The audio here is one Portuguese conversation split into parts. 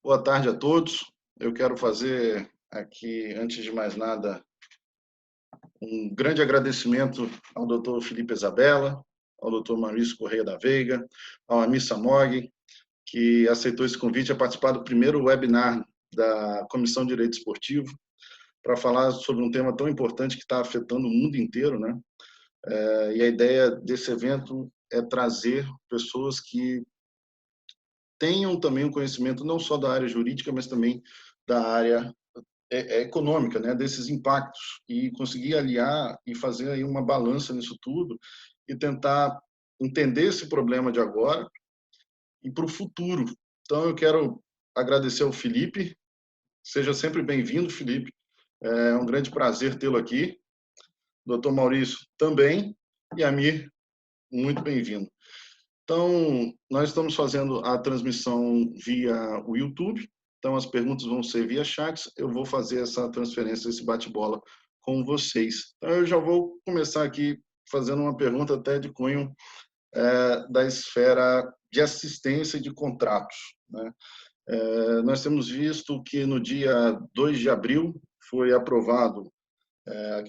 Boa tarde a todos. Eu quero fazer aqui, antes de mais nada, um grande agradecimento ao Dr. Felipe Isabella, ao Dr. Maurício Correia da Veiga, ao Amir Samog, que aceitou esse convite a participar do primeiro webinar da Comissão de Direito Esportivo, para falar sobre um tema tão importante que está afetando o mundo inteiro, né? E a ideia desse evento é trazer pessoas que tenham também um conhecimento não só da área jurídica, mas também da área econômica, né, desses impactos, e conseguir aliar e fazer aí uma balança nisso tudo e tentar entender esse problema de agora e para o futuro. Então, eu quero agradecer ao Felipe. Seja sempre bem-vindo, Felipe. É um grande prazer tê-lo aqui. Dr. Maurício também, e Amir, muito bem-vindo. Então, nós estamos fazendo a transmissão via o YouTube. Então, as perguntas vão ser via chat. Eu vou fazer essa transferência, esse bate-bola com vocês. Então, eu já vou começar aqui fazendo uma pergunta até de cunho da esfera de assistência de contratos, né? Nós temos visto que no dia 2 de abril foi aprovado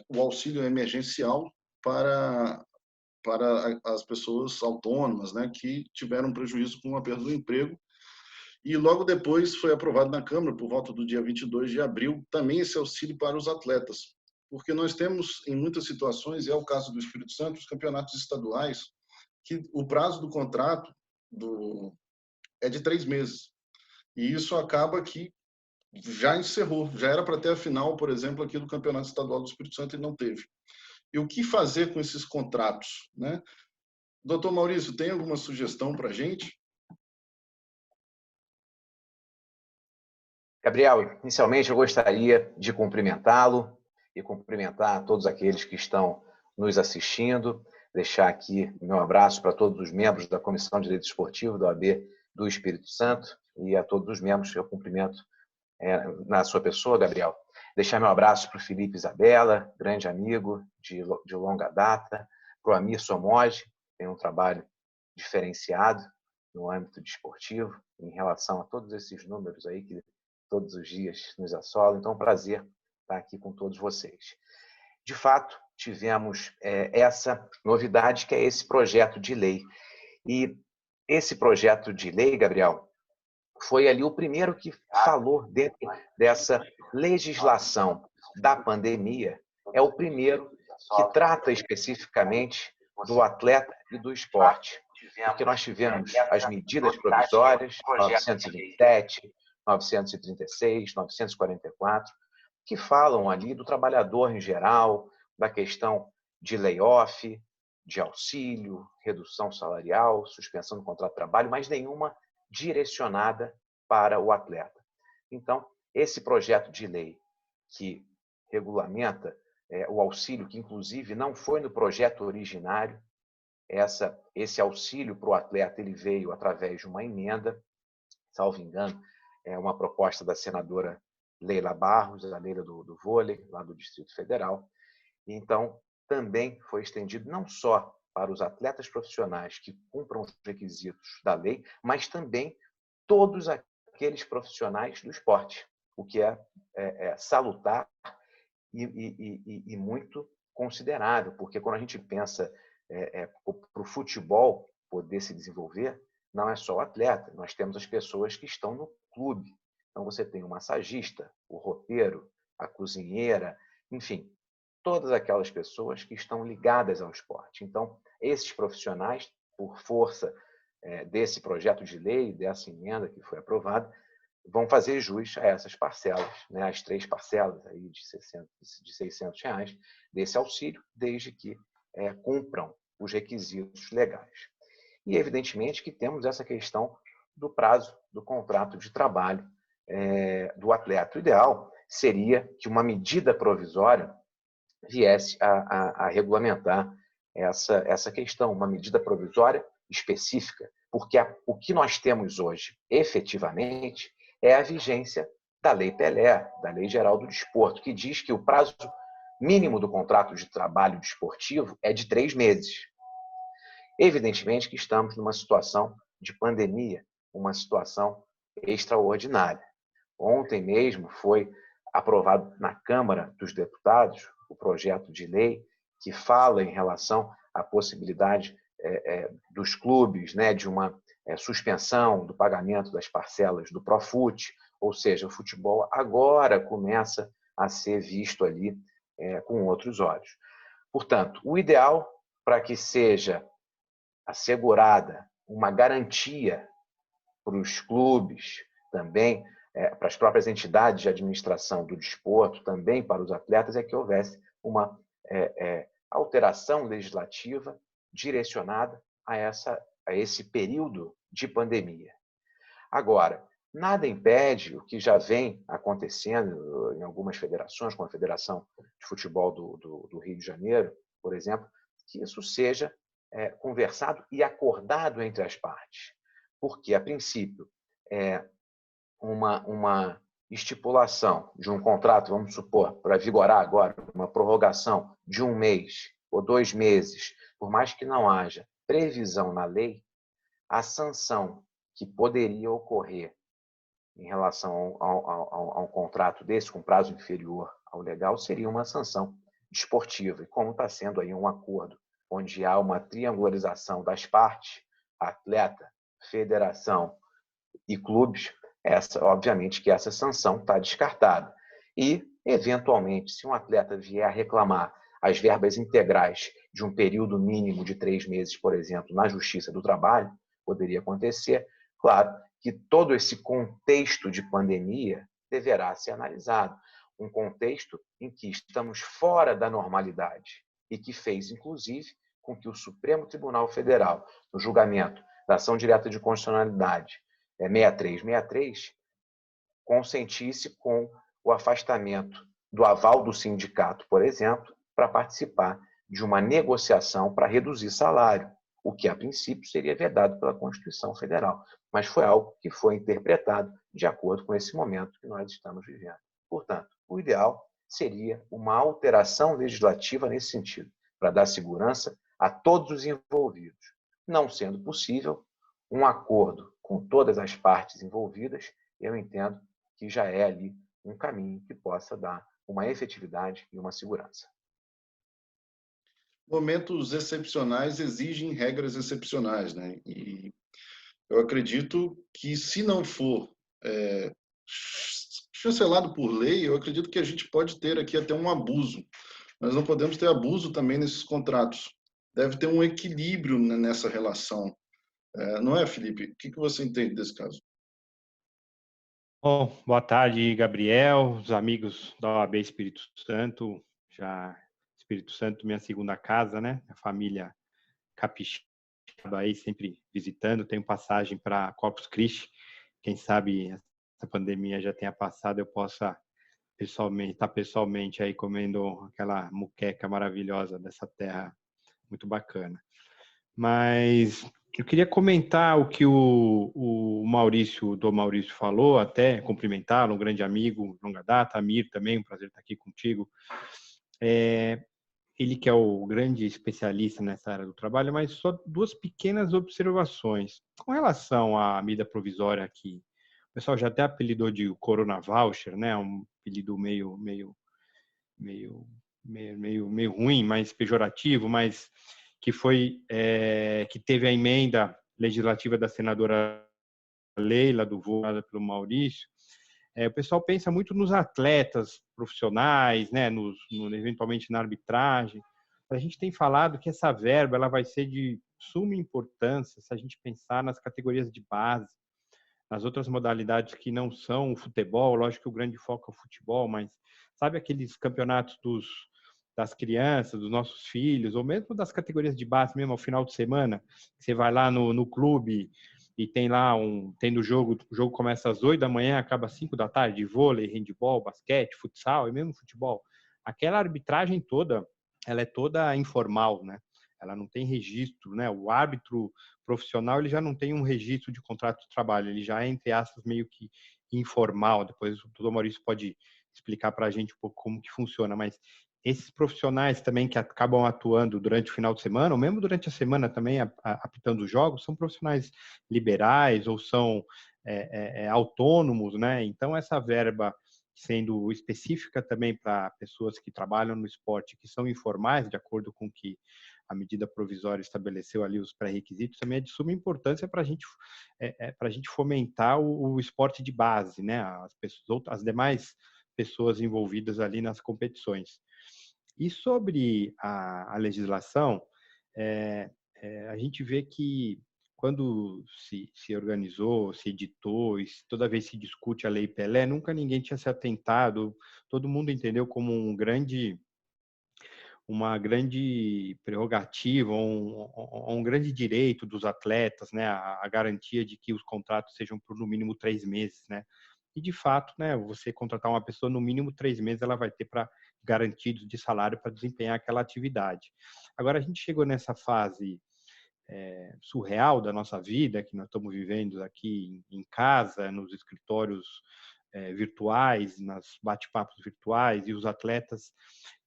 o auxílio emergencial para as pessoas autônomas, né, que tiveram prejuízo com a perda do emprego. E logo depois foi aprovado na Câmara, por volta do dia 22 de abril, também esse auxílio para os atletas. Porque nós temos, em muitas situações, e é o caso do Espírito Santo, os campeonatos estaduais, que o prazo do contrato é de 3 meses. E isso acaba que já encerrou. Já era para ter a final, por exemplo, aqui do Campeonato Estadual do Espírito Santo e não teve. E o que fazer com esses contratos, né? Doutor Maurício, tem alguma sugestão para a gente? Gabriel, inicialmente eu gostaria de cumprimentá-lo e cumprimentar todos aqueles que estão nos assistindo, deixar aqui meu abraço para todos os membros da Comissão de Direito Esportivo da OAB do Espírito Santo e a todos os membros que eu cumprimento na sua pessoa, Gabriel. Deixar meu abraço para o Felipe Isabella, grande amigo de longa data, para o Amir Somog, que tem um trabalho diferenciado no âmbito desportivo, em relação a todos esses números aí que todos os dias nos assolam. Então, é um prazer estar aqui com todos vocês. De fato, tivemos essa novidade, que é esse projeto de lei. E esse projeto de lei, Gabriel, foi ali o primeiro que falou dentro dessa legislação da pandemia, é o primeiro que trata especificamente do atleta e do esporte. Porque nós tivemos as medidas provisórias, 927, 936, 944, que falam ali do trabalhador em geral, da questão de layoff, de auxílio, redução salarial, suspensão do contrato de trabalho, mas nenhuma direcionada para o atleta. Então, esse projeto de lei que regulamenta o auxílio, que inclusive não foi no projeto originário, esse auxílio para o atleta ele veio através de uma emenda, salvo engano, uma proposta da senadora Leila Barros, a Leila do vôlei, lá do Distrito Federal. Então, também foi estendido não só para os atletas profissionais que cumpram os requisitos da lei, mas também todos aqueles profissionais do esporte, o que é salutar e muito considerável, porque quando a gente pensa para o futebol poder se desenvolver, não é só o atleta, nós temos as pessoas que estão no clube. Então, você tem o massagista, o roupeiro, a cozinheira, enfim, todas aquelas pessoas que estão ligadas ao esporte. Então, esses profissionais, por força desse projeto de lei, dessa emenda que foi aprovada, vão fazer jus a essas parcelas, né, as 3 parcelas aí de R$600 desse auxílio, desde que cumpram os requisitos legais. E, evidentemente, que temos essa questão do prazo do contrato de trabalho do atleta. O ideal seria que uma medida provisória viesse a regulamentar essa questão, uma medida provisória específica, porque o que nós temos hoje, efetivamente, é a vigência da Lei Pelé, da Lei Geral do Desporto, que diz que o prazo mínimo do contrato de trabalho desportivo é de 3 meses. Evidentemente que estamos numa situação de pandemia, uma situação extraordinária. Ontem mesmo foi aprovado na Câmara dos Deputados o projeto de lei que fala em relação à possibilidade dos clubes, né, de uma suspensão do pagamento das parcelas do Profut, ou seja, o futebol agora começa a ser visto ali com outros olhos. Portanto, o ideal para que seja assegurada uma garantia para os clubes, também para as próprias entidades de administração do desporto, também para os atletas, é que houvesse uma alteração legislativa direcionada a esse período de pandemia. Agora, nada impede o que já vem acontecendo em algumas federações, como a Federação de Futebol do Rio de Janeiro, por exemplo, que isso seja conversado e acordado entre as partes. Porque, a princípio, uma estipulação de um contrato, vamos supor, para vigorar agora, uma prorrogação de 1 mês ou 2 meses, por mais que não haja previsão na lei, a sanção que poderia ocorrer em relação a um contrato desse, com prazo inferior ao legal, seria uma sanção desportiva. E como está sendo aí um acordo onde há uma triangularização das partes, atleta, federação e clubes, obviamente que essa sanção está descartada. E, eventualmente, se um atleta vier a reclamar as verbas integrais de um período mínimo de 3 meses, por exemplo, na Justiça do Trabalho, poderia acontecer. Claro que todo esse contexto de pandemia deverá ser analisado. Um contexto em que estamos fora da normalidade e que fez, inclusive, com que o Supremo Tribunal Federal, no julgamento da ação direta de constitucionalidade 6363, consentisse com o afastamento do aval do sindicato, por exemplo, para participar de uma negociação para reduzir salário, o que, a princípio, seria vedado pela Constituição Federal. Mas foi algo que foi interpretado de acordo com esse momento que nós estamos vivendo. Portanto, o ideal seria uma alteração legislativa nesse sentido, para dar segurança a todos os envolvidos. Não sendo possível um acordo com todas as partes envolvidas, eu entendo que já é ali um caminho que possa dar uma efetividade e uma segurança. Momentos excepcionais exigem regras excepcionais, né? E eu acredito que, se não for chancelado por lei, eu acredito que a gente pode ter aqui até um abuso. Nós não podemos ter abuso também nesses contratos. Deve ter um equilíbrio nessa relação. Não é, Felipe? O que você entende desse caso? Bom, boa tarde, Gabriel, os amigos da OAB Espírito Santo. Espírito Santo, minha segunda casa, né? A família capixaba aí, sempre visitando. Tenho passagem para Corpus Christi. Quem sabe essa pandemia já tenha passado, eu possa estar pessoalmente aí comendo aquela muqueca maravilhosa dessa terra, muito bacana. Mas eu queria comentar o que o Maurício falou, até cumprimentá-lo, um grande amigo, longa data, Amir também, um prazer estar aqui contigo. Ele que é o grande especialista nessa área do trabalho, mas só 2 pequenas observações. Com relação à medida provisória aqui, o pessoal já até apelidou de Corona Voucher, né? Um apelido meio ruim, mais pejorativo, mas que que teve a emenda legislativa da senadora Leila, do votada pelo Maurício. O pessoal pensa muito nos atletas profissionais, né, eventualmente na arbitragem. A gente tem falado que essa verba ela vai ser de suma importância se a gente pensar nas categorias de base, nas outras modalidades que não são o futebol. Lógico que o grande foco é o futebol, mas sabe aqueles campeonatos das crianças, dos nossos filhos, ou mesmo das categorias de base mesmo ao final de semana, você vai lá no clube e tem lá o jogo começa às 8 da manhã, acaba às 5 da tarde, vôlei, handebol, basquete, futsal e mesmo futebol. Aquela arbitragem toda, ela é toda informal, né? Ela não tem registro, né? O árbitro profissional, ele já não tem um registro de contrato de trabalho, ele já é, entre aspas, meio que informal. Depois o doutor Maurício pode explicar para a gente um pouco como que funciona, mas esses profissionais também que acabam atuando durante o final de semana, ou mesmo durante a semana também apitando os jogos, são profissionais liberais ou são autônomos, né? Então, essa verba sendo específica também para pessoas que trabalham no esporte, que são informais, de acordo com que a medida provisória estabeleceu ali os pré-requisitos, também é de suma importância para a gente fomentar o esporte de base, né? As demais pessoas envolvidas ali nas competições. E sobre a legislação, a gente vê que quando se organizou, se editou, e toda vez se discute a Lei Pelé, nunca ninguém tinha se atentado, todo mundo entendeu como uma grande prerrogativa, um grande direito dos atletas, né, a garantia de que os contratos sejam por no mínimo 3 meses, né? E de fato, né, você contratar uma pessoa no mínimo 3 meses, ela vai ter para garantidos de salário para desempenhar aquela atividade. Agora a gente chegou nessa fase surreal da nossa vida, que nós estamos vivendo aqui em casa, nos escritórios virtuais, nas bate-papos virtuais, e os atletas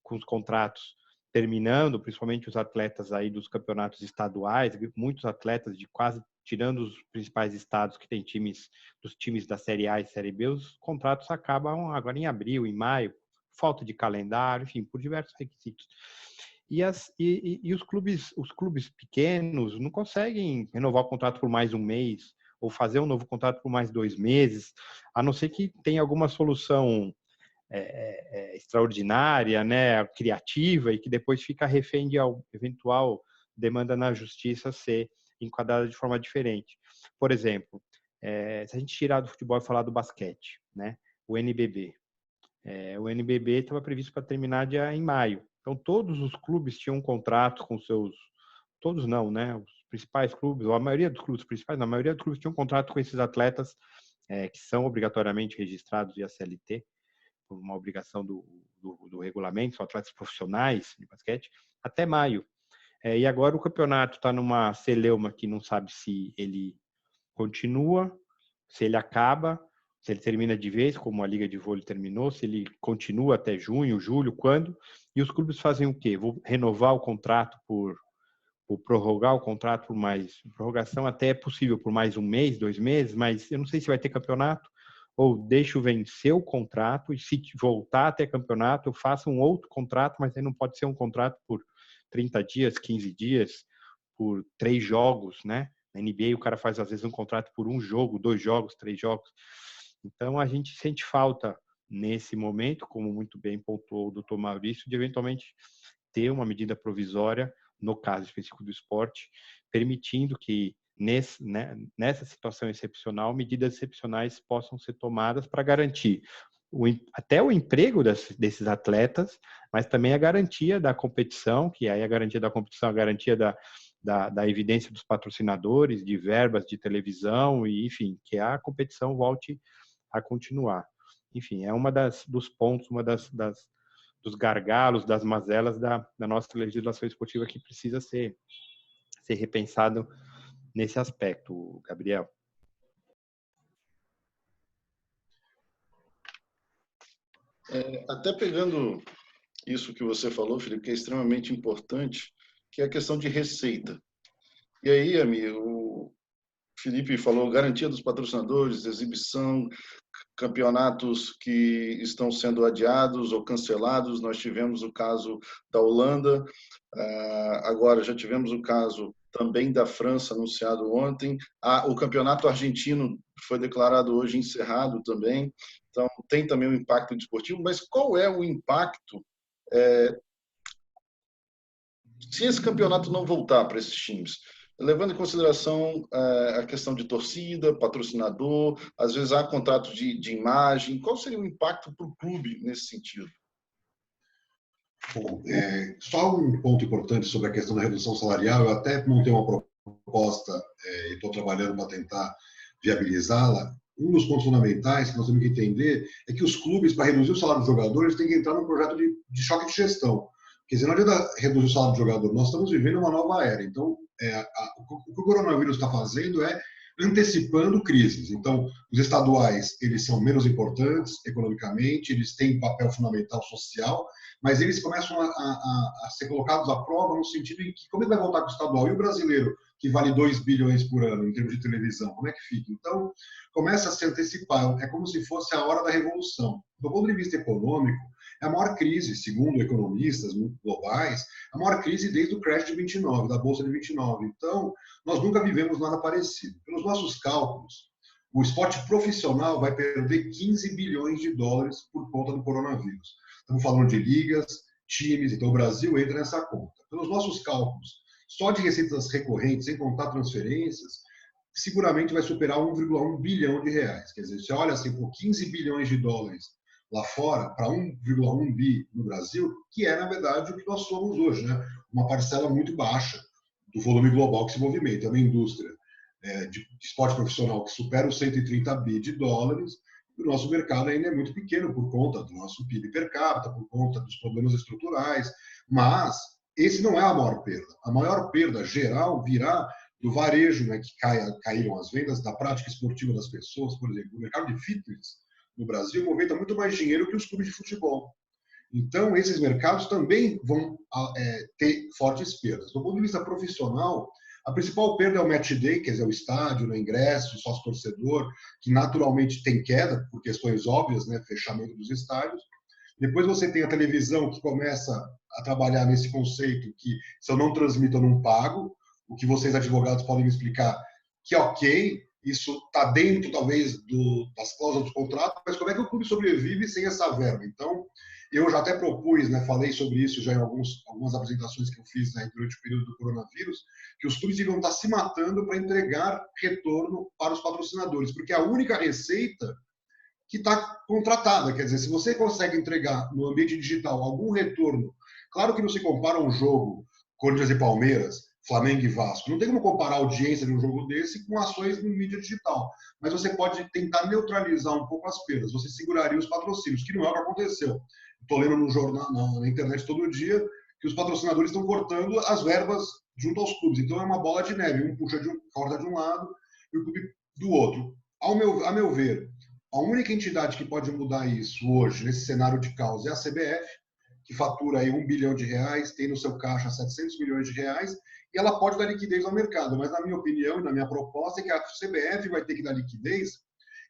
com os contratos terminando, principalmente os atletas aí dos campeonatos estaduais, muitos atletas de quase, tirando os principais estados que têm dos times da Série A e Série B, os contratos acabam agora em abril, em maio, falta de calendário, enfim, por diversos requisitos. E os clubes pequenos não conseguem renovar o contrato por mais um mês ou fazer um novo contrato por mais 2 meses, a não ser que tenha alguma solução extraordinária, né, criativa, e que depois fica refém de eventual demanda na justiça ser enquadrada de forma diferente. Por exemplo, se a gente tirar do futebol e falar do basquete, né, o NBB. O NBB estava previsto para terminar em maio. Então, todos os clubes tinham um contrato com seus... Todos não, né? Os principais clubes, ou a maioria dos clubes principais, a maioria dos clubes tinham um contrato com esses atletas que são obrigatoriamente registrados via CLT, por uma obrigação do regulamento, são atletas profissionais de basquete, até maio. E agora o campeonato está numa celeuma que não sabe se ele continua, se ele acaba, se ele termina de vez, como a Liga de Vôlei terminou, se ele continua até junho, julho, quando. E os clubes fazem o quê? Vou renovar o contrato por prorrogar o contrato por mais... Prorrogação até é possível por mais um mês, 2 meses, mas eu não sei se vai ter campeonato, ou deixo vencer o contrato, e se voltar a ter campeonato, eu faço um outro contrato, mas aí não pode ser um contrato por 30 dias, 15 dias, por 3 jogos, né? Na NBA o cara faz às vezes um contrato por 1 jogo, 2 jogos, 3 jogos. Então a gente sente falta nesse momento, como muito bem pontuou o doutor Maurício, de eventualmente ter uma medida provisória, no caso específico do esporte, permitindo que nessa situação excepcional, medidas excepcionais possam ser tomadas para garantir até o emprego desses atletas, mas também a garantia da competição, que aí a garantia da competição, a garantia da evidência dos patrocinadores, de verbas de televisão, e enfim, que a competição volte a continuar. Enfim, é dos pontos, dos gargalos, das mazelas da nossa legislação esportiva que precisa ser repensado nesse aspecto, Gabriel. Até pegando isso que você falou, Felipe, que é extremamente importante, que é a questão de receita. E aí, amigo, o Felipe falou garantia dos patrocinadores, exibição, campeonatos que estão sendo adiados ou cancelados. Nós tivemos o caso da Holanda, agora já tivemos o caso também da França, anunciado ontem. O campeonato argentino foi declarado hoje encerrado também. Então, tem também um impacto desportivo, mas qual é o impacto se esse campeonato não voltar para esses times? Levando em consideração a questão de torcida, patrocinador, às vezes há contrato de imagem, qual seria o impacto para o clube nesse sentido? Bom, só um ponto importante sobre a questão da redução salarial, eu até montei uma proposta e estou trabalhando para tentar viabilizá-la. Um dos pontos fundamentais que nós temos que entender é que os clubes, para reduzir o salário dos jogadores, têm que entrar num projeto de choque de gestão. Quer dizer, não adianta reduzir o salário do jogador, nós estamos vivendo uma nova era. Então, o que o coronavírus está fazendo é antecipando crises. Então, os estaduais, eles são menos importantes economicamente, eles têm um papel fundamental social, mas eles começam a ser colocados à prova no sentido em que como ele vai voltar com o estadual? E o brasileiro, que vale 2 bilhões por ano em termos de televisão, como é que fica? Então, começa a se antecipar, é como se fosse a hora da revolução. Do ponto de vista econômico, é a maior crise, segundo economistas globais, a maior crise desde o crash de 29, da Bolsa de 29. Então, nós nunca vivemos nada parecido. Pelos nossos cálculos, o esporte profissional vai perder 15 bilhões de dólares por conta do coronavírus. Estamos falando de ligas, times, então o Brasil entra nessa conta. Pelos nossos cálculos, só de receitas recorrentes, sem contar transferências, seguramente vai superar 1,1 bilhão de reais. Quer dizer, você olha assim, por 15 bilhões de dólares lá fora, para 1,1 bi no Brasil, que é, na verdade, o que nós somos hoje, né? Uma parcela muito baixa do volume global que se movimenta. É uma indústria de esporte profissional que supera os 130 bi de dólares, e o nosso mercado ainda é muito pequeno por conta do nosso PIB per capita, por conta dos problemas estruturais, mas esse não é a maior perda. A maior perda geral virá do varejo, né, que caíram as vendas, da prática esportiva das pessoas, por exemplo. O mercado de fitness no Brasil movimenta muito mais dinheiro que os clubes de futebol. Então, esses mercados também vão ter fortes perdas. Do ponto de vista profissional, a principal perda é o match day, quer dizer, o estádio, o ingresso, o sócio-torcedor, que naturalmente tem queda, por questões óbvias, né, fechamento dos estádios. Depois você tem a televisão, que começa a trabalhar nesse conceito que, se eu não transmito, eu não pago. O que vocês, advogados, podem me explicar que, ok, isso está dentro, talvez, das cláusulas do contrato, mas como é que o clube sobrevive sem essa verba? Então, eu já até propus, né, falei sobre isso já em algumas apresentações que eu fiz, né, durante o período do coronavírus, que os clubes iam estar se matando para entregar retorno para os patrocinadores, porque é a única receita que está contratada. Quer dizer, se você consegue entregar no ambiente digital algum retorno, claro que não se compara um jogo Corinthians e Palmeiras, Flamengo e Vasco. Não tem como comparar a audiência de um jogo desse com ações no mídia digital. Mas você pode tentar neutralizar um pouco as perdas. Você seguraria os patrocínios, que não é o que aconteceu. Estou lendo no jornal, na internet todo dia, que os patrocinadores estão cortando as verbas junto aos clubes. Então é uma bola de neve. Um puxa corda de um lado e o clube do outro. A meu ver, a única entidade que pode mudar isso hoje, nesse cenário de caos, é a CBF, que fatura aí 1 bilhão de reais, tem no seu caixa 700 milhões de reais, e ela pode dar liquidez ao mercado. Mas, na minha opinião e na minha proposta, é que a CBF vai ter que dar liquidez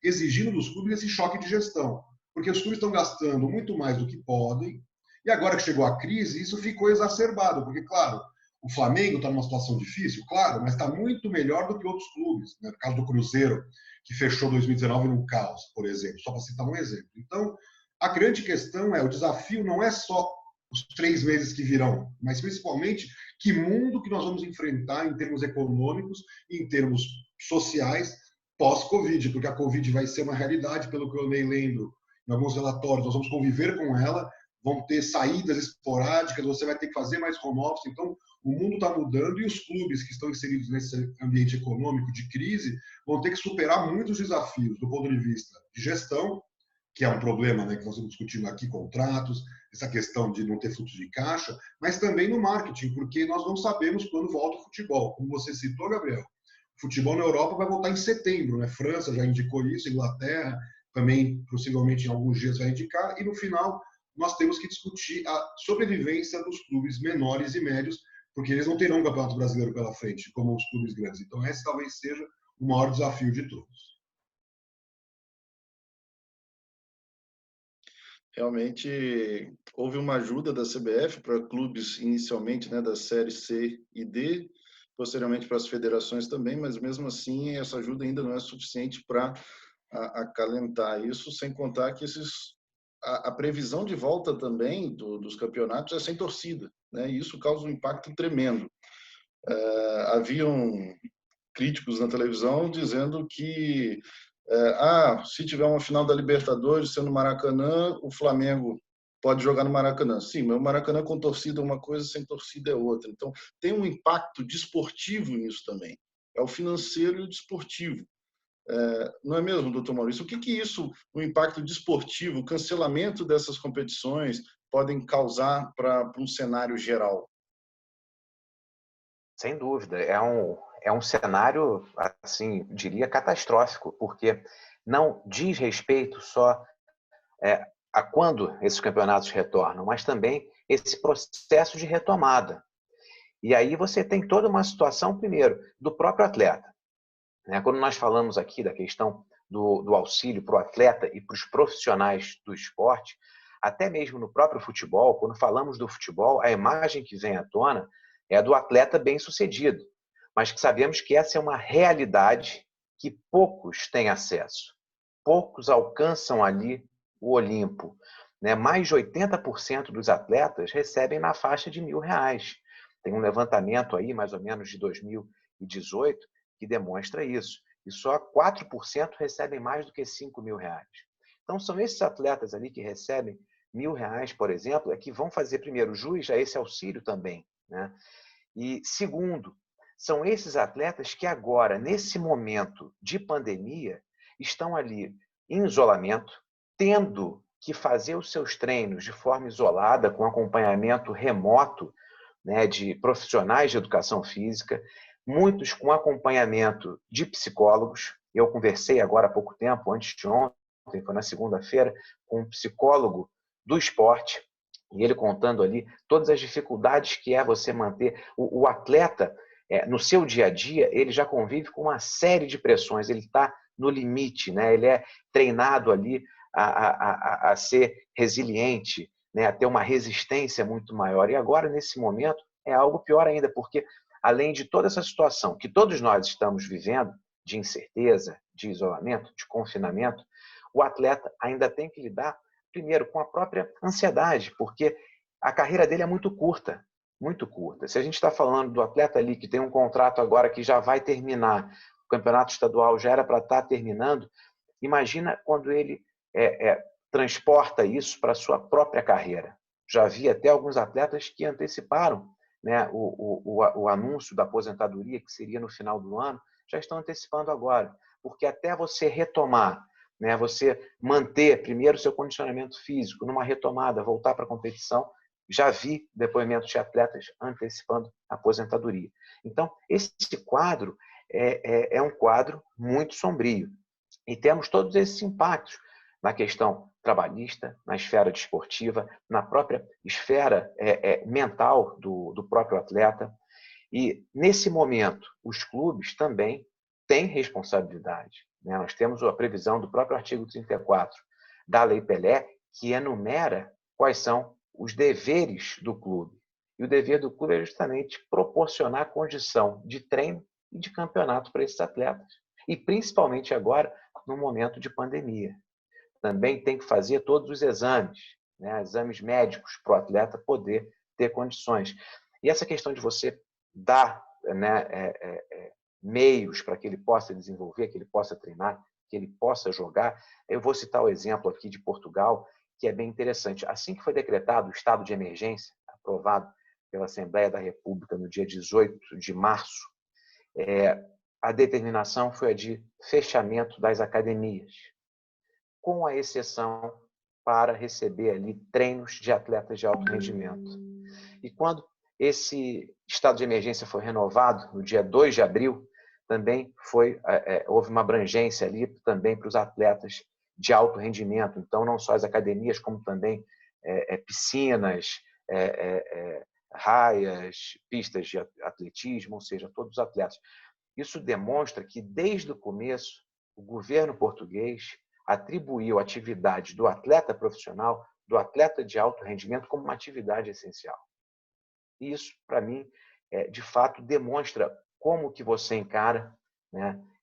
exigindo dos clubes esse choque de gestão. Porque os clubes estão gastando muito mais do que podem, e agora que chegou a crise, isso ficou exacerbado, porque, claro, o Flamengo está numa situação difícil, claro, mas está muito melhor do que outros clubes. Né? No caso do Cruzeiro, que fechou 2019 num caos, por exemplo, só para citar um exemplo. Então, a grande questão o desafio não é só os 3 meses que virão, mas principalmente que mundo que nós vamos enfrentar em termos econômicos e em termos sociais pós-Covid, porque a Covid vai ser uma realidade, pelo que eu andei lendo em alguns relatórios, nós vamos conviver com ela, vão ter saídas esporádicas, você vai ter que fazer mais home office, então o mundo está mudando e os clubes que estão inseridos nesse ambiente econômico de crise vão ter que superar muitos desafios do ponto de vista de gestão, que é um problema, né, que nós estamos discutindo aqui, contratos, essa questão de não ter fluxo de caixa, mas também no marketing, porque nós não sabemos quando volta o futebol. Como você citou, Gabriel, o futebol na Europa vai voltar em setembro, né? França já indicou isso, Inglaterra também, possivelmente, em alguns dias vai indicar, e no final nós temos que discutir a sobrevivência dos clubes menores e médios, porque eles não terão um campeonato brasileiro pela frente, como os clubes grandes. Então, esse talvez seja o maior desafio de todos. Realmente houve uma ajuda da CBF para clubes inicialmente, né, da série C e D, posteriormente para as federações também, mas mesmo assim essa ajuda ainda não é suficiente para acalentar isso, sem contar que a previsão de volta também dos campeonatos é sem torcida, né? E isso causa um impacto tremendo. Haviam críticos na televisão dizendo que se tiver uma final da Libertadores sendo no Maracanã, o Flamengo pode jogar no Maracanã. Sim, mas o Maracanã com torcida é uma coisa, sem torcida é outra. Então, tem um impacto desportivo nisso também. É o financeiro e o desportivo. Não é mesmo, doutor Maurício? O que isso, o impacto desportivo, o cancelamento dessas competições podem causar para um cenário geral? Sem dúvida, é um cenário, assim, diria, catastrófico, porque não diz respeito só a quando esses campeonatos retornam, mas também esse processo de retomada. E aí você tem toda uma situação, primeiro, do próprio atleta. Quando nós falamos aqui da questão do auxílio para o atleta e para os profissionais do esporte, até mesmo no próprio futebol, quando falamos do futebol, a imagem que vem à tona é a do atleta bem-sucedido, mas que sabemos que essa é uma realidade que poucos têm acesso. Poucos alcançam ali o Olimpo. Mais de 80% dos atletas recebem na faixa de R$1.000. Tem um levantamento aí, mais ou menos de 2018, que demonstra isso. E só 4% recebem mais do que R$5.000. Então, são esses atletas ali que recebem R$1.000, por exemplo, que vão fazer, primeiro, jus a esse auxílio também. E, segundo, são esses atletas que agora, nesse momento de pandemia, estão ali em isolamento, tendo que fazer os seus treinos de forma isolada, com acompanhamento remoto, de profissionais de educação física, muitos com acompanhamento de psicólogos. Eu conversei agora há pouco tempo, antes de ontem, foi na segunda-feira, com um psicólogo do esporte, e ele contando ali todas as dificuldades que é você manter o atleta no seu dia a dia. Ele já convive com uma série de pressões, ele está no limite, ele é treinado ali a ser resiliente, a ter uma resistência muito maior. E agora, nesse momento, é algo pior ainda, porque além de toda essa situação que todos nós estamos vivendo, de incerteza, de isolamento, de confinamento, o atleta ainda tem que lidar, primeiro, com a própria ansiedade, porque a carreira dele é muito curta, muito curta. Se a gente está falando do atleta ali que tem um contrato agora que já vai terminar, o campeonato estadual já era para estar terminando, imagina quando ele transporta isso para a sua própria carreira. Já vi até alguns atletas que anteciparam o anúncio da aposentadoria, que seria no final do ano, já estão antecipando agora, porque até você retomar, você manter primeiro seu condicionamento físico, numa retomada, voltar para a competição, já vi depoimentos de atletas antecipando a aposentadoria. Então, esse quadro é um quadro muito sombrio. E temos todos esses impactos na questão trabalhista, na esfera desportiva, na própria esfera mental do próprio atleta. E, nesse momento, os clubes também têm responsabilidade. Nós temos a previsão do próprio artigo 34 da Lei Pelé, que enumera quais são os deveres do clube. E o dever do clube é justamente proporcionar condição de treino e de campeonato para esses atletas. E, principalmente agora, no momento de pandemia. Também tem que fazer todos os exames, exames médicos, para o atleta poder ter condições. E essa questão de você dar meios para que ele possa desenvolver, que ele possa treinar, que ele possa jogar. Eu vou citar o exemplo aqui de Portugal, que é bem interessante. Assim que foi decretado o estado de emergência, aprovado pela Assembleia da República no dia 18 de março, a determinação foi a de fechamento das academias, com a exceção para receber ali treinos de atletas de alto rendimento. E quando esse estado de emergência foi renovado, no dia 2 de abril, também houve uma abrangência ali também para os atletas de alto rendimento. Então, não só as academias, como também piscinas, raias, pistas de atletismo, ou seja, todos os atletas. Isso demonstra que, desde o começo, o governo português atribuiu a atividade do atleta profissional, do atleta de alto rendimento, como uma atividade essencial. E isso, para mim, de fato, demonstra como que você encara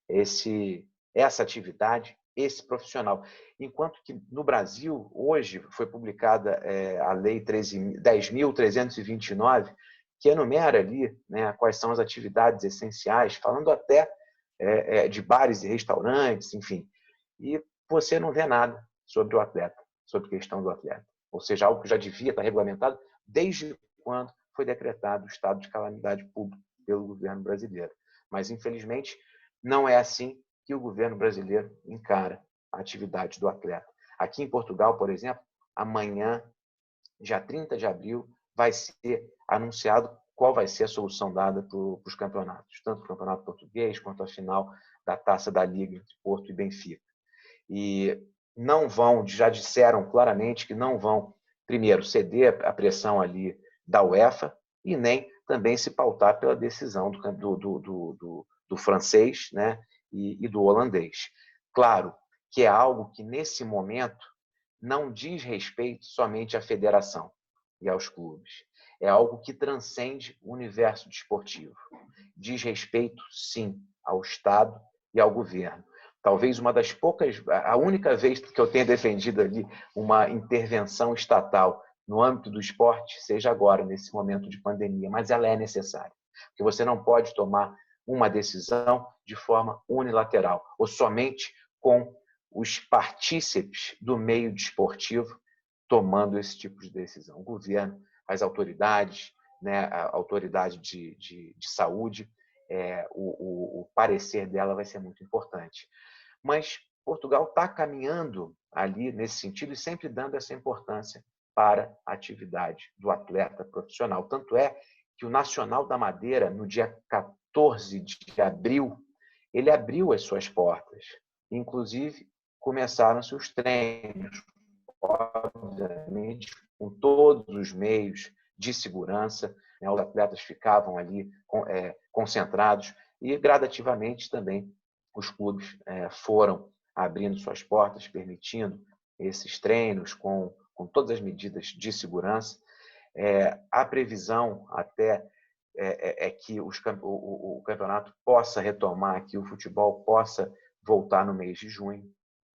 essa atividade, esse profissional. Enquanto que, no Brasil, hoje, foi publicada a Lei 10.329, que enumera ali quais são as atividades essenciais, falando até de bares e restaurantes, enfim. E você não vê nada sobre o atleta, sobre a questão do atleta. Ou seja, algo que já devia estar regulamentado desde quando foi decretado o estado de calamidade pública pelo governo brasileiro. Mas, infelizmente, não é assim que o governo brasileiro encara a atividade do atleta. Aqui em Portugal, por exemplo, amanhã, dia 30 de abril, vai ser anunciado qual vai ser a solução dada para os campeonatos, tanto o campeonato português quanto a final da Taça da Liga entre Porto e Benfica. E não vão, já disseram claramente que não vão, primeiro, ceder à pressão ali da UEFA e nem também se pautar pela decisão do francês, né, e do holandês. Claro que é algo que, nesse momento, não diz respeito somente à federação e aos clubes. É algo que transcende o universo desportivo. Diz respeito, sim, ao Estado e ao governo. Talvez uma das poucas, a única vez que eu tenha defendido ali uma intervenção estatal no âmbito do esporte seja agora, nesse momento de pandemia, mas ela é necessária. Porque você não pode tomar uma decisão de forma unilateral, ou somente com os partícipes do meio desportivo tomando esse tipo de decisão. O governo, as autoridades, né, a autoridade de saúde, o parecer dela vai ser muito importante. Mas Portugal está caminhando ali nesse sentido e sempre dando essa importância para a atividade do atleta profissional. Tanto é que o Nacional da Madeira, no dia 14 de abril, ele abriu as suas portas. Inclusive, começaram-se os treinos, obviamente, com todos os meios de segurança. Né? Os atletas ficavam ali concentrados e, gradativamente, também os clubes foram abrindo suas portas, permitindo esses treinos com todas as medidas de segurança. A previsão até é que o campeonato possa retomar, que o futebol possa voltar no mês de junho,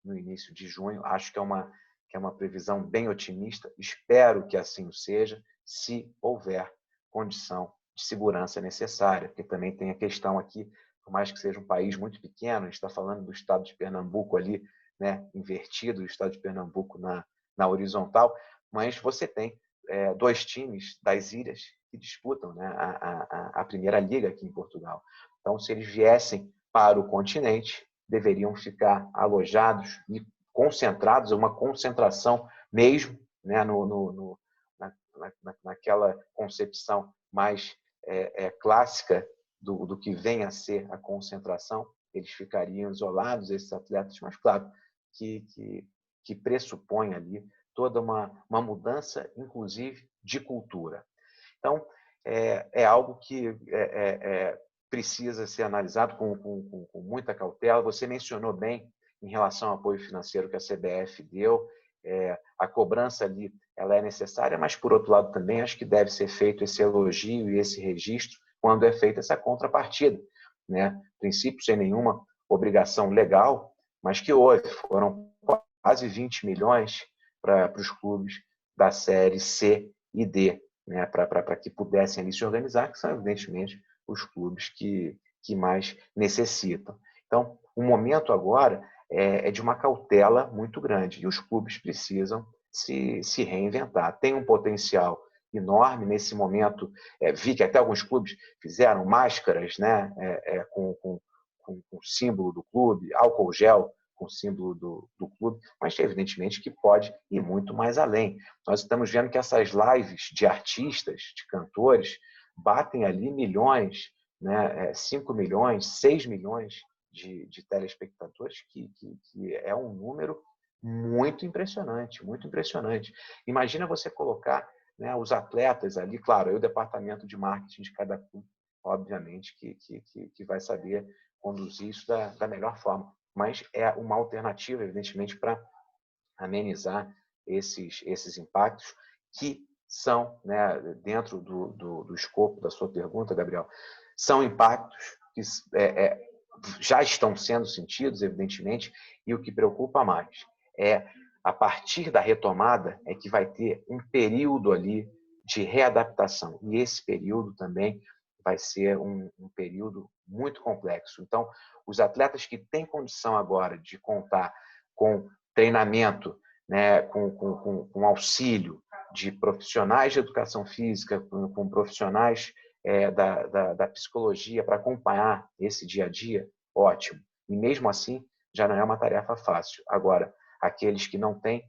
no início de junho. Acho que é uma previsão bem otimista. Espero que assim seja, se houver condição de segurança necessária, porque também tem a questão aqui, por mais que seja um país muito pequeno, a gente está falando do estado de Pernambuco ali, né, invertido, o estado de Pernambuco na horizontal, mas você tem 2 times das ilhas que disputam, né, a primeira liga aqui em Portugal. Então, se eles viessem para o continente, deveriam ficar alojados e concentrados, uma concentração mesmo, né, naquela concepção mais clássica do que vem a ser a concentração. Eles ficariam isolados, esses atletas, mas claro que pressupõe ali toda uma mudança, inclusive, de cultura. Então, é algo que precisa ser analisado com muita cautela. Você mencionou bem em relação ao apoio financeiro que a CBF deu. A cobrança ali ela é necessária, mas, por outro lado, também acho que deve ser feito esse elogio e esse registro quando é feita essa contrapartida. Né? Princípio sem nenhuma obrigação legal, mas que houve. Foram quase 20 milhões para os clubes da série C e D, né, para que pudessem ali se organizar, que são, evidentemente, os clubes que mais necessitam. Então, o momento agora é de uma cautela muito grande e os clubes precisam se reinventar. Tem um potencial enorme nesse momento. Vi que até alguns clubes fizeram máscaras, né, com o símbolo do clube, álcool gel com o símbolo do clube, mas evidentemente que pode ir muito mais além. Nós estamos vendo que essas lives de artistas, de cantores, batem ali milhões, né, 5 milhões, 6 milhões de telespectadores, que é um número muito impressionante, muito impressionante. Imagina você colocar, né, os atletas ali, claro, aí o departamento de marketing de cada clube, obviamente, que vai saber conduzir isso da melhor forma. Mas é uma alternativa, evidentemente, para amenizar esses impactos que são, né, dentro do escopo da sua pergunta, Gabriel, são impactos que já estão sendo sentidos, evidentemente, e o que preocupa mais é, a partir da retomada, é que vai ter um período ali de readaptação, e esse período também vai ser um período muito complexo. Então, os atletas que têm condição agora de contar com treinamento, né, com auxílio de profissionais de educação física, com profissionais da psicologia para acompanhar esse dia a dia, ótimo. E mesmo assim, já não é uma tarefa fácil. Agora, aqueles que não têm,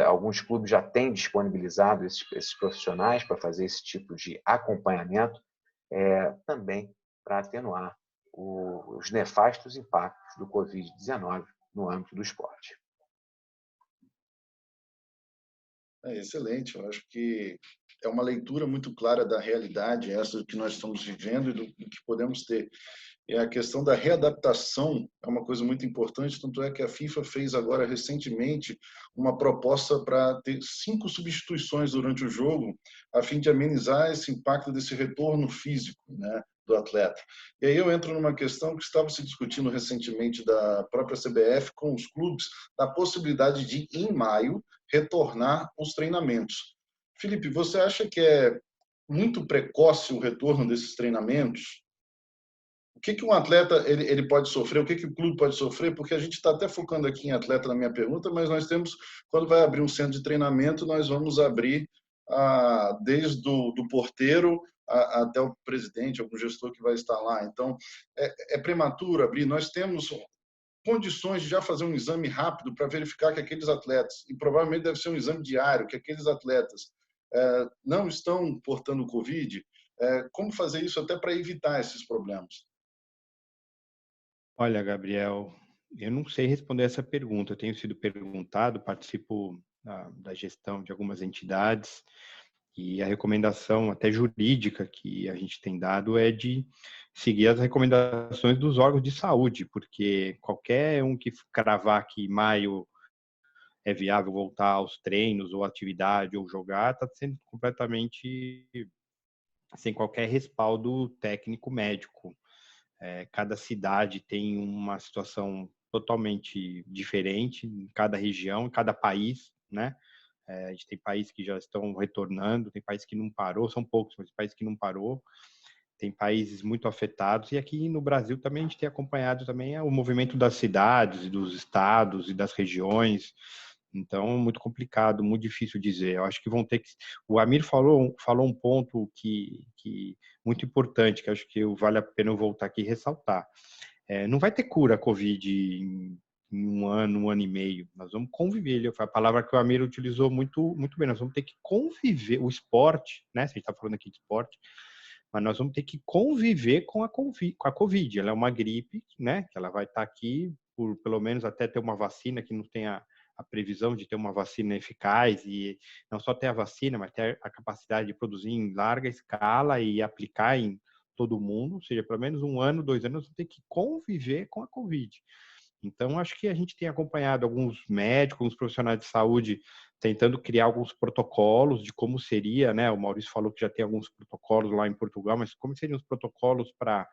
alguns clubes já têm disponibilizado esses profissionais para fazer esse tipo de acompanhamento, também para atenuar os nefastos impactos do Covid-19 no âmbito do esporte. É excelente, eu acho que é uma leitura muito clara da realidade, essa que nós estamos vivendo e do que podemos ter. E a questão da readaptação é uma coisa muito importante, tanto é que a FIFA fez agora recentemente uma proposta para ter 5 substituições durante o jogo, a fim de amenizar esse impacto desse retorno físico, né, do atleta. E aí eu entro numa questão que estava se discutindo recentemente da própria CBF com os clubes, da possibilidade de, em maio, retornar os treinamentos. Felipe, você acha que é muito precoce o retorno desses treinamentos? O que que um atleta ele pode sofrer? O que que o clube pode sofrer? Porque a gente está até focando aqui em atleta na minha pergunta, mas nós temos, quando vai abrir um centro de treinamento, nós vamos abrir desde do porteiro até o presidente, algum gestor que vai estar lá. Então, é prematuro abrir. Nós temos condições de já fazer um exame rápido para verificar que aqueles atletas, e provavelmente deve ser um exame diário, que aqueles atletas não estão portando Covid. Como fazer isso até para evitar esses problemas? Olha, Gabriel, eu não sei responder essa pergunta. Eu tenho sido perguntado, participo da gestão de algumas entidades e a recomendação até jurídica que a gente tem dado é de seguir as recomendações dos órgãos de saúde, porque qualquer um que cravar que maio é viável voltar aos treinos ou atividade ou jogar, está sendo completamente sem qualquer respaldo técnico médico. Cada cidade tem uma situação totalmente diferente em cada região, em cada país, né? A gente tem países que já estão retornando, tem países que não parou, são poucos, mas países que não parou, tem países muito afetados, e aqui no Brasil também a gente tem acompanhado também o movimento das cidades, dos estados e das regiões. Então, muito complicado, muito difícil dizer. Eu acho que vão ter que... O Amir falou um ponto que muito importante, que acho que vale a pena eu voltar aqui e ressaltar. Não vai ter cura a Covid em um ano e meio. Nós vamos conviver. Foi a palavra que o Amir utilizou muito, muito bem. Nós vamos ter que conviver. O esporte, né? Se a gente está falando aqui de esporte, mas nós vamos ter que conviver com a Covid. Ela é uma gripe, né? Que ela vai estar aqui por pelo menos até ter uma vacina que não tenha a previsão de ter uma vacina eficaz e não só ter a vacina, mas ter a capacidade de produzir em larga escala e aplicar em todo mundo, ou seja, pelo menos um ano, 2 anos, vamos ter que conviver com a Covid. Então, acho que a gente tem acompanhado alguns médicos, alguns profissionais de saúde tentando criar alguns protocolos de como seria, né? O Maurício falou que já tem alguns protocolos lá em Portugal, mas como seriam os protocolos para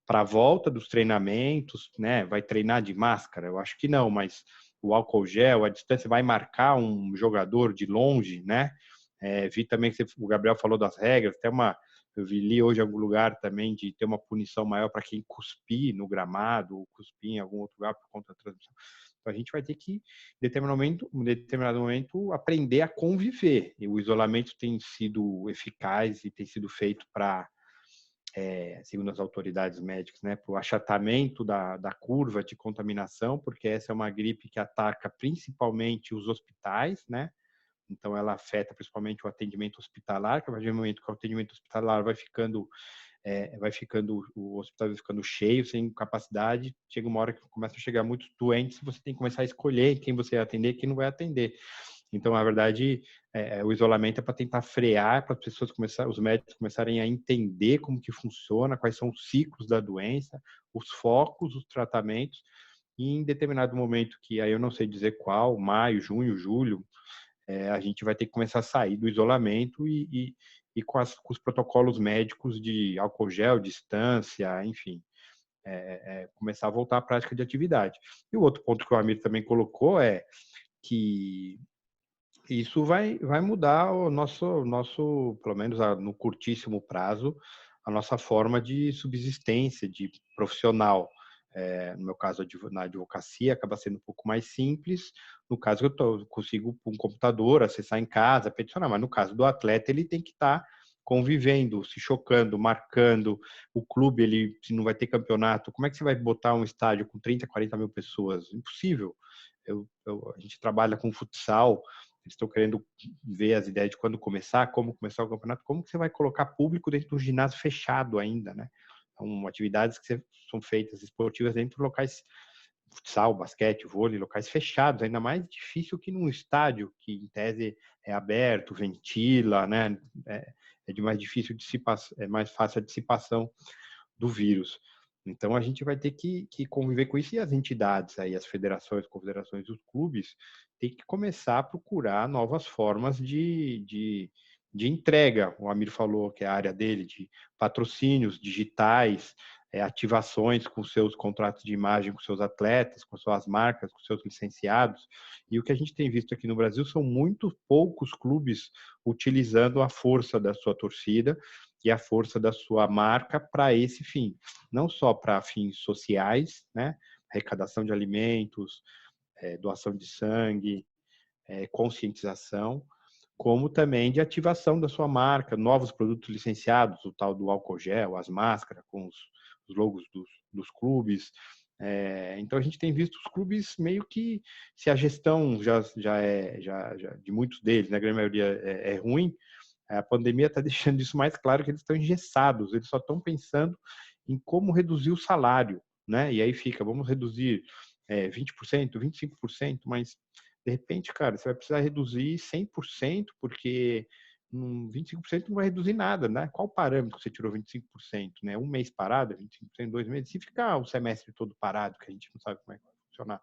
a volta dos treinamentos, né? Vai treinar de máscara? Eu acho que não, mas o álcool gel, a distância vai marcar um jogador de longe, né? Vi também que o Gabriel falou das regras, até eu li hoje em algum lugar também de ter uma punição maior para quem cuspir no gramado ou cuspir em algum outro lugar por conta da transmissão. Então a gente vai ter que, em determinado momento, aprender a conviver. E o isolamento tem sido eficaz e tem sido feito para segundo as autoridades médicas, né, para o achatamento da curva de contaminação, porque essa é uma gripe que ataca principalmente os hospitais, né? Então ela afeta principalmente o atendimento hospitalar, que a partir do momento que o atendimento hospitalar vai ficando o hospital vai ficando cheio, sem capacidade, chega uma hora que começa a chegar muitos doentes, você tem que começar a escolher quem você vai atender e quem não vai atender. Então, na verdade, o isolamento é para tentar frear, para as pessoas os médicos começarem a entender como que funciona, quais são os ciclos da doença, os focos, os tratamentos, e em determinado momento, que aí eu não sei dizer qual, maio, junho, julho, a gente vai ter que começar a sair do isolamento e com os protocolos médicos de álcool gel, distância, enfim, começar a voltar à prática de atividade. E o outro ponto que o Amir também colocou é que isso vai mudar o nosso, pelo menos no curtíssimo prazo, a nossa forma de subsistência, de profissional. No meu caso, na advocacia, acaba sendo um pouco mais simples. No caso, eu consigo, por um computador, acessar em casa, peticionar. Mas no caso do atleta, ele tem que estar convivendo, se chocando, marcando. O clube, ele se não vai ter campeonato, como é que você vai botar um estádio com 30, 40 mil pessoas? Impossível. A gente trabalha com futsal, eles estão querendo ver as ideias de quando começar, como começar o campeonato, como que você vai colocar público dentro de um ginásio fechado ainda, né? Então, atividades que são feitas esportivas dentro de locais futsal, basquete, vôlei, locais fechados, ainda mais difícil que num estádio, que em tese é aberto, ventila, né? É de mais difícil dissipação, é mais fácil a dissipação do vírus. Então a gente vai ter que conviver com isso, e as entidades aí, as federações, confederações, os clubes, tem que começar a procurar novas formas de entrega. O Amir falou que é a área dele, de patrocínios digitais, ativações com seus contratos de imagem, com seus atletas, com suas marcas, com seus licenciados. E o que a gente tem visto aqui no Brasil são muito poucos clubes utilizando a força da sua torcida e a força da sua marca para esse fim. Não só para fins sociais, né? Arrecadação de alimentos, doação de sangue, conscientização, como também de ativação da sua marca, novos produtos licenciados, o tal do álcool gel, as máscaras com os logos dos clubes. Então a gente tem visto os clubes meio que, se a gestão já de muitos deles, né, a grande maioria é ruim, a pandemia está deixando isso mais claro, que eles estão engessados, eles só estão pensando em como reduzir o salário, né? E aí fica, vamos reduzir 20%, 25%, mas de repente, cara, você vai precisar reduzir 100%, porque 25% não vai reduzir nada, né? Qual o parâmetro que você tirou 25%? Né? Um mês parado, 25%, 2 meses, se ficar o semestre todo parado, que a gente não sabe como é que vai funcionar.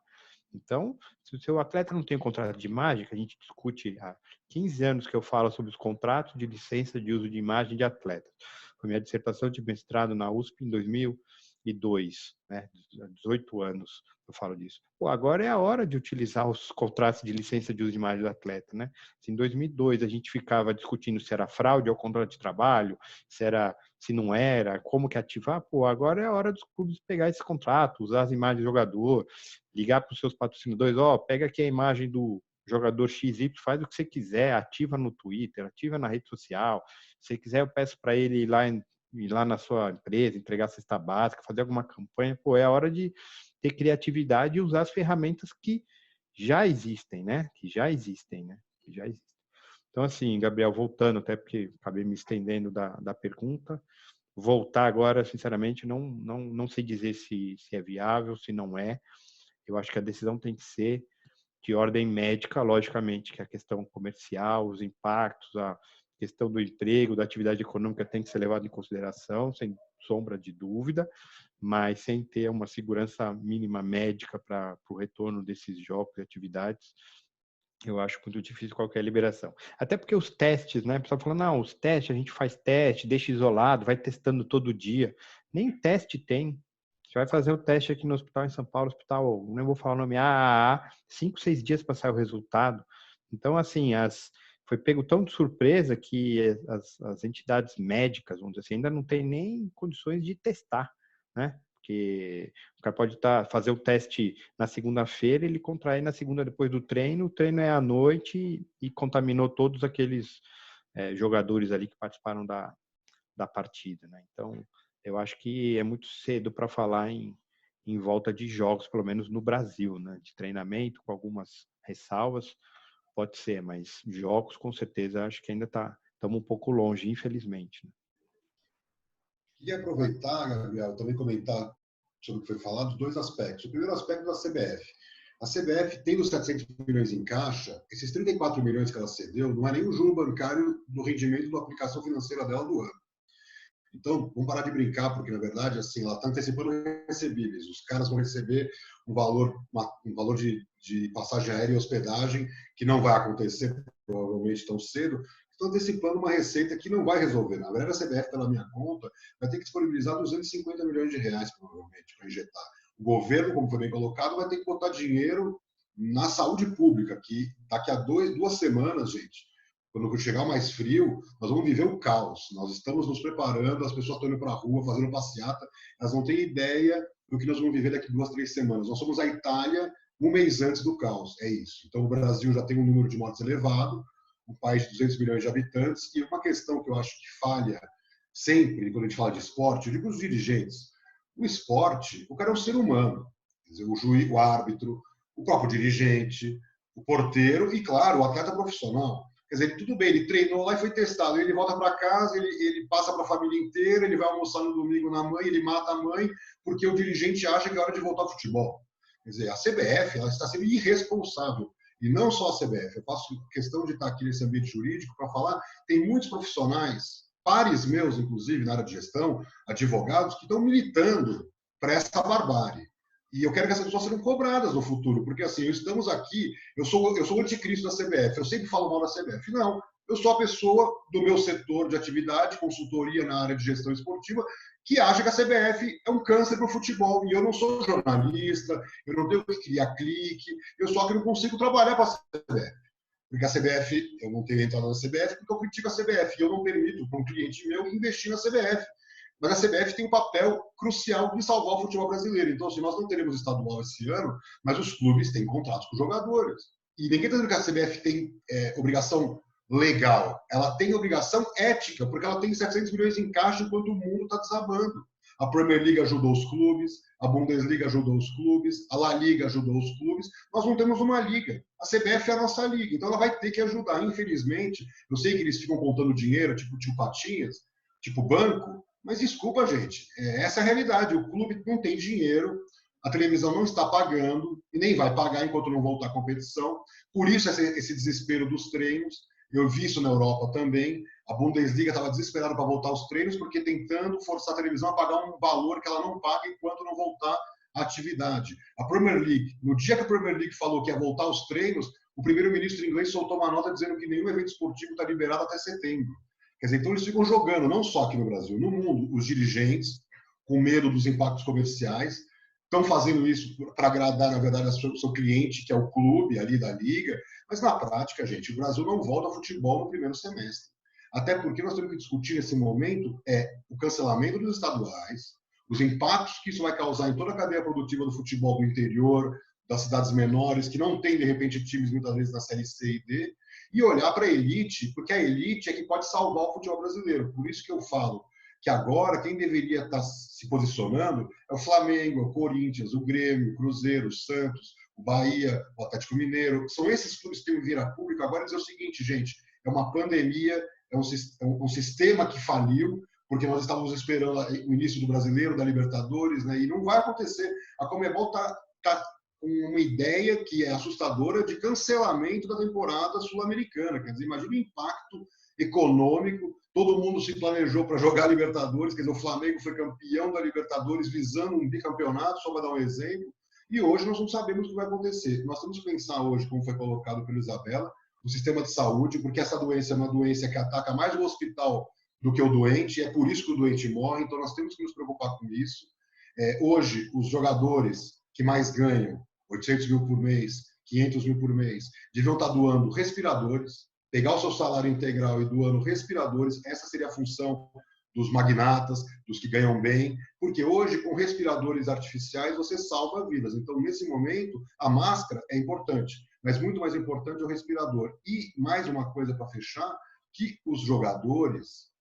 Então, se o seu atleta não tem um contrato de imagem, que a gente discute há 15 anos que eu falo sobre os contratos de licença de uso de imagem de atletas. Foi minha dissertação de mestrado na USP em 2002, né? 18 anos eu falo disso. Pô, agora é a hora de utilizar os contratos de licença de uso de imagem do atleta, né? Se em 2002 a gente ficava discutindo se era fraude ao contrato de trabalho, se não era, como que ativar, pô, agora é a hora dos clubes pegar esse contrato, usar as imagens do jogador, ligar para os seus patrocinadores, pega aqui a imagem do jogador XY, faz o que você quiser, ativa no Twitter, ativa na rede social. Se quiser, eu peço para ele ir lá na sua empresa, entregar a cesta básica, fazer alguma campanha. Pô, é a hora de ter criatividade e usar as ferramentas que já existem, né? Que já existem. Então, assim, Gabriel, voltando, até porque acabei me estendendo da pergunta, voltar agora, sinceramente, não sei dizer se é viável, se não é. Eu acho que a decisão tem que ser de ordem médica, logicamente, que a questão comercial, os impactos, a questão do emprego, da atividade econômica tem que ser levada em consideração, sem sombra de dúvida, mas sem ter uma segurança mínima médica para o retorno desses jogos e atividades, eu acho muito difícil qualquer liberação. Até porque os testes, né? O pessoal fala, não, os testes, a gente faz teste, deixa isolado, vai testando todo dia. Nem teste tem. Você vai fazer o teste aqui no hospital em São Paulo, hospital, não vou falar o nome, 5, 6 dias para sair o resultado. Então, assim, foi pego tão de surpresa que as entidades médicas, vamos dizer assim, ainda não tem nem condições de testar, né? Porque o cara pode fazer o teste na segunda-feira, ele contrai na segunda depois do treino, o treino é à noite e contaminou todos aqueles jogadores ali que participaram da partida, né? Então, eu acho que é muito cedo para falar em volta de jogos, pelo menos no Brasil, né? De treinamento, com algumas ressalvas, pode ser, mas jogos, com certeza, acho que ainda estamos um pouco longe, infelizmente. Né? Queria aproveitar, Gabriel, também comentar sobre o que foi falado, 2 aspectos. O primeiro aspecto da CBF. A CBF, tendo 700 milhões em caixa, esses 34 milhões que ela cedeu não é nem o juro bancário do rendimento da aplicação financeira dela do ano. Então, vamos parar de brincar, porque, na verdade, assim, ela está antecipando recebíveis. Os caras vão receber um valor de passagem aérea e hospedagem que não vai acontecer, provavelmente, tão cedo. Estão antecipando uma receita que não vai resolver. Na verdade, a CBF, pela minha conta, vai ter que disponibilizar 250 milhões de reais, provavelmente, para injetar. O governo, como foi bem colocado, vai ter que botar dinheiro na saúde pública, que daqui a 2 semanas, gente, quando chegar mais frio, nós vamos viver o caos. Nós estamos nos preparando, as pessoas estão indo para a rua, fazendo passeata, elas não têm ideia do que nós vamos viver daqui 2, 3 semanas. Nós somos a Itália 1 mês antes do caos, é isso. Então, o Brasil já tem um número de mortes elevado, um país de 200 milhões de habitantes, e uma questão que eu acho que falha sempre, quando a gente fala de esporte, eu digo os dirigentes, o esporte, o cara é um ser humano, quer dizer, o juiz, o árbitro, o próprio dirigente, o porteiro e, claro, o atleta profissional. Quer dizer, tudo bem, ele treinou lá e foi testado, ele volta para casa, ele passa para a família inteira, ele vai almoçar no domingo na mãe, ele mata a mãe, porque o dirigente acha que é hora de voltar ao futebol. Quer dizer, a CBF ela está sendo irresponsável. E não só a CBF. Eu faço questão de estar aqui nesse ambiente jurídico para falar. Tem muitos profissionais, pares meus, inclusive, na área de gestão, advogados, que estão militando para essa barbárie. E eu quero que essas pessoas sejam cobradas no futuro, porque assim, estamos aqui, eu sou o anticristo da CBF, eu sempre falo mal da CBF. Não, eu sou a pessoa do meu setor de atividade, consultoria na área de gestão esportiva, que acha que a CBF é um câncer para o futebol. E eu não sou jornalista, eu não tenho que criar clique, eu só que não consigo trabalhar para a CBF. Porque a CBF, eu não tenho entrado na CBF porque eu critico a CBF e eu não permito para um cliente meu investir na CBF. Mas a CBF tem um papel crucial de salvar o futebol brasileiro. Então, assim, nós não teremos estadual esse ano, mas os clubes têm contratos com jogadores. E ninguém está dizendo que a CBF tem obrigação legal. Ela tem obrigação ética, porque ela tem 700 milhões em caixa enquanto o mundo está desabando. A Premier League ajudou os clubes, a Bundesliga ajudou os clubes, a La Liga ajudou os clubes. Nós não temos uma liga. A CBF é a nossa liga, então ela vai ter que ajudar. Infelizmente, eu sei que eles ficam contando dinheiro, tipo tio Patinhas, tipo banco, mas desculpa, gente, essa é a realidade. O clube não tem dinheiro, a televisão não está pagando e nem vai pagar enquanto não voltar à competição. Por isso esse desespero dos treinos. Eu vi isso na Europa também. A Bundesliga estava desesperada para voltar aos treinos porque tentando forçar a televisão a pagar um valor que ela não paga enquanto não voltar à atividade. A Premier League, no dia que a Premier League falou que ia voltar aos treinos, o primeiro-ministro inglês soltou uma nota dizendo que nenhum evento esportivo está liberado até setembro. Quer dizer, então eles ficam jogando, não só aqui no Brasil, no mundo, os dirigentes, com medo dos impactos comerciais, estão fazendo isso para agradar, na verdade, o seu cliente, que é o clube ali da liga, mas na prática, gente, o Brasil não volta ao futebol no primeiro semestre. Até porque nós temos que discutir nesse momento o cancelamento dos estaduais, os impactos que isso vai causar em toda a cadeia produtiva do futebol do interior, das cidades menores, que não tem, de repente, times muitas vezes na série C e D, e olhar para a elite, porque a elite é que pode salvar o futebol brasileiro. Por isso que eu falo que agora quem deveria estar se posicionando é o Flamengo, o Corinthians, o Grêmio, o Cruzeiro, o Santos, o Bahia, o Atlético Mineiro. São esses clubes que têm que vir a público agora dizer o seguinte, gente, é uma pandemia, é um sistema que faliu, porque nós estávamos esperando o início do Brasileiro, da Libertadores, né, e não vai acontecer. A Conmebol está com uma ideia que é assustadora de cancelamento da temporada sul-americana. Quer dizer, imagina o impacto econômico. Todo mundo se planejou para jogar Libertadores, quer dizer, o Flamengo foi campeão da Libertadores visando um bicampeonato, só para dar um exemplo, e hoje nós não sabemos o que vai acontecer. Nós temos que pensar hoje, como foi colocado pela Isabela, o sistema de saúde, porque essa doença é uma doença que ataca mais o hospital do que o doente, e é por isso que o doente morre, então nós temos que nos preocupar com isso. Hoje, os jogadores que mais ganham, 800 mil por mês, 500 mil por mês, deviam estar doando respiradores, pegar o seu salário integral e doando respiradores, essa seria a função dos magnatas, dos que ganham bem, porque hoje, com respiradores artificiais, você salva vidas. Então, nesse momento, a máscara é importante, mas muito mais importante é o respirador. E, mais uma coisa para fechar, que os jogadores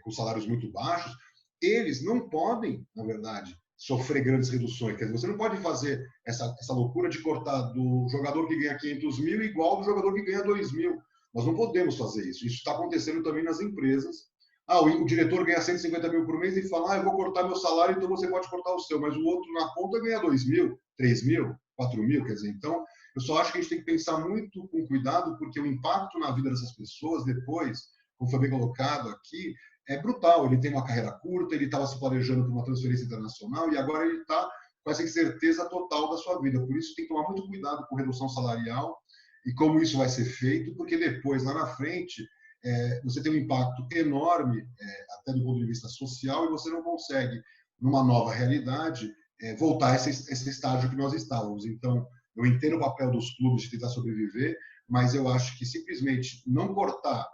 com salários muito baixos, eles não podem, na verdade, sofrer grandes reduções. Quer dizer, você não pode fazer essa loucura de cortar do jogador que ganha 500 mil igual do jogador que ganha 2 mil. Nós não podemos fazer isso. Isso está acontecendo também nas empresas. O diretor ganha 150 mil por mês e fala, eu vou cortar meu salário, então você pode cortar o seu. Mas o outro na ponta ganha 2 mil, 3 mil, 4 mil. Quer dizer, então, eu só acho que a gente tem que pensar muito com cuidado, porque o impacto na vida dessas pessoas depois, como foi bem colocado aqui, é brutal. Ele tem uma carreira curta, ele estava se planejando para uma transferência internacional e agora ele está com essa incerteza total da sua vida. Por isso tem que tomar muito cuidado com redução salarial e como isso vai ser feito, porque depois, lá na frente, você tem um impacto enorme, até do ponto de vista social, e você não consegue, numa nova realidade, voltar a esse estágio que nós estávamos. Então, eu entendo o papel dos clubes de tentar sobreviver, mas eu acho que simplesmente não cortar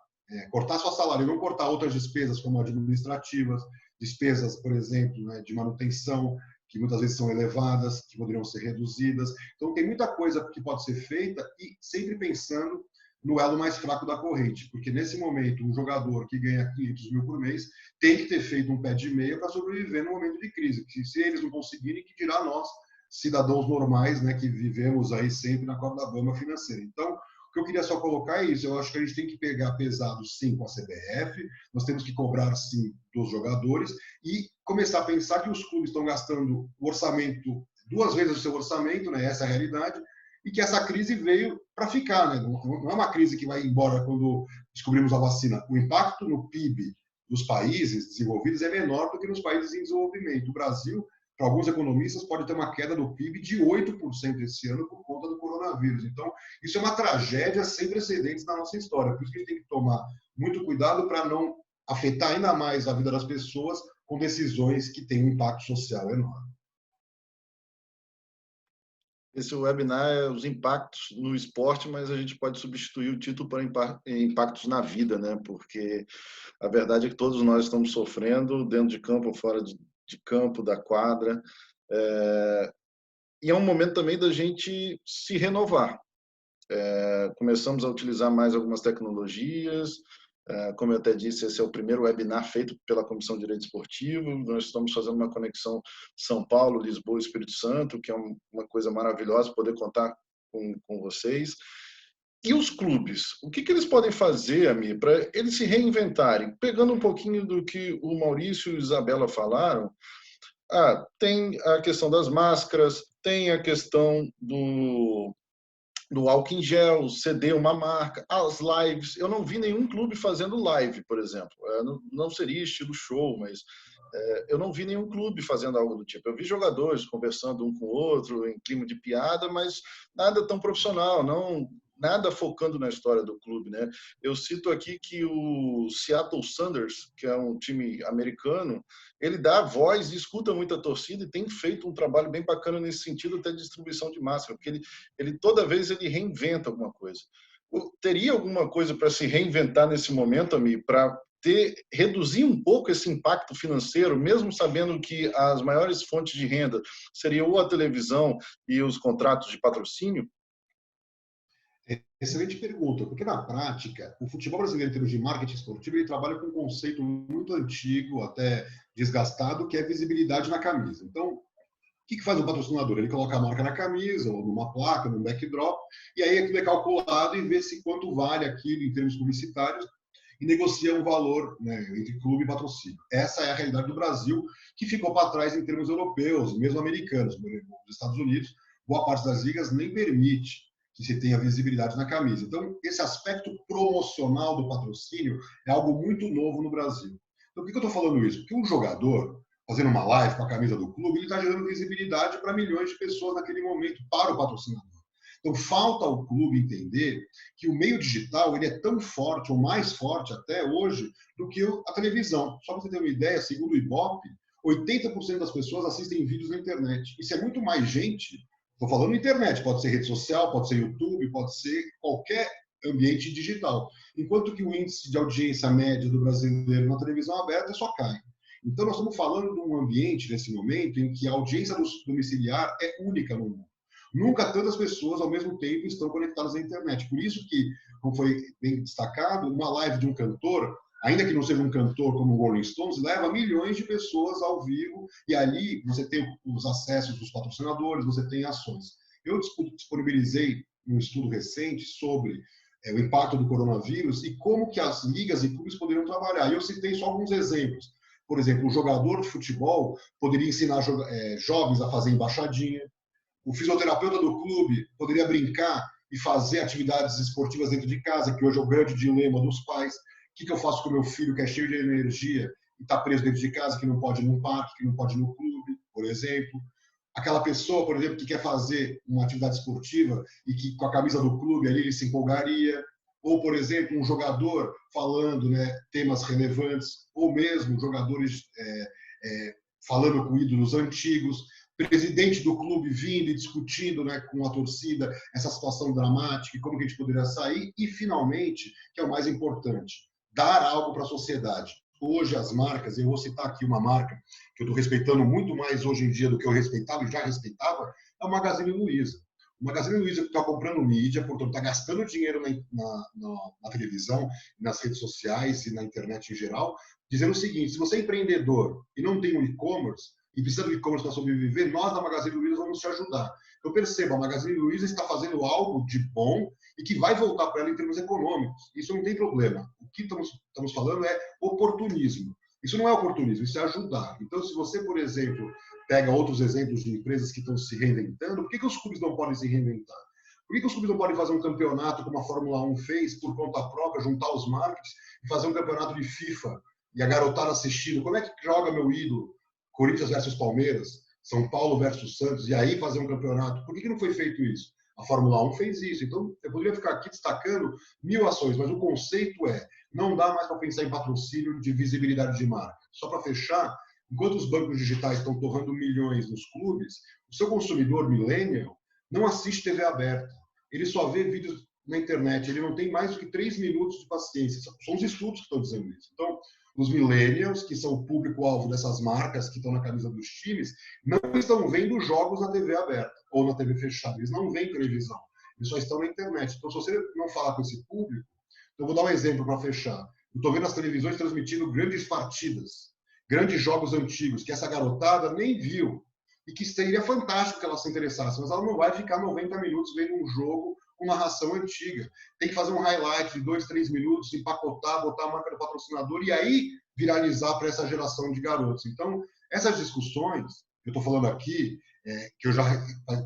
seu salário e não cortar outras despesas, como administrativas, despesas, por exemplo, né, de manutenção, que muitas vezes são elevadas, que poderiam ser reduzidas. Então, tem muita coisa que pode ser feita e sempre pensando no elo mais fraco da corrente, porque nesse momento, um jogador que ganha 500 mil por mês tem que ter feito um pé de meia para sobreviver no momento de crise. Se eles não conseguirem, que dirá nós, cidadãos normais, né, que vivemos aí sempre na corda bamba financeira. Então, o que eu queria só colocar é isso. Eu acho que a gente tem que pegar pesado, sim, com a CBF, nós temos que cobrar, sim, dos jogadores e começar a pensar que os clubes estão gastando o orçamento 2 vezes o seu orçamento, né? Essa é a realidade, e que essa crise veio para ficar, né? Não é uma crise que vai embora quando descobrimos a vacina. O impacto no PIB dos países desenvolvidos é menor do que nos países em desenvolvimento. O Brasil, para alguns economistas, pode ter uma queda do PIB de 8% esse ano por conta do coronavírus. Então, isso é uma tragédia sem precedentes na nossa história. Por isso que a gente tem que tomar muito cuidado para não afetar ainda mais a vida das pessoas com decisões que têm um impacto social enorme. Esse webinar é os impactos no esporte, mas a gente pode substituir o título para impactos na vida, né? Porque a verdade é que todos nós estamos sofrendo, dentro de campo ou fora de campo, da quadra. E é um momento também da gente se renovar. Começamos a utilizar mais algumas tecnologias. Como eu até disse, esse é o primeiro webinar feito pela Comissão de Direito Esportivo. Nós estamos fazendo uma conexão São Paulo, Lisboa e Espírito Santo, que é uma coisa maravilhosa poder contar com vocês. E os clubes? O que eles podem fazer, Amir, para eles se reinventarem? Pegando um pouquinho do que o Maurício e a Isabela falaram, tem a questão das máscaras, tem a questão do álcool em gel, ceder uma marca, as lives. Eu não vi nenhum clube fazendo live, por exemplo. Não seria estilo show, mas eu não vi nenhum clube fazendo algo do tipo. Eu vi jogadores conversando um com o outro em clima de piada, mas nada tão profissional, nada focando na história do clube, né? Eu cito aqui que o Seattle Sounders, que é um time americano, ele dá voz e escuta muita torcida e tem feito um trabalho bem bacana nesse sentido, até de distribuição de máscara, porque ele toda vez ele reinventa alguma coisa. Teria alguma coisa para se reinventar nesse momento, Ami, para reduzir um pouco esse impacto financeiro, mesmo sabendo que as maiores fontes de renda seriam ou a televisão e os contratos de patrocínio? Excelente pergunta, porque na prática, o futebol brasileiro, em termos de marketing esportivo, ele trabalha com um conceito muito antigo, até desgastado, que é visibilidade na camisa. Então, o que faz o patrocinador? Ele coloca a marca na camisa, ou numa placa, num backdrop, e aí aquilo é calculado e vê se quanto vale aquilo em termos publicitários e negocia um valor, né, entre clube e patrocínio. Essa é a realidade do Brasil, que ficou para trás em termos europeus, mesmo americanos. Nos Estados Unidos, boa parte das ligas nem permite que se tenha visibilidade na camisa. Então, esse aspecto promocional do patrocínio é algo muito novo no Brasil. Então, por que eu estou falando isso? Porque um jogador, fazendo uma live com a camisa do clube, ele está gerando visibilidade para milhões de pessoas naquele momento, para o patrocinador. Então, falta ao clube entender que o meio digital ele é tão forte, ou mais forte até hoje, do que a televisão. Só para você ter uma ideia, segundo o Ibope, 80% das pessoas assistem vídeos na internet. Isso é muito mais gente. Estou falando internet, pode ser rede social, pode ser YouTube, pode ser qualquer ambiente digital. Enquanto que o índice de audiência média do brasileiro na televisão aberta só cai. Então, nós estamos falando de um ambiente, nesse momento, em que a audiência domiciliar é única no mundo. Nunca tantas pessoas, ao mesmo tempo, estão conectadas à internet. Por isso que, como foi bem destacado, uma live de um cantor, ainda que não seja um cantor como o Rolling Stones, leva milhões de pessoas ao vivo e ali você tem os acessos dos patrocinadores, você tem ações. Eu disponibilizei um estudo recente sobre o impacto do coronavírus e como que as ligas e clubes poderiam trabalhar. E eu citei só alguns exemplos. Por exemplo, o jogador de futebol poderia ensinar jovens a fazer embaixadinha. O fisioterapeuta do clube poderia brincar e fazer atividades esportivas dentro de casa, que hoje é o grande dilema dos pais. O que eu faço com o meu filho que é cheio de energia e está preso dentro de casa, que não pode ir no parque, que não pode ir no clube, por exemplo. Aquela pessoa, por exemplo, que quer fazer uma atividade esportiva e que com a camisa do clube ali ele se empolgaria. Ou, por exemplo, um jogador falando, né, temas relevantes, ou mesmo jogadores falando com ídolos antigos, presidente do clube vindo e discutindo, né, com a torcida essa situação dramática e como que a gente poderia sair. E, finalmente, que é o mais importante, dar algo para a sociedade. Hoje as marcas, eu vou citar aqui uma marca que eu estou respeitando muito mais hoje em dia do que eu respeitava e já respeitava, é o Magazine Luiza. O Magazine Luiza está comprando mídia, portanto está gastando dinheiro na televisão, nas redes sociais e na internet em geral, dizendo o seguinte: se você é empreendedor e não tem um e-commerce, e precisa do e-commerce para sobreviver, nós da Magazine Luiza vamos te ajudar. Então perceba, a Magazine Luiza está fazendo algo de bom e que vai voltar para ela em termos econômicos. Isso não tem problema. O que estamos falando é oportunismo. Isso não é oportunismo, isso é ajudar. Então, se você, por exemplo, pega outros exemplos de empresas que estão se reinventando, por que os clubes não podem se reinventar? Por que os clubes não podem fazer um campeonato como a Fórmula 1 fez, por conta própria, juntar os marcas e fazer um campeonato de FIFA e a garotada assistindo? Como é que joga meu ídolo? Corinthians versus Palmeiras, São Paulo versus Santos, e aí fazer um campeonato? Por que não foi feito isso? A Fórmula 1 fez isso. Então, eu poderia ficar aqui destacando 1000 ações, mas o conceito é, não dá mais para pensar em patrocínio de visibilidade de marca. Só para fechar, enquanto os bancos digitais estão torrando milhões nos clubes, o seu consumidor millennial não assiste TV aberta. Ele só vê vídeos na internet. Ele não tem mais do que 3 minutos de paciência. São os estudos que estão dizendo isso. Então, os millennials, que são o público-alvo dessas marcas que estão na camisa dos times, não estão vendo jogos na TV aberta ou na TV fechada. Eles não veem televisão. Eles só estão na internet. Então, se você não falar com esse público, eu vou dar um exemplo para fechar. Eu estou vendo as televisões transmitindo grandes partidas, grandes jogos antigos, que essa garotada nem viu. E que seria fantástico que ela se interessasse, mas ela não vai ficar 90 minutos vendo um jogo com narração antiga. Tem que fazer um highlight de 2, 3 minutos, empacotar, botar a marca do patrocinador e aí viralizar para essa geração de garotos. Então, essas discussões, eu estou falando aqui, que eu já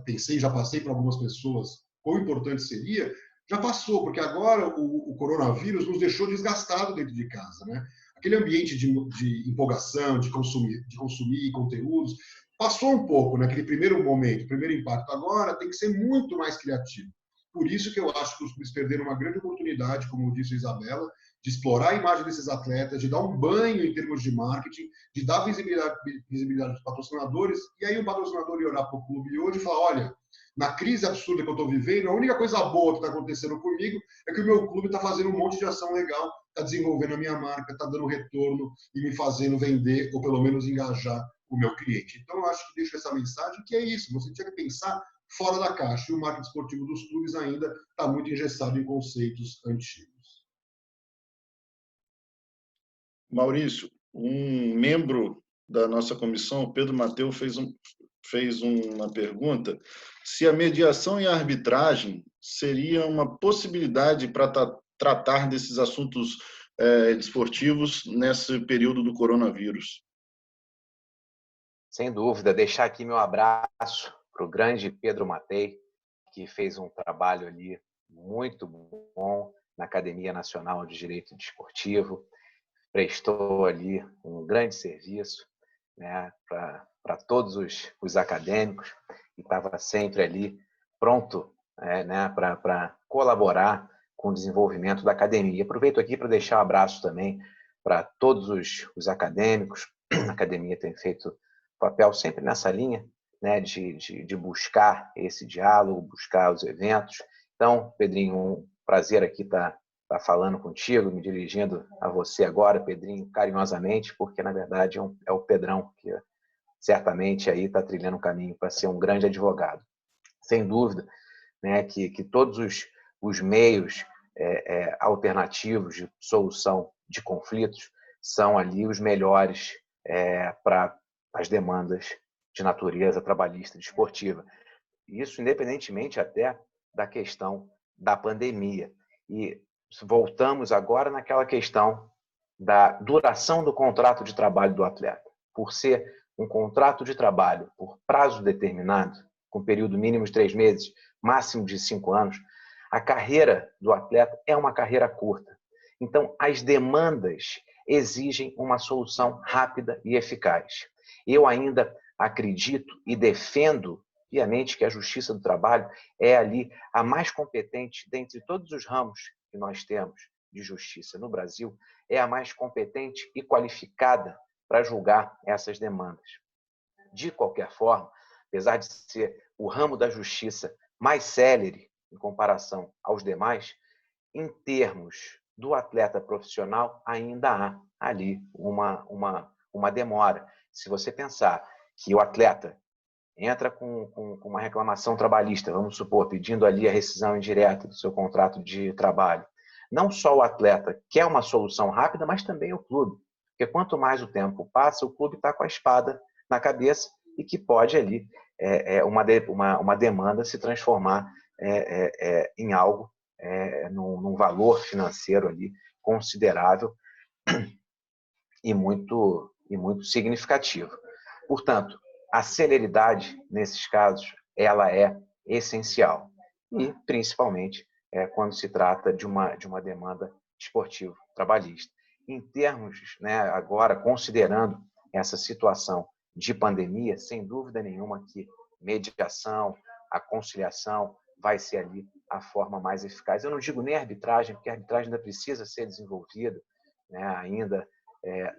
pensei, já passei para algumas pessoas, quão importante seria, já passou, porque agora o coronavírus nos deixou desgastado dentro de casa, né? Aquele ambiente de empolgação, de consumir conteúdos, passou um pouco naquele primeiro momento, primeiro impacto. Agora tem que ser muito mais criativo. Por isso que eu acho que os clubes perderam uma grande oportunidade, como disse a Isabela, de explorar a imagem desses atletas, de dar um banho em termos de marketing, de dar visibilidade aos patrocinadores, e aí o patrocinador ia olhar para o clube e hoje e falar, olha, na crise absurda que eu estou vivendo, a única coisa boa que está acontecendo comigo é que o meu clube está fazendo um monte de ação legal, está desenvolvendo a minha marca, está dando retorno e me fazendo vender, ou pelo menos engajar o meu cliente. Então, eu acho que deixo essa mensagem que é isso, você tinha que pensar fora da caixa, e o marketing esportivo dos clubes ainda está muito engessado em conceitos antigos. Maurício, um membro da nossa comissão, Pedro Mateu, fez uma pergunta se a mediação e a arbitragem seria uma possibilidade para tratar desses assuntos esportivos nesse período do coronavírus. Sem dúvida, deixar aqui meu abraço para o grande Pedro Matei, que fez um trabalho ali muito bom na Academia Nacional de Direito Desportivo, prestou ali um grande serviço, né, para todos os acadêmicos e estava sempre ali pronto, né, para colaborar com o desenvolvimento da academia. Aproveito aqui para deixar um abraço também para todos os acadêmicos. A academia tem feito papel sempre nessa linha, né, de buscar esse diálogo, buscar os eventos. Então, Pedrinho, um prazer aqui estar falando contigo, me dirigindo a você agora, Pedrinho, carinhosamente, porque, na verdade, é o Pedrão que certamente aí está trilhando o caminho para ser um grande advogado. Sem dúvida, né, que todos os meios alternativos de solução de conflitos são ali os melhores para as demandas de natureza trabalhista e desportiva. Isso independentemente até da questão da pandemia. E voltamos agora naquela questão da duração do contrato de trabalho do atleta. Por ser um contrato de trabalho por prazo determinado, com período mínimo de 3 meses, máximo de 5 anos, a carreira do atleta é uma carreira curta. Então, as demandas exigem uma solução rápida e eficaz. Eu ainda acredito e defendo piamente que a Justiça do Trabalho é ali a mais competente dentre todos os ramos que nós temos de justiça no Brasil, é a mais competente e qualificada para julgar essas demandas. De qualquer forma, apesar de ser o ramo da justiça mais célere em comparação aos demais, em termos do atleta profissional, ainda há ali uma demora. Se você pensar que o atleta entra com uma reclamação trabalhista, vamos supor, pedindo ali a rescisão indireta do seu contrato de trabalho, não só o atleta quer uma solução rápida, mas também o clube. Porque quanto mais o tempo passa, o clube está com a espada na cabeça e que pode ali uma demanda se transformar em algo, num valor financeiro ali considerável e muito significativo. Portanto, a celeridade nesses casos ela é essencial e principalmente quando se trata de uma demanda esportiva trabalhista. Em termos, né, agora considerando essa situação de pandemia, sem dúvida nenhuma que mediação, a conciliação vai ser ali a forma mais eficaz. Eu não digo nem arbitragem, porque a arbitragem ainda precisa ser desenvolvida, né, ainda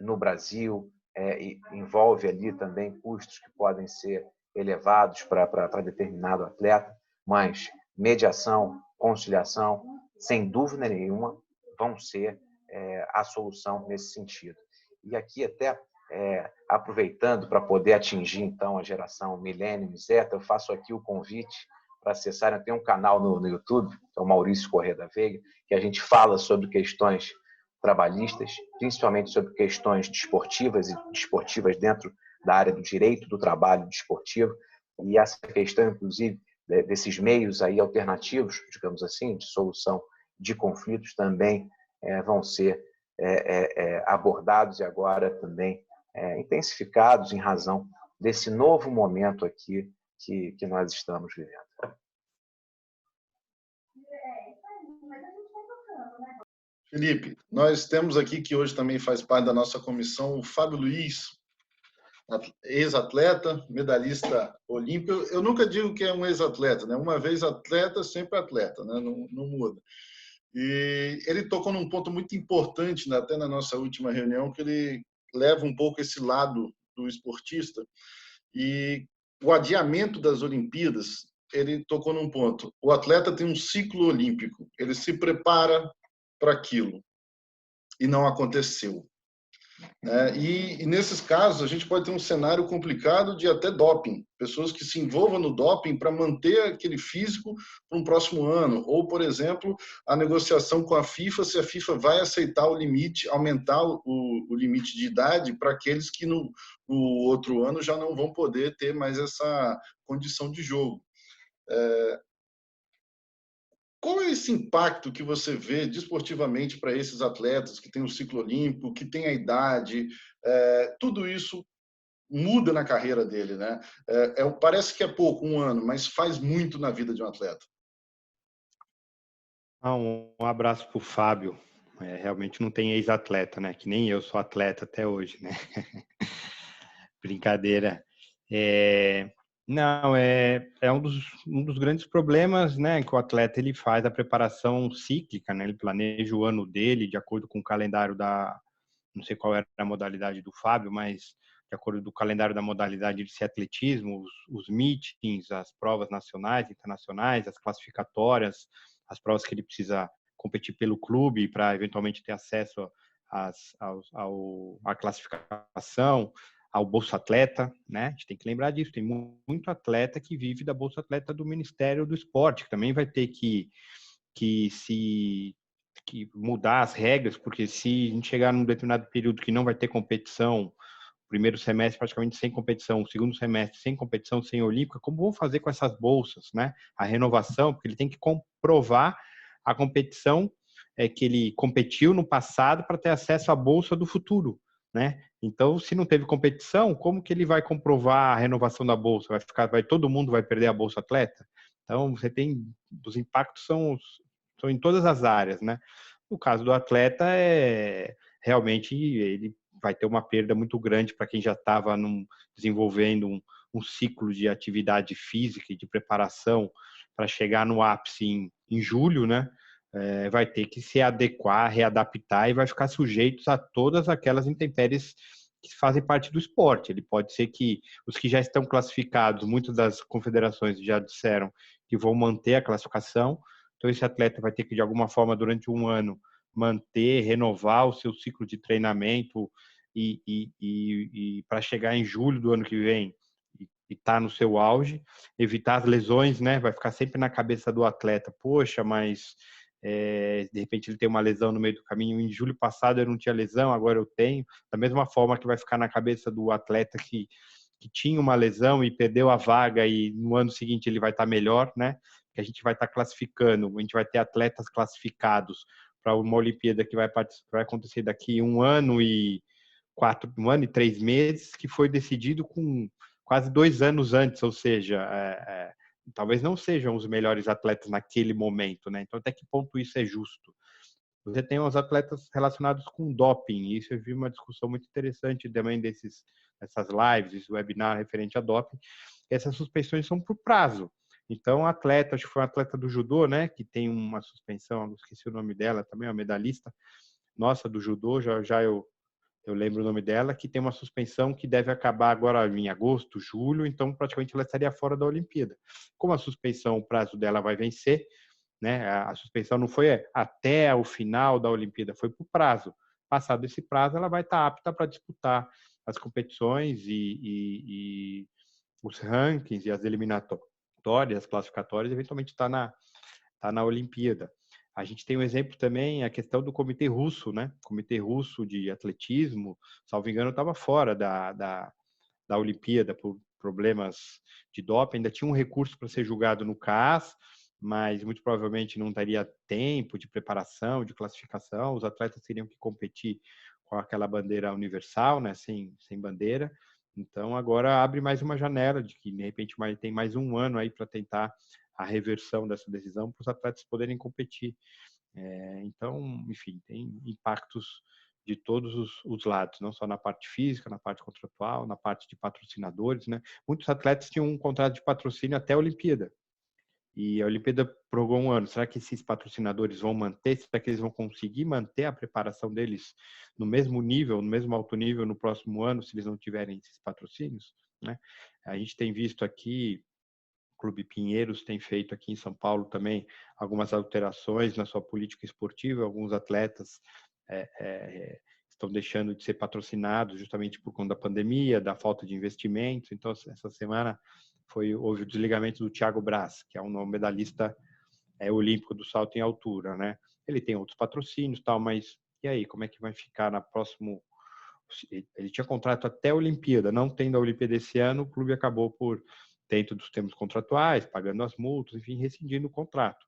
no Brasil, e envolve ali também custos que podem ser elevados para determinado atleta, mas mediação, conciliação, sem dúvida nenhuma, vão ser a solução nesse sentido. E aqui até aproveitando para poder atingir então a geração Millennium Z, eu faço aqui o convite para acessar. Eu tenho um canal no YouTube, que é o Maurício Corrêa da Veiga, que a gente fala sobre questões trabalhistas, principalmente sobre questões desportivas e desportivas dentro da área do direito do trabalho desportivo. E essa questão, inclusive, desses meios aí alternativos, digamos assim, de solução de conflitos também vão ser abordados e agora também intensificados em razão desse novo momento aqui que nós estamos vivendo. Felipe, nós temos aqui, que hoje também faz parte da nossa comissão, o Fábio Luiz, ex-atleta, medalhista olímpico. Eu nunca digo que é um ex-atleta, né? Uma vez atleta, sempre atleta, né? Não muda. E ele tocou num ponto muito importante, né? Até na nossa última reunião, que ele leva um pouco esse lado do esportista. E o adiamento das Olimpíadas, ele tocou num ponto. O atleta tem um ciclo olímpico, ele se prepara para aquilo, e não aconteceu. E nesses casos, a gente pode ter um cenário complicado de até doping. Pessoas que se envolvam no doping para manter aquele físico para um próximo ano. Ou, por exemplo, a negociação com a FIFA, se a FIFA vai aceitar o limite, aumentar o limite de idade para aqueles que no outro ano já não vão poder ter mais essa condição de jogo. Qual é esse impacto que você vê desportivamente para esses atletas que têm o ciclo olímpico, que têm a idade? Tudo isso muda na carreira dele, né? Parece que é pouco, um ano, mas faz muito na vida de um atleta. Um abraço para o Fábio. Realmente não tem ex-atleta, né? Que nem eu sou atleta até hoje, né? Brincadeira. Não, é um dos grandes problemas, né, que o atleta ele faz a preparação cíclica, né? Ele planeja o ano dele de acordo com o calendário não sei qual era a modalidade do Fábio, mas de acordo com o calendário da modalidade de atletismo, os meetings, as provas nacionais, internacionais, as classificatórias, as provas que ele precisa competir pelo clube para eventualmente ter acesso à classificação, ao Bolsa Atleta, né? A gente tem que lembrar disso. Tem muito atleta que vive da Bolsa Atleta do Ministério do Esporte, que também vai ter que mudar as regras, porque se a gente chegar num determinado período que não vai ter competição, primeiro semestre praticamente sem competição, o segundo semestre sem competição, sem olímpica, como vão fazer com essas bolsas, né? A renovação, porque ele tem que comprovar a competição que ele competiu no passado para ter acesso à bolsa do futuro, né? Então, se não teve competição, como que ele vai comprovar a renovação da bolsa? Todo mundo vai perder a bolsa atleta? Então, os impactos são em todas as áreas, né? No caso do atleta, realmente ele vai ter uma perda muito grande para quem já estava desenvolvendo um ciclo de atividade física e de preparação para chegar no ápice em julho, né? Vai ter que se adequar, readaptar e vai ficar sujeito a todas aquelas intempéries que fazem parte do esporte. Ele pode ser que os que já estão classificados, muitas das confederações já disseram que vão manter a classificação, então esse atleta vai ter que, de alguma forma, durante um ano, renovar o seu ciclo de treinamento e para chegar em julho do ano que vem e estar no seu auge, evitar as lesões, né? Vai ficar sempre na cabeça do atleta, poxa, mas de repente ele tem uma lesão no meio do caminho, em julho passado eu não tinha lesão, agora eu tenho, da mesma forma que vai ficar na cabeça do atleta que tinha uma lesão e perdeu a vaga e no ano seguinte ele vai estar melhor, né? Que a gente vai estar classificando, a gente vai ter atletas classificados para uma Olimpíada que vai acontecer daqui 1 ano e um ano e 3 meses, que foi decidido com quase 2 anos antes, ou seja, talvez não sejam os melhores atletas naquele momento, né? Então, até que ponto isso é justo? Você tem os atletas relacionados com doping, e isso eu vi uma discussão muito interessante também dessas lives, esse webinar referente a doping. Essas suspensões são por prazo. Então, acho que foi um atleta do judô, né, que tem uma suspensão, esqueci o nome dela também, uma medalhista nossa do judô, já eu lembro o nome dela, que tem uma suspensão que deve acabar agora em agosto, julho, então praticamente ela estaria fora da Olimpíada. Como a suspensão, o prazo dela vai vencer, né? A suspensão não foi até o final da Olimpíada, foi por prazo. Passado esse prazo, ela vai estar apta para disputar as competições e os rankings e as eliminatórias, classificatórias, eventualmente está na Olimpíada. A gente tem um exemplo também, a questão do Comitê Russo, né? O Comitê Russo de Atletismo, salvo engano, estava fora da Olimpíada por problemas de doping. Ainda tinha um recurso para ser julgado no CAS, mas muito provavelmente não daria tempo de preparação, de classificação. Os atletas teriam que competir com aquela bandeira universal, né? Sem bandeira. Então, agora abre mais uma janela de que, de repente, tem mais um ano aí para tentar a reversão dessa decisão para os atletas poderem competir. Então, enfim, tem impactos de todos os lados, não só na parte física, na parte contratual, na parte de patrocinadores, né? Muitos atletas tinham um contrato de patrocínio até a Olimpíada. E a Olimpíada prorrogou um ano. Será que esses patrocinadores vão manter? Será que eles vão conseguir manter a preparação deles no mesmo nível, no mesmo alto nível no próximo ano, se eles não tiverem esses patrocínios, né? A gente tem visto aqui, o Clube Pinheiros tem feito aqui em São Paulo também algumas alterações na sua política esportiva. Alguns atletas estão deixando de ser patrocinados justamente por conta da pandemia, da falta de investimentos. Então, essa semana houve o desligamento do Thiago Braz, que é um medalhista olímpico do salto em altura, né? Ele tem outros patrocínios, tal, mas e aí, como é que vai ficar na próximo? Ele tinha contrato até a Olimpíada, não tendo a Olimpíada esse ano, o clube acabou por, dentro dos termos contratuais, pagando as multas, enfim, rescindindo o contrato.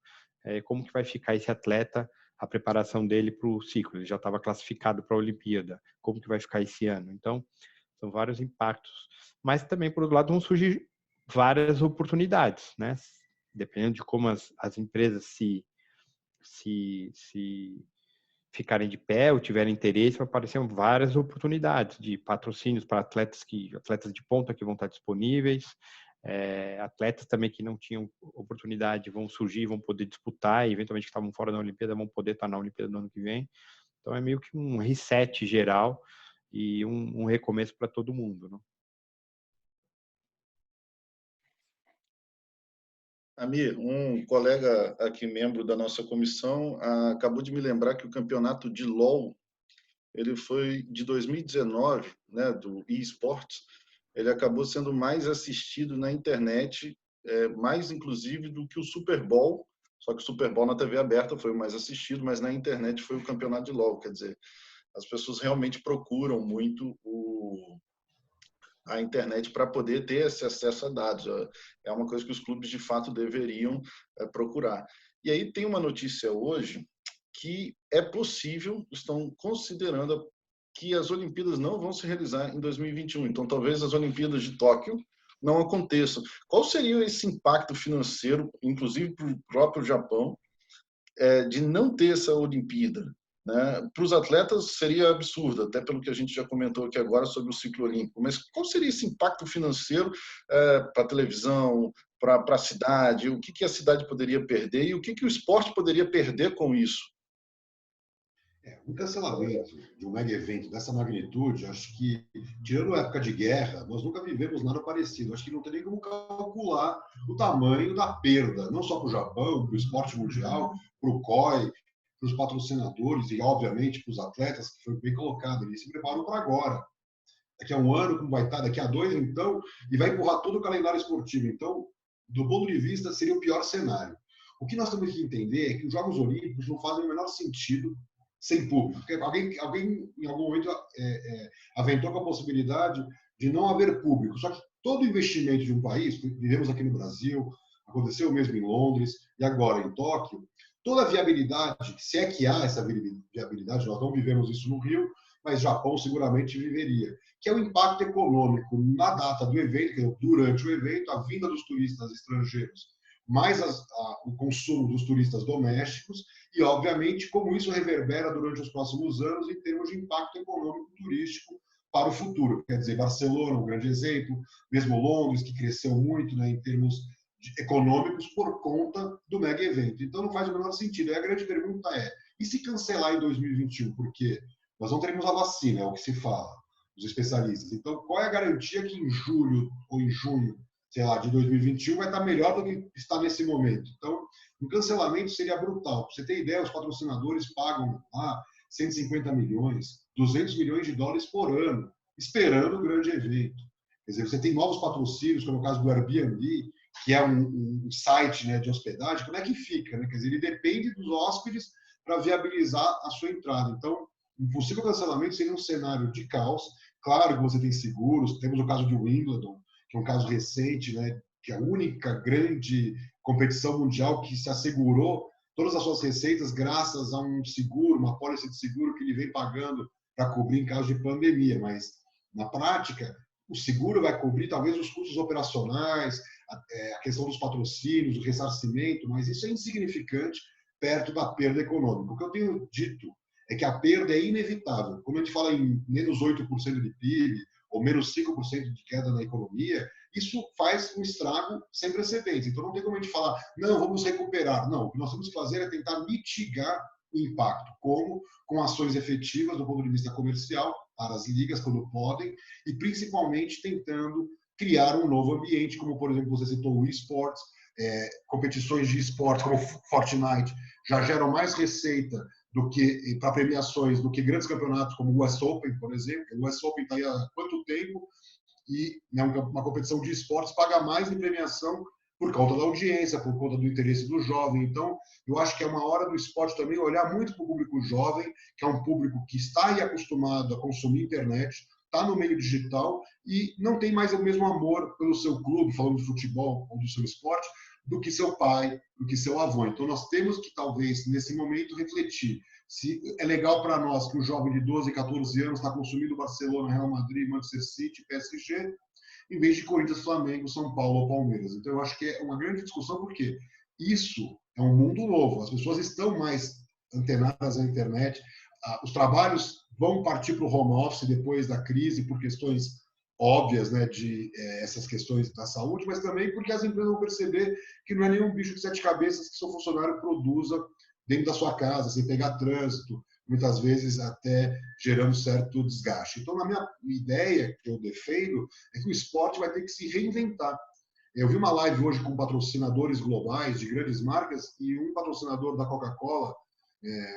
Como que vai ficar esse atleta, a preparação dele para o ciclo? Ele já estava classificado para a Olimpíada. Como que vai ficar esse ano? Então, são vários impactos. Mas também, por outro lado, vão surgir várias oportunidades, né? Dependendo de como as empresas se ficarem de pé ou tiverem interesse, vai aparecer várias oportunidades de patrocínios para atletas de ponta que vão estar disponíveis, atletas também que não tinham oportunidade vão surgir, vão poder disputar e eventualmente que estavam fora da Olimpíada vão poder estar na Olimpíada no ano que vem. Então é meio que um reset geral e um recomeço para todo mundo, né? Amir, um colega aqui, membro da nossa comissão, acabou de me lembrar que o campeonato de LOL, ele foi de 2019, né, do eSports, ele acabou sendo mais assistido na internet, mais inclusive do que o Super Bowl, só que o Super Bowl na TV aberta foi o mais assistido, mas na internet foi o campeonato de LOL, quer dizer, as pessoas realmente procuram muito a internet para poder ter esse acesso a dados. É uma coisa que os clubes, de fato, deveriam procurar. E aí tem uma notícia hoje que é possível, estão considerando que as Olimpíadas não vão se realizar em 2021. Então, talvez as Olimpíadas de Tóquio não aconteçam. Qual seria esse impacto financeiro, inclusive para o próprio Japão, de não ter essa Olimpíada? Né? Para os atletas seria absurdo, até pelo que a gente já comentou aqui agora sobre o ciclo olímpico, mas qual seria esse impacto financeiro para a televisão, para a cidade? O que a cidade poderia perder e o que o esporte poderia perder com isso? Um cancelamento de um mega evento dessa magnitude, acho que, tirando a época de guerra, nós nunca vivemos nada parecido. Acho que não tem nem como calcular o tamanho da perda, não só para o Japão, para o esporte mundial, para o COI, para os patrocinadores e, obviamente, para os atletas, que foi bem colocado. Eles se preparam para agora. Daqui a um ano, como vai estar, daqui a 2, então, e vai empurrar todo o calendário esportivo. Então, do ponto de vista, seria o pior cenário. O que nós temos que entender é que os Jogos Olímpicos não fazem o menor sentido sem público. Porque alguém em algum momento, aventou com a possibilidade de não haver público. Só que todo investimento de um país, vivemos aqui no Brasil, aconteceu mesmo em Londres e agora em Tóquio, toda a viabilidade, se é que há essa viabilidade, nós não vivemos isso no Rio, mas Japão seguramente viveria, que é o impacto econômico na data do evento, durante o evento, a vinda dos turistas estrangeiros, mais o consumo dos turistas domésticos e, obviamente, como isso reverbera durante os próximos anos em termos de impacto econômico turístico para o futuro. Quer dizer, Barcelona, um grande exemplo, mesmo Londres, que cresceu muito, né, em termos econômicos por conta do mega evento. Então, não faz o menor sentido. E a grande pergunta é, e se cancelar em 2021? Por quê? Nós não teremos a vacina, é o que se fala, os especialistas. Então, qual é a garantia que em julho ou em junho, sei lá, de 2021 vai estar melhor do que está nesse momento? Então, um cancelamento seria brutal. Pra você ter ideia, os patrocinadores pagam lá 150 milhões, 200 milhões de dólares por ano, esperando o grande evento. Quer dizer, você tem novos patrocínios, como é o caso do Airbnb, que é um site, né, de hospedagem. Como é que fica? Né? Quer dizer, ele depende dos hóspedes para viabilizar a sua entrada. Então, um possível cancelamento seria um cenário de caos. Claro que você tem seguros, temos o caso de Wimbledon, que é um caso recente, né, que é a única grande competição mundial que se assegurou todas as suas receitas graças a um seguro, uma pólice de seguro que ele vem pagando para cobrir em caso de pandemia. Mas, na prática, o seguro vai cobrir talvez os custos operacionais, a questão dos patrocínios, do ressarcimento, mas isso é insignificante perto da perda econômica. O que eu tenho dito é que a perda é inevitável. Como a gente fala em menos 8% de PIB ou menos 5% de queda na economia, isso faz um estrago sem precedentes. Então não tem como a gente falar, não, vamos recuperar. Não, o que nós temos que fazer é tentar mitigar o impacto. Como? Com ações efetivas do ponto de vista comercial, para as ligas quando podem, e principalmente tentando criar um novo ambiente, como por exemplo você citou o eSports, competições de esportes como Fortnite já geram mais receita do que para premiações do que grandes campeonatos como o US Open, por exemplo. O US Open está aí há quanto tempo e, né, uma competição de esportes paga mais em premiação por conta da audiência, por conta do interesse do jovem. Então, eu acho que é uma hora do esporte também olhar muito para o público jovem, que é um público que está aí acostumado a consumir internet, está no meio digital e não tem mais o mesmo amor pelo seu clube, falando de futebol ou do seu esporte, do que seu pai, do que seu avô. Então, nós temos que, talvez, nesse momento, refletir se é legal para nós que um jovem de 12, 14 anos está consumindo Barcelona, Real Madrid, Manchester City, PSG, em vez de Corinthians, Flamengo, São Paulo ou Palmeiras. Então, eu acho que é uma grande discussão, porque isso é um mundo novo. As pessoas estão mais antenadas à internet. Os trabalhos vão partir para o home office depois da crise por questões óbvias, né, de essas questões da saúde, mas também porque as empresas vão perceber que não é nenhum bicho de 7 cabeças que seu funcionário produza dentro da sua casa, sem pegar trânsito, muitas vezes até gerando certo desgaste. Então, na minha ideia, que eu defendo, é que o esporte vai ter que se reinventar. Eu vi uma live hoje com patrocinadores globais de grandes marcas e um patrocinador da Coca-Cola,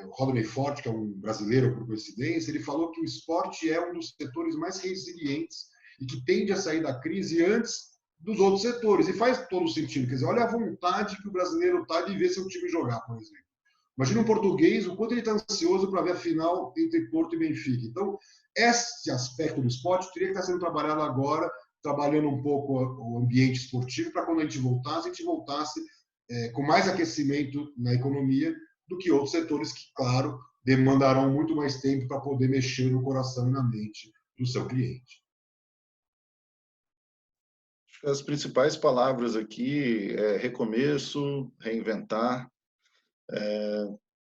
o Rodney Forte, que é um brasileiro por coincidência, ele falou que o esporte é um dos setores mais resilientes e que tende a sair da crise antes dos outros setores. E faz todo sentido. Quer dizer, olha a vontade que o brasileiro está de ver seu time jogar, por exemplo. Imagina um português, o quanto ele está ansioso para ver a final entre Porto e Benfica. Então, esse aspecto do esporte teria que estar sendo trabalhado agora, trabalhando um pouco o ambiente esportivo, para quando a gente voltasse com mais aquecimento na economia do que outros setores que, claro, demandarão muito mais tempo para poder mexer no coração e na mente do seu cliente. As principais palavras aqui é recomeço, reinventar.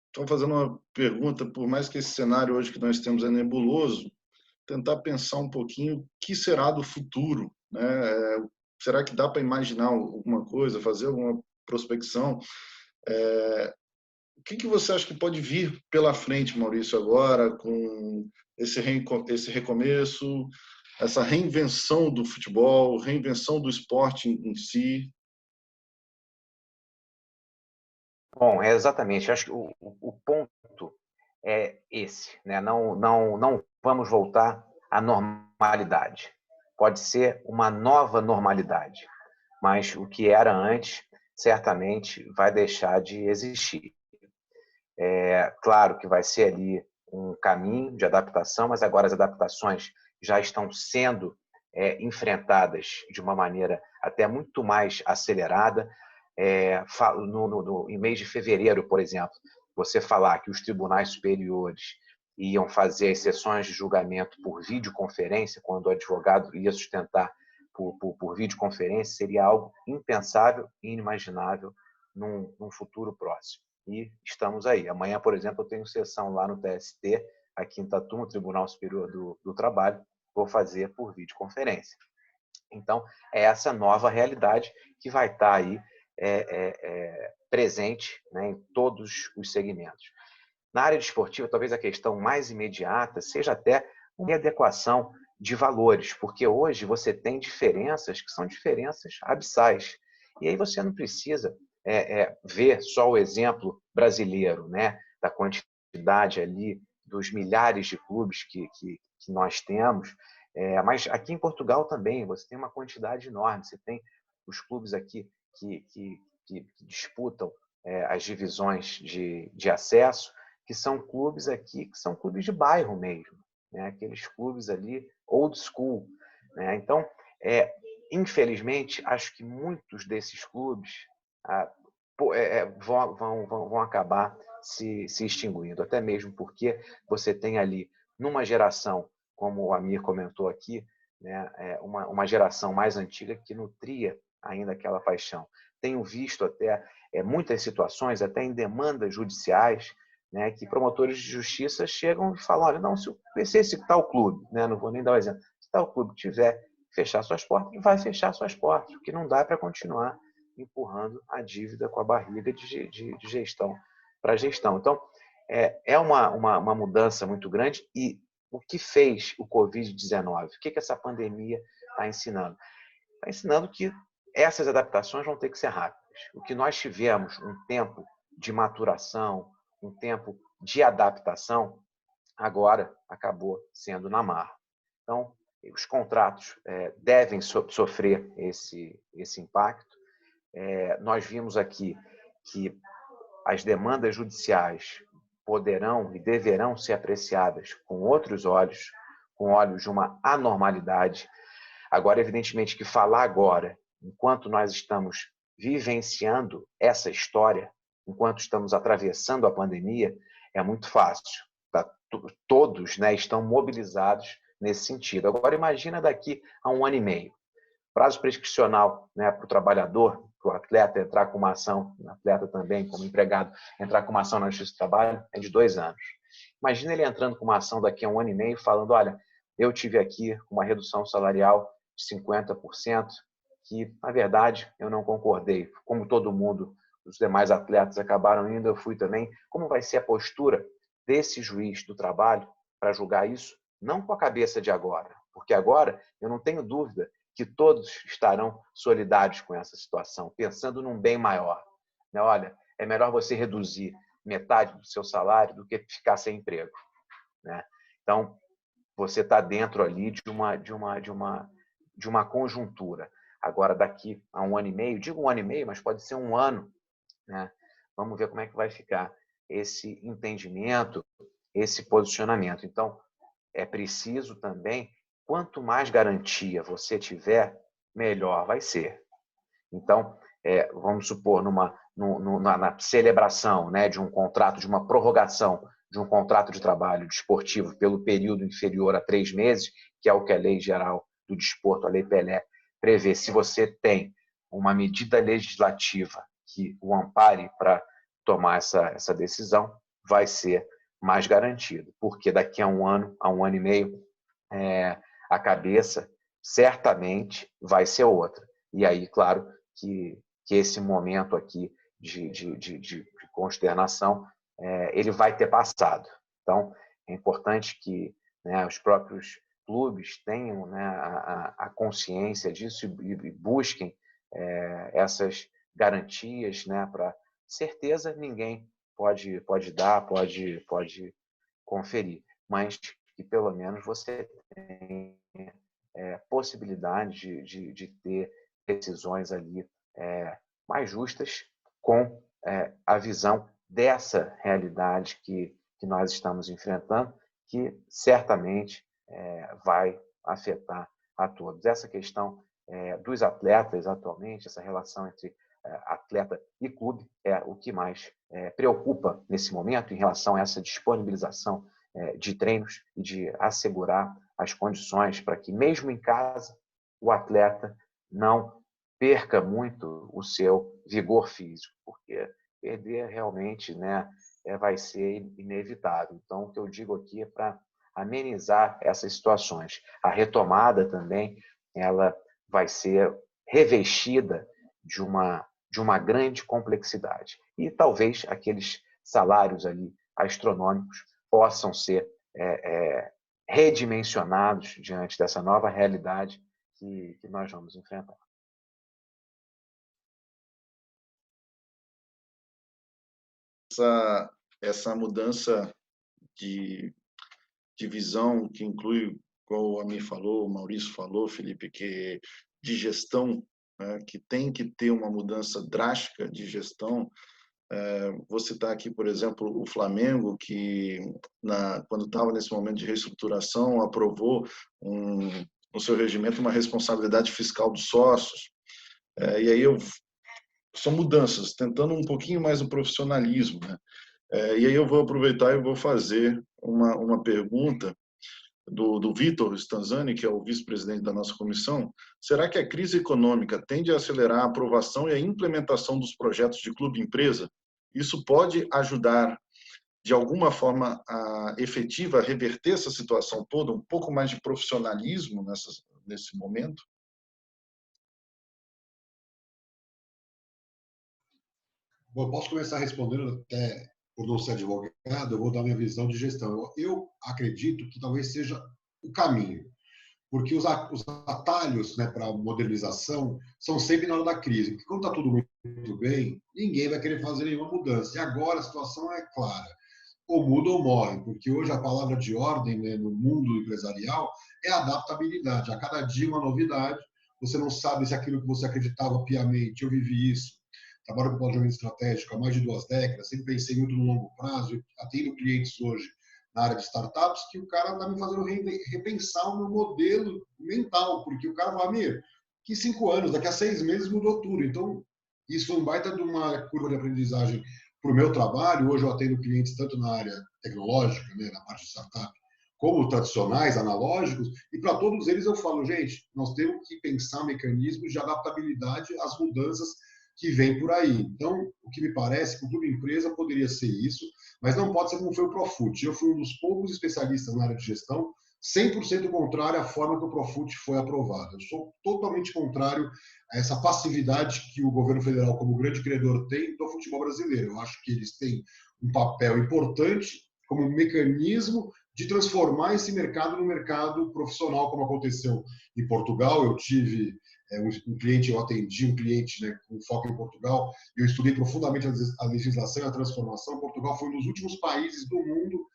Estou fazendo uma pergunta, por mais que esse cenário hoje que nós temos é nebuloso, tentar pensar um pouquinho o que será do futuro, né? Será que dá para imaginar alguma coisa, fazer alguma prospecção? O que você acha que pode vir pela frente, Maurício, agora, com esse recomeço, essa reinvenção do futebol, reinvenção do esporte em si? Bom, exatamente. Acho que o ponto é esse, né? Não vamos voltar à normalidade. Pode ser uma nova normalidade, mas o que era antes certamente vai deixar de existir. Claro que vai ser ali um caminho de adaptação, mas agora as adaptações já estão sendo enfrentadas de uma maneira até muito mais acelerada. Em mês de fevereiro, por exemplo, você falar que os tribunais superiores iam fazer as sessões de julgamento por videoconferência, quando o advogado ia sustentar por videoconferência, seria algo impensável e inimaginável num futuro próximo. E estamos aí. Amanhã, por exemplo, eu tenho sessão lá no TST, aqui em Tatu, no Tribunal Superior do Trabalho, vou fazer por videoconferência. Então, é essa nova realidade que vai estar aí presente, né, em todos os segmentos. Na área desportiva, talvez a questão mais imediata seja até uma adequação de valores, porque hoje você tem diferenças que são diferenças abissais. E aí você não precisa ver só o exemplo brasileiro, né, da quantidade ali, dos milhares de clubes que nós temos, mas aqui em Portugal também você tem uma quantidade enorme. Você tem os clubes aqui que disputam as divisões de acesso, que são clubes aqui, que são clubes de bairro mesmo, né? Aqueles clubes ali old school, né? Então, infelizmente, acho que muitos desses clubes vão acabar se extinguindo, até mesmo porque você tem ali, numa geração, como o Amir comentou aqui, né, uma geração mais antiga que nutria ainda aquela paixão. Tenho visto até muitas situações, até em demandas judiciais, né, que promotores de justiça chegam e falam: olha, não, se esse tal clube, né, não vou nem dar um exemplo, se tal clube tiver que fechar suas portas, vai fechar suas portas, porque não dá para continuar empurrando a dívida com a barriga de gestão para gestão. Então, é uma mudança muito grande. E o que fez o Covid-19? O que essa pandemia está ensinando? Está ensinando que essas adaptações vão ter que ser rápidas. O que nós tivemos um tempo de maturação, um tempo de adaptação, agora acabou sendo na marra. Então, os contratos devem sofrer esse impacto. Nós vimos aqui que as demandas judiciais poderão e deverão ser apreciadas com outros olhos, com olhos de uma anormalidade. Agora, evidentemente, que falar agora, enquanto nós estamos vivenciando essa história, enquanto estamos atravessando a pandemia, é muito fácil. Todos, né, estão mobilizados nesse sentido. Agora, imagina daqui a 1 ano e meio. Prazo prescricional, né, para o trabalhador, para o atleta entrar com uma ação, o atleta também, como empregado, entrar com uma ação na Justiça do Trabalho, é de 2 anos. Imagina ele entrando com uma ação daqui a 1 ano e meio, falando: olha, eu tive aqui uma redução salarial de 50%, que, na verdade, eu não concordei. Como todo mundo, os demais atletas acabaram indo, eu fui também. Como vai ser a postura desse juiz do trabalho para julgar isso? Não com a cabeça de agora, porque agora eu não tenho dúvida que todos estarão solidários com essa situação, pensando num bem maior. Olha, é melhor você reduzir metade do seu salário do que ficar sem emprego, né? Então, você está dentro ali de uma conjuntura. Agora, daqui a 1 ano e meio, digo 1 ano e meio, mas pode ser 1 ano, né? Vamos ver como é que vai ficar esse entendimento, esse posicionamento. Então, é preciso também, quanto mais garantia você tiver, melhor vai ser. Então, vamos supor, na celebração, né, de um contrato, de uma prorrogação de um contrato de trabalho desportivo pelo período inferior a 3 meses, que é o que a Lei Geral do Desporto, a Lei Pelé, prevê. Se você tem uma medida legislativa que o ampare para tomar essa decisão, vai ser mais garantido, porque daqui a 1 ano, a 1 ano e meio, a cabeça certamente vai ser outra. E aí, claro, que esse momento aqui de consternação, ele vai ter passado. Então, é importante que, né, os próprios clubes tenham, né, a consciência disso e busquem essas garantias, né, para certeza ninguém pode dar, pode conferir, mas que pelo menos você tem possibilidade de ter decisões ali mais justas com a visão dessa realidade que nós estamos enfrentando, que certamente vai afetar a todos. Essa questão dos atletas atualmente, essa relação entre atleta e clube, é o que mais preocupa nesse momento em relação a essa disponibilização de treinos e de assegurar as condições para que, mesmo em casa, o atleta não perca muito o seu vigor físico, porque perder realmente, né, vai ser inevitável. Então, o que eu digo aqui é para amenizar essas situações. A retomada também, ela vai ser revestida de uma grande complexidade. E talvez aqueles salários ali astronômicos possam ser redimensionados diante dessa nova realidade que nós vamos enfrentar. Essa mudança de visão que inclui, como o Amir falou, o Maurício falou, Felipe, que de gestão, né, que tem que ter uma mudança drástica de gestão. Vou citar aqui, por exemplo, o Flamengo, que quando estava nesse momento de reestruturação, aprovou no seu regimento uma responsabilidade fiscal dos sócios. E aí são mudanças, tentando um pouquinho mais o profissionalismo, né? E aí eu vou aproveitar e vou fazer uma pergunta do Vitor Stanzani, que é o vice-presidente da nossa comissão. Será que a crise econômica tende a acelerar a aprovação e a implementação dos projetos de clube-empresa? Isso pode ajudar, de alguma forma efetiva, a reverter essa situação toda, um pouco mais de profissionalismo nesse momento? Bom, eu posso começar respondendo, até por não ser advogado, eu vou dar minha visão de gestão. Eu acredito que talvez seja o caminho, porque os atalhos, né, para a modernização são sempre na hora da crise, porque quando está tudo muito bem, ninguém vai querer fazer nenhuma mudança. E agora a situação é clara, ou muda ou morre, porque hoje a palavra de ordem, né, no mundo empresarial é adaptabilidade. A cada dia uma novidade, você não sabe se aquilo que você acreditava piamente, eu vivi isso, trabalho com planejamento estratégico há mais de 2 décadas, sempre pensei muito no longo prazo, atendo clientes hoje na área de startups, que o cara está me fazendo repensar o meu modelo mental, porque o cara fala, Mir, que 5 anos, daqui a 6 meses mudou tudo. Então, isso é um baita de uma curva de aprendizagem para o meu trabalho. Hoje eu atendo clientes tanto na área tecnológica, né, na parte de startup, como tradicionais, analógicos, e para todos eles eu falo, gente, nós temos que pensar mecanismos de adaptabilidade às mudanças que vem por aí. Então, o que me parece que o Clube Empresa poderia ser isso, mas não pode ser como foi o Profut. Eu fui um dos poucos especialistas na área de gestão 100% contrário à forma que o Profut foi aprovado. Eu sou totalmente contrário a essa passividade que o governo federal, como grande credor, tem do futebol brasileiro. Eu acho que eles têm um papel importante como um mecanismo de transformar esse mercado no mercado profissional, como aconteceu em Portugal. Eu tive um cliente, eu atendi um cliente, né, com foco em Portugal, e eu estudei profundamente a legislação e a transformação. Portugal foi um dos últimos países do mundo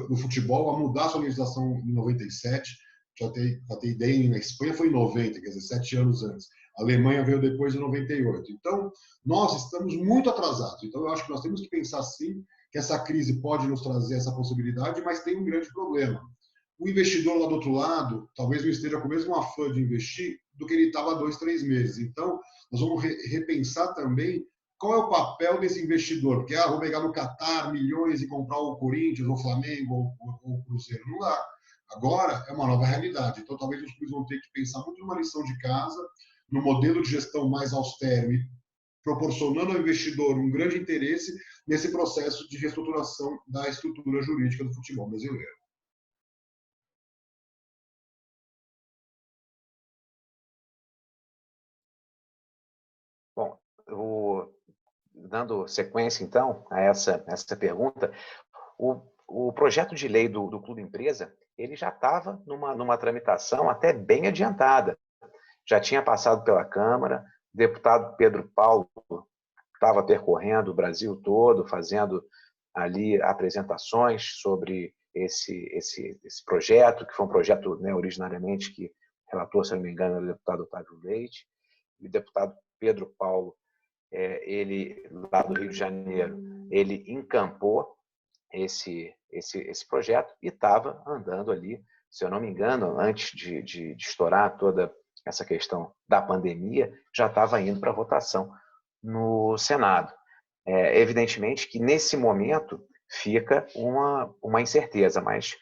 no futebol a mudar sua legislação em 97. Já tem ideia, na Espanha foi em 90, quer dizer, 7 anos antes. A Alemanha veio depois de 98. Então, nós estamos muito atrasados. Então, eu acho que nós temos que pensar, sim, que essa crise pode nos trazer essa possibilidade, mas tem um grande problema. O investidor lá do outro lado talvez não esteja com o mesmo afã de investir do que ele estava há 2, 3 meses. Então, nós vamos repensar também qual é o papel desse investidor. Porque, vou pegar no Catar milhões e comprar o Corinthians, o Flamengo ou o Cruzeiro. Não dá. Agora é uma nova realidade. Então, talvez os clubes vão ter que pensar muito numa lição de casa, no modelo de gestão mais austero e proporcionando ao investidor um grande interesse nesse processo de reestruturação da estrutura jurídica do futebol brasileiro. Bom, dando sequência, então, a essa pergunta, o projeto de lei do Clube Empresa, ele já estava numa tramitação até bem adiantada. Já tinha passado pela Câmara, o deputado Pedro Paulo estava percorrendo o Brasil todo, fazendo ali apresentações sobre esse projeto, que foi um projeto, né, originariamente que relatou, se não me engano, o deputado Otávio Leite, e o deputado Pedro Paulo, ele lá do Rio de Janeiro, ele encampou esse projeto e estava andando ali, se eu não me engano, antes de estourar toda essa questão da pandemia, já estava indo para votação no Senado. Evidentemente que, nesse momento, fica uma incerteza, mas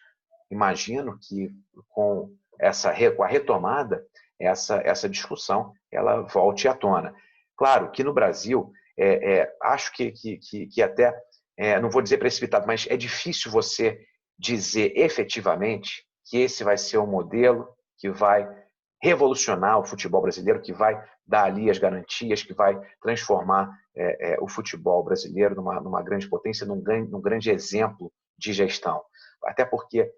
imagino que com a retomada, essa discussão ela volte à tona. Claro que no Brasil, acho que até, não vou dizer precipitado, mas é difícil você dizer efetivamente que esse vai ser o modelo que vai revolucionar o futebol brasileiro, que vai dar ali as garantias, que vai transformar o futebol brasileiro numa grande potência, num grande exemplo de gestão. Até porque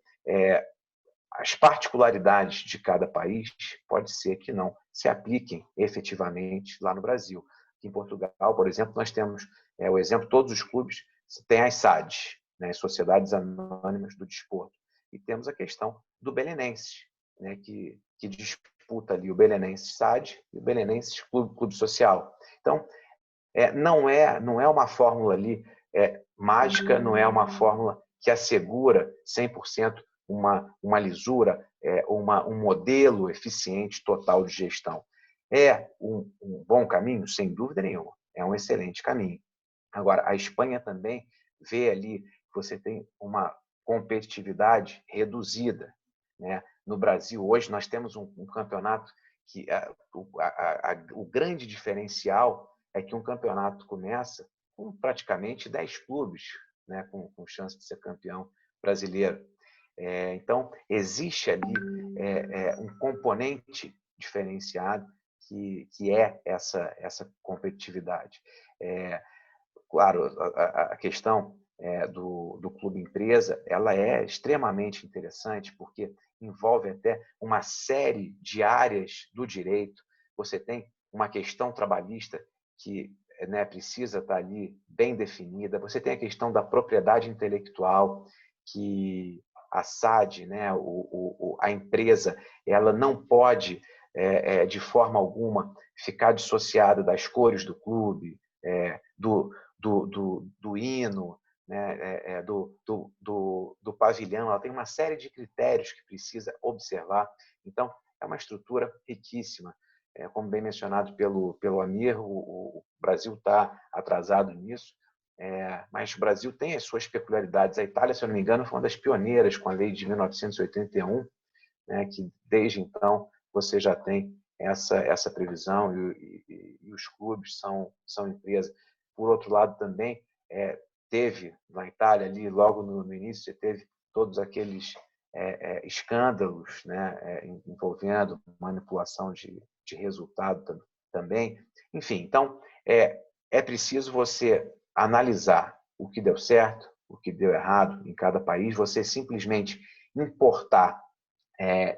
as particularidades de cada país pode ser que não se apliquem efetivamente lá no Brasil. Em Portugal, por exemplo, nós temos o exemplo, todos os clubes têm as SADs, né, Sociedades Anônimas do Desporto, e temos a questão do Belenenses, né, que disputa ali o Belenenses SAD e o Belenenses Clube Social. Então, não é uma fórmula ali mágica, não é uma fórmula que assegura 100% uma lisura, um modelo eficiente total de gestão. É um bom caminho? Sem dúvida nenhuma. É um excelente caminho. Agora, a Espanha também vê ali que você tem uma competitividade reduzida, né? No Brasil, hoje, nós temos um campeonato que o grande diferencial é que um campeonato começa com praticamente 10 clubes, né, com chance de ser campeão brasileiro. Então, existe ali um componente diferenciado que é essa competitividade. Claro, a questão do clube empresa ela é extremamente interessante porque envolve até uma série de áreas do direito. Você tem uma questão trabalhista que precisa estar ali bem definida. Você tem a questão da propriedade intelectual, que a SAD, né, a empresa, ela não pode, de forma alguma, ficar dissociada das cores do clube, do hino, né, do pavilhão. Ela tem uma série de critérios que precisa observar. Então, é uma estrutura riquíssima. Como bem mencionado pelo Amir, o Brasil está atrasado nisso, mas o Brasil tem as suas peculiaridades. A Itália, se eu não me engano, foi uma das pioneiras com a lei de 1981, né, que desde então você já tem essa previsão e os clubes são empresas. Por outro lado, também teve na Itália, ali logo no início, você teve todos aqueles escândalos, né, envolvendo manipulação de resultado também. Enfim, então, é preciso você analisar o que deu certo, o que deu errado em cada país. Você simplesmente importar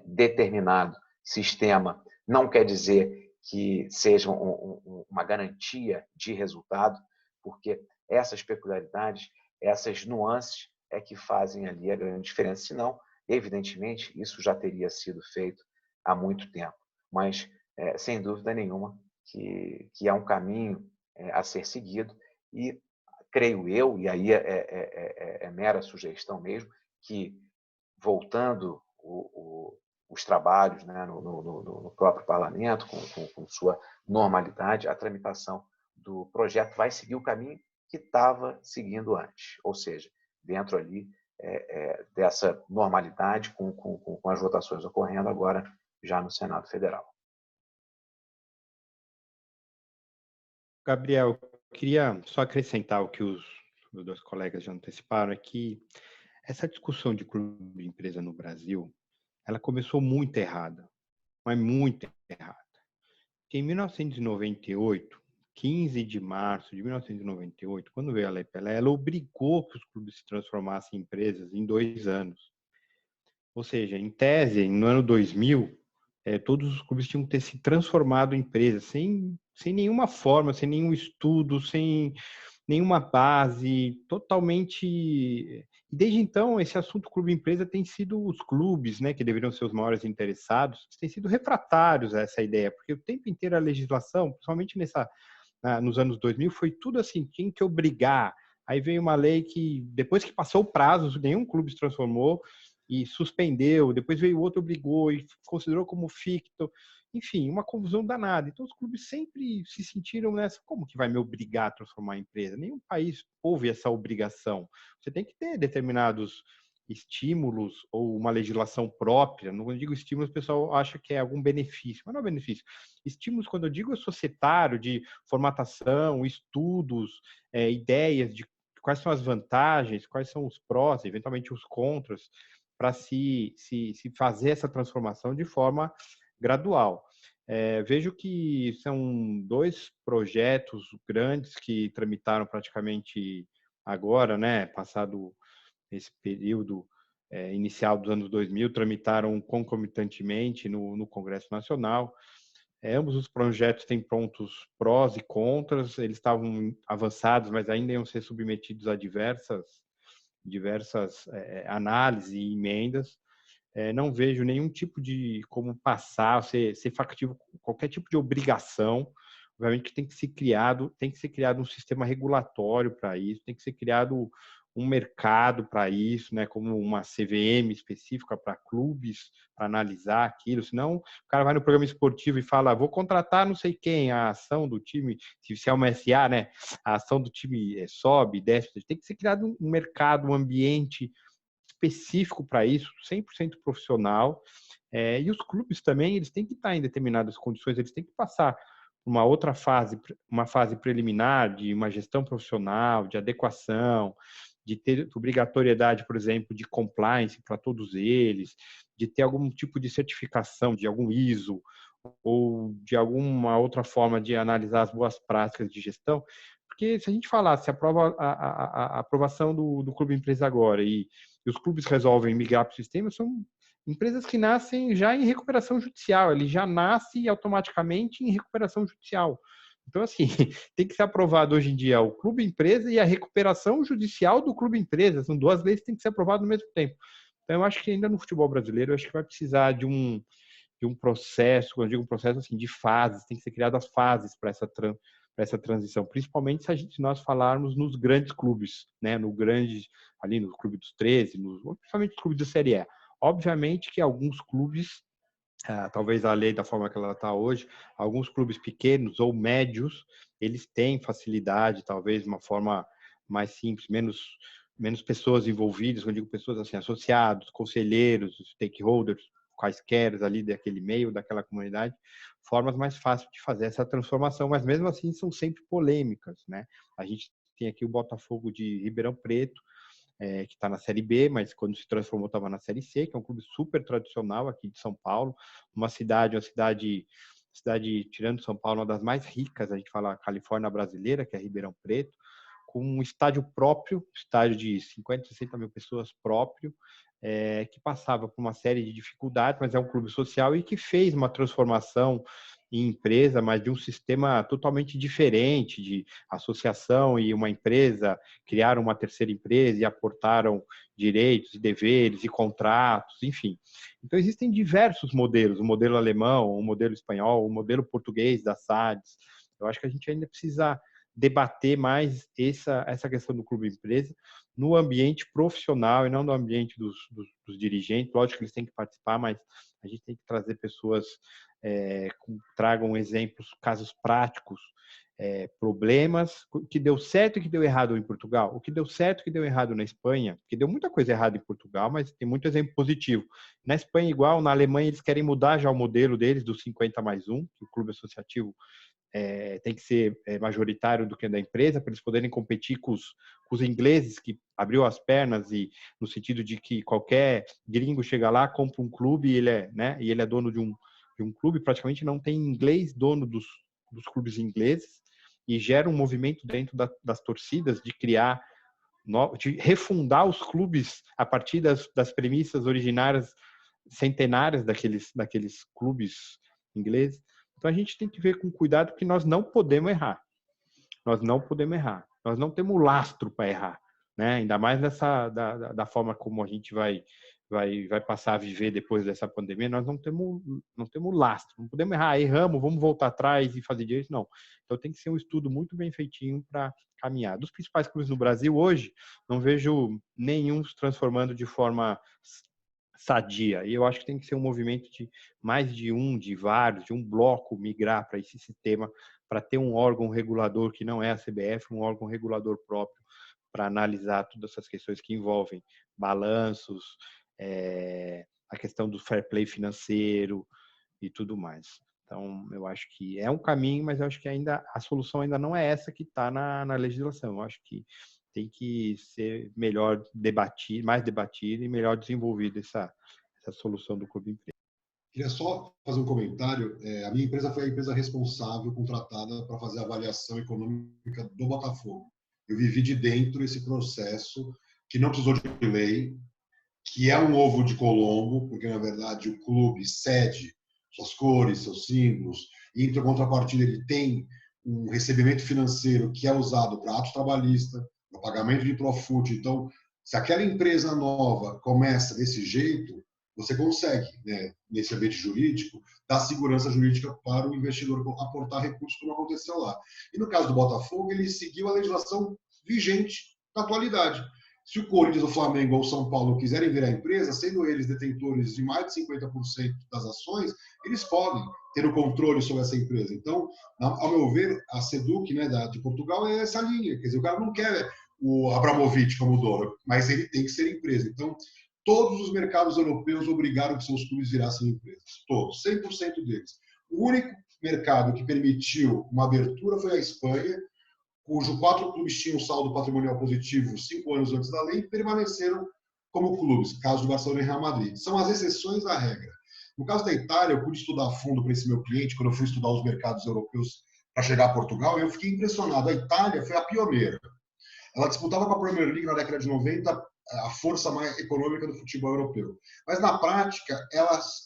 determinado sistema não quer dizer que seja uma garantia de resultado, porque essas peculiaridades, essas nuances é que fazem ali a grande diferença. Senão, evidentemente, isso já teria sido feito há muito tempo. Mas, sem dúvida nenhuma, que é um caminho a ser seguido e creio eu, e aí é mera sugestão mesmo, que voltando os trabalhos, né, no próprio parlamento, com sua normalidade, a tramitação do projeto vai seguir o caminho que estava seguindo antes, ou seja, dentro ali dessa normalidade, com as votações ocorrendo agora já no Senado Federal. Gabriel, eu queria só acrescentar o que os dois colegas já anteciparam, é que essa discussão de clube de empresa no Brasil, ela começou muito errada, mas muito errada. Porque em 1998, 15 de março de 1998, quando veio a Lei Pelé, ela obrigou que os clubes se transformassem em empresas em 2 anos. Ou seja, em tese, no ano 2000, todos os clubes tinham que ter se transformado em empresas, sem nenhuma forma, sem nenhum estudo, sem nenhuma base, totalmente... E desde então, esse assunto clube-empresa tem sido os clubes, né, que deveriam ser os maiores interessados, têm sido refratários a essa ideia, porque o tempo inteiro a legislação, principalmente nos anos 2000, foi tudo assim, tinha que obrigar. Aí veio uma lei que, depois que passou o prazo, nenhum clube se transformou, e suspendeu, depois veio outro, brigou e considerou como ficto. Enfim, uma confusão danada. Então, os clubes sempre se sentiram nessa, como que vai me obrigar a transformar a empresa? Nenhum país houve essa obrigação. Você tem que ter determinados estímulos ou uma legislação própria. Não digo estímulos, o pessoal acha que é algum benefício, mas não é benefício. Estímulos, quando eu digo é societário, de formatação, estudos, ideias de quais são as vantagens, quais são os prós, eventualmente os contras, para se fazer essa transformação de forma gradual. Vejo que são 2 projetos grandes que tramitaram praticamente agora, né, passado esse período inicial dos anos 2000, tramitaram concomitantemente no Congresso Nacional. Ambos os projetos têm pontos prós e contras, eles estavam avançados, mas ainda iam ser submetidos a diversas análises e emendas. Não vejo nenhum tipo de como passar, ser factivo, qualquer tipo de obrigação. Obviamente que tem que ser criado um sistema regulatório para isso, tem que ser criado um mercado para isso, né, como uma CVM específica para clubes, para analisar aquilo. Senão, o cara vai no programa esportivo e fala, vou contratar não sei quem, a ação do time, se é uma SA, né, a ação do time sobe, desce. Tem que ser criado um mercado, um ambiente específico para isso, 100% profissional. E os clubes também, eles têm que estar em determinadas condições, eles têm que passar uma outra fase, uma fase preliminar de uma gestão profissional, de adequação, de ter obrigatoriedade, por exemplo, de compliance para todos eles, de ter algum tipo de certificação, de algum ISO, ou de alguma outra forma de analisar as boas práticas de gestão. Porque se a gente falar, se aprova a aprovação do Clube Empresa agora e os clubes resolvem migrar para o sistema, são empresas que nascem já em recuperação judicial, ele já nasce automaticamente em recuperação judicial. Então, assim, tem que ser aprovado hoje em dia o Clube Empresa e a recuperação judicial do Clube Empresa. São 2 leis que têm que ser aprovadas ao mesmo tempo. Então, eu acho que ainda no futebol brasileiro, eu acho que vai precisar de um processo, quando eu digo um processo assim, de fases, tem que ser criadas fases para essa transição, principalmente se nós falarmos nos grandes clubes, né? Ali no Clube dos 13, principalmente os clubes da Série A. Obviamente que alguns clubes, talvez a lei da forma que ela está hoje, alguns clubes pequenos ou médios, eles têm facilidade, talvez uma forma mais simples, menos pessoas envolvidas, quando eu digo pessoas assim, associados, conselheiros, stakeholders, quaisquer ali daquele meio, daquela comunidade, formas mais fáceis de fazer essa transformação, mas mesmo assim são sempre polêmicas, né? A gente tem aqui o Botafogo de Ribeirão Preto, que está na Série B, mas quando se transformou estava na Série C, que é um clube super tradicional aqui de São Paulo, uma cidade, tirando São Paulo, uma das mais ricas, a gente fala Califórnia brasileira, que é Ribeirão Preto, com um estádio próprio, estádio de 50, 60 mil pessoas próprio, que passava por uma série de dificuldades, mas é um clube social e que fez uma transformação em empresa, mas de um sistema totalmente diferente de associação e uma empresa, criaram uma terceira empresa e aportaram direitos e deveres e contratos, enfim. Então, existem diversos modelos, o modelo alemão, o modelo espanhol, o modelo português das SADs. Eu acho que a gente ainda precisa debater mais essa questão do clube-empresa no ambiente profissional e não no ambiente dos dirigentes. Lógico que eles têm que participar, mas a gente tem que trazer pessoas que tragam exemplos, casos práticos, problemas, o que deu certo e o que deu errado em Portugal, o que deu certo e o que deu errado na Espanha, porque deu muita coisa errada em Portugal, mas tem muito exemplo positivo. Na Espanha, igual, na Alemanha, eles querem mudar já o modelo deles, do 50+1, que o clube associativo tem que ser majoritário do que da empresa, para eles poderem competir com os ingleses, que abriu as pernas, e no sentido de que qualquer gringo chega lá, compra um clube e ele é dono de um clube, praticamente não tem inglês dono dos clubes ingleses, e gera um movimento dentro das torcidas de criar, de refundar os clubes a partir das premissas originárias, centenárias daqueles clubes ingleses. Então, a gente tem que ver com cuidado que nós não podemos errar. Nós não podemos errar. Nós não temos lastro para errar, né? Ainda mais da forma como a gente vai passar a viver depois dessa pandemia. Nós não temos lastro. Não podemos errar. Erramos, vamos voltar atrás e fazer direito. Não. Então, tem que ser um estudo muito bem feitinho para caminhar. Dos principais clubes no Brasil hoje, não vejo nenhum se transformando de forma sadia. E eu acho que tem que ser um movimento de mais de vários, de um bloco migrar para esse sistema, para ter um órgão regulador que não é a CBF, um órgão regulador próprio para analisar todas essas questões que envolvem balanços, a questão do fair play financeiro e tudo mais. Então, eu acho que é um caminho, mas eu acho que ainda a solução ainda não é essa que está na legislação. Eu acho que tem que ser melhor debatido, mais debatido e melhor desenvolvido essa solução do clube empresa. Queria só fazer um comentário. A minha empresa foi a empresa responsável, contratada para fazer a avaliação econômica do Botafogo. Eu vivi de dentro esse processo, que não precisou de lei, que é um ovo de Colombo, porque, na verdade, o clube cede suas cores, seus símbolos, e, em contrapartida, ele tem um recebimento financeiro que é usado para atos trabalhistas, para pagamento de Profut. Então, se aquela empresa nova começa desse jeito, você consegue, né, nesse ambiente jurídico, dar segurança jurídica para o investidor aportar recursos, como aconteceu lá. E no caso do Botafogo, ele seguiu a legislação vigente na atualidade. Se o Corinthians, o Flamengo ou o São Paulo quiserem virar empresa, sendo eles detentores de mais de 50% das ações, eles podem ter o controle sobre essa empresa. Então, ao meu ver, a SEDUC, né, de Portugal, é essa linha. Quer dizer, o cara não quer o Abramovich como dono, mas ele tem que ser empresa. Então, todos os mercados europeus obrigaram que seus clubes virassem empresas. Todos, 100% deles. O único mercado que permitiu uma abertura foi a Espanha, cujo 4 clubes tinham saldo patrimonial positivo 5 anos antes da lei e permaneceram como clubes, caso do Barcelona e Real Madrid. São as exceções à regra. No caso da Itália, eu pude estudar a fundo para esse meu cliente, quando eu fui estudar os mercados europeus para chegar a Portugal, e eu fiquei impressionado. A Itália foi a pioneira. Ela disputava com a Premier League na década de 90 a força mais econômica do futebol europeu. Mas, na prática,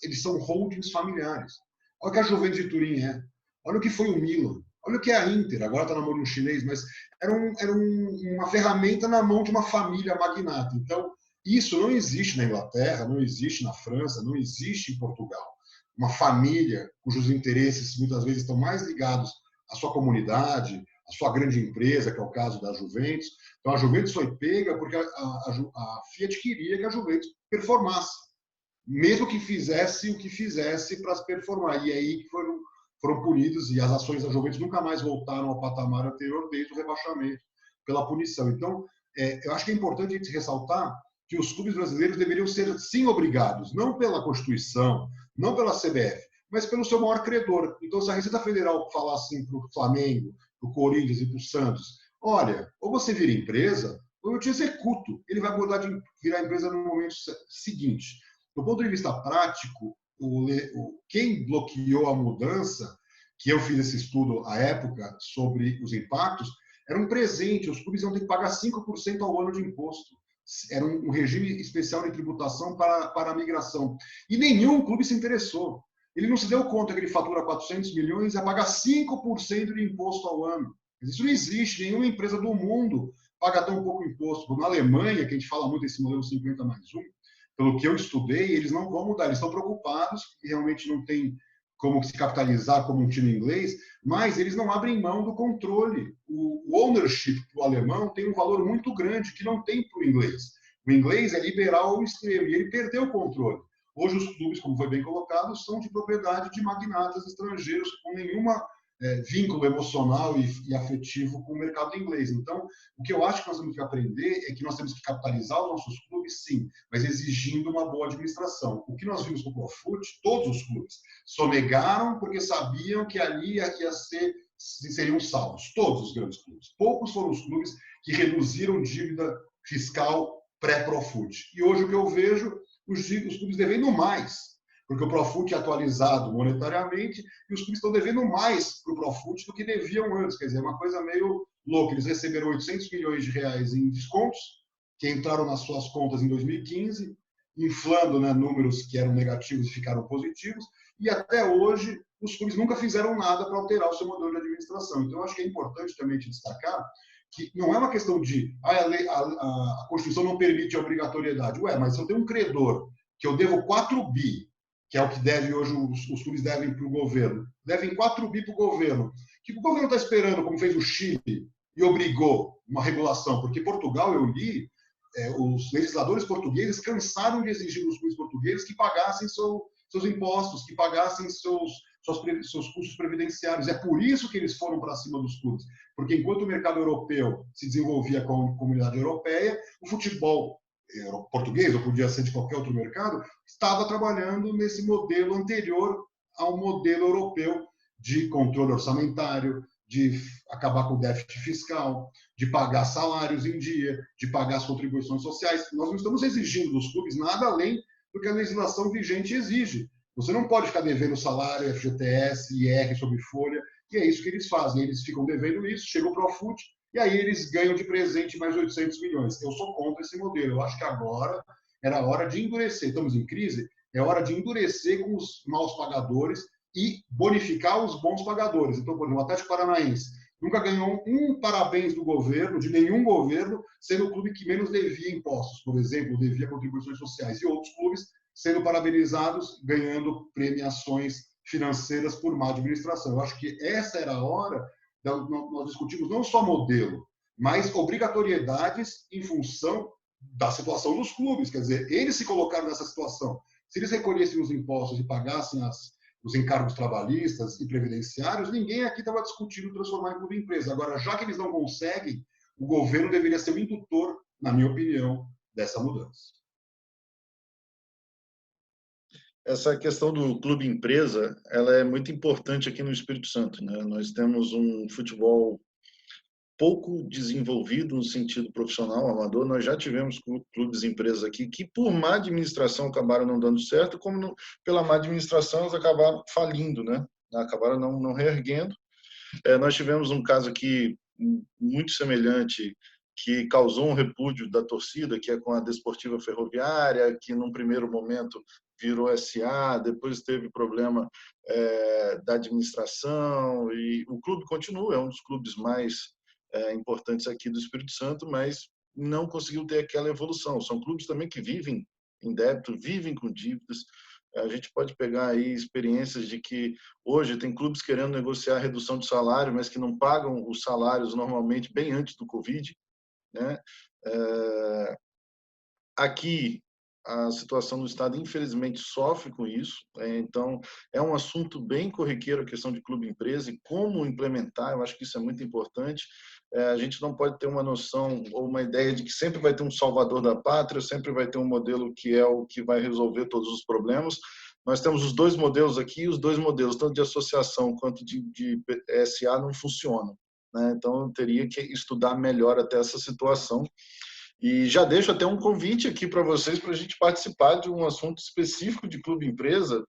eles são holdings familiares. Olha o que a Juventus de Turim é. Olha o que foi o Milan. Olha o que é a Inter. Agora está na mão de um chinês, mas era uma ferramenta na mão de uma família magnata. Então, isso não existe na Inglaterra, não existe na França, não existe em Portugal. Uma família cujos interesses muitas vezes estão mais ligados à sua comunidade, à sua grande empresa, que é o caso da Juventus. Então, a Juventus foi pega porque a Fiat queria que a Juventus performasse, mesmo que fizesse o que fizesse para performar. E aí foram punidos, e as ações da Juventus nunca mais voltaram ao patamar anterior desde o rebaixamento pela punição. Então, eu acho que é importante a gente ressaltar que os clubes brasileiros deveriam ser, sim, obrigados, não pela Constituição, não pela CBF, mas pelo seu maior credor. Então, se a Receita Federal falar assim para o Flamengo, para o Corinthians e para o Santos, olha, ou você vira empresa, ou eu te executo. Ele vai mudar de virar empresa no momento seguinte. Do ponto de vista prático, quem bloqueou a mudança, que eu fiz esse estudo à época sobre os impactos, era um presente. Os clubes iam ter que pagar 5% ao ano de imposto. Era um regime especial de tributação para a migração. E nenhum clube se interessou. Ele não se deu conta que ele fatura 400 milhões e ia pagar 5% de imposto ao ano. Isso não existe. Nenhuma empresa do mundo paga tão pouco imposto. Na Alemanha, que a gente fala muito desse modelo 50+1, pelo que eu estudei, eles não vão mudar. Eles estão preocupados e realmente não tem como se capitalizar como um time inglês, mas eles não abrem mão do controle. O ownership para o alemão tem um valor muito grande que não tem para o inglês. O inglês é liberal ao extremo e ele perdeu o controle. Hoje os clubes, como foi bem colocado, são de propriedade de magnatas estrangeiros com nenhuma vínculo emocional e afetivo com o mercado inglês. Então, o que eu acho que nós temos que aprender é que nós temos que capitalizar os nossos clubes, sim, mas exigindo uma boa administração. O que nós vimos com o Profut, todos os clubes sonegaram porque sabiam que ali seriam salvos. Todos os grandes clubes. Poucos foram os clubes que reduziram dívida fiscal pré-Profut. E hoje o que eu vejo, os clubes devendo mais, porque o Profut é atualizado monetariamente e os clubes estão devendo mais para o Profut do que deviam antes. Quer dizer, é uma coisa meio louca. Eles receberam 800 milhões de reais em descontos que entraram nas suas contas em 2015, inflando, né, números que eram negativos e ficaram positivos, e até hoje os clubes nunca fizeram nada para alterar o seu modelo de administração. Então, eu acho que é importante também te destacar que não é uma questão de a Constituição não permite a obrigatoriedade. Ué, mas se eu tenho um credor que eu devo 4 bi, que é o que deve hoje os clubes devem para o governo, devem 4 bi para o governo. O que o governo está esperando, como fez o Chile, e obrigou uma regulação? Porque Portugal, eu li, os legisladores portugueses cansaram de exigir dos clubes portugueses que pagassem seus impostos, que pagassem seus custos previdenciários. É por isso que eles foram para cima dos clubes. Porque enquanto o mercado europeu se desenvolvia com a comunidade europeia, o futebol português, ou podia ser de qualquer outro mercado, estava trabalhando nesse modelo anterior ao modelo europeu de controle orçamentário, de acabar com o déficit fiscal, de pagar salários em dia, de pagar as contribuições sociais. Nós não estamos exigindo dos clubes nada além do que a legislação vigente exige. Você não pode ficar devendo salário, FGTS, IR sobre folha, e é isso que eles fazem. Eles ficam devendo isso, chegam para o Profut, e aí eles ganham de presente mais 800 milhões. Eu sou contra esse modelo. Eu acho que agora era hora de endurecer. Estamos em crise, é hora de endurecer com os maus pagadores e bonificar os bons pagadores. Então, por exemplo, o Atlético Paranaense nunca ganhou um parabéns do governo, de nenhum governo, sendo o clube que menos devia impostos, por exemplo, devia contribuições sociais, e outros clubes sendo parabenizados, ganhando premiações financeiras por má administração. Eu acho que essa era a hora, nós discutimos não só modelo, mas obrigatoriedades em função da situação dos clubes. Quer dizer, eles se colocaram nessa situação. Se eles recolhessem os impostos e pagassem os encargos trabalhistas e previdenciários, ninguém aqui estava discutindo transformar em clube empresa. Agora, já que eles não conseguem, o governo deveria ser o indutor, na minha opinião, dessa mudança. Essa questão do clube empresa, ela é muito importante aqui no Espírito Santo, né? Nós temos um futebol pouco desenvolvido no sentido profissional, amador. Nós já tivemos clubes empresas aqui que, por má administração, acabaram não dando certo, como pela má administração, eles acabaram falindo, né? Acabaram não reerguendo. Nós tivemos um caso aqui muito semelhante, que causou um repúdio da torcida, que é com a Desportiva Ferroviária, que num primeiro momento virou SA, depois teve problema da administração, e o clube continua, é um dos clubes mais importantes aqui do Espírito Santo, mas não conseguiu ter aquela evolução. São clubes também que vivem em débito, vivem com dívidas. A gente pode pegar aí experiências de que hoje tem clubes querendo negociar a redução de salário, mas que não pagam os salários normalmente bem antes do Covid, né? Aqui a situação do Estado, infelizmente, sofre com isso. Então, é um assunto bem corriqueiro a questão de clube-empresa e como implementar. Eu acho que isso é muito importante. A gente não pode ter uma noção ou uma ideia de que sempre vai ter um salvador da pátria, sempre vai ter um modelo que é o que vai resolver todos os problemas. Nós temos os dois modelos aqui, os dois modelos, tanto de associação quanto de SA, não funcionam, né? Então, eu teria que estudar melhor até essa situação. E já deixo até um convite aqui para vocês, para a gente participar de um assunto específico de clube-empresa,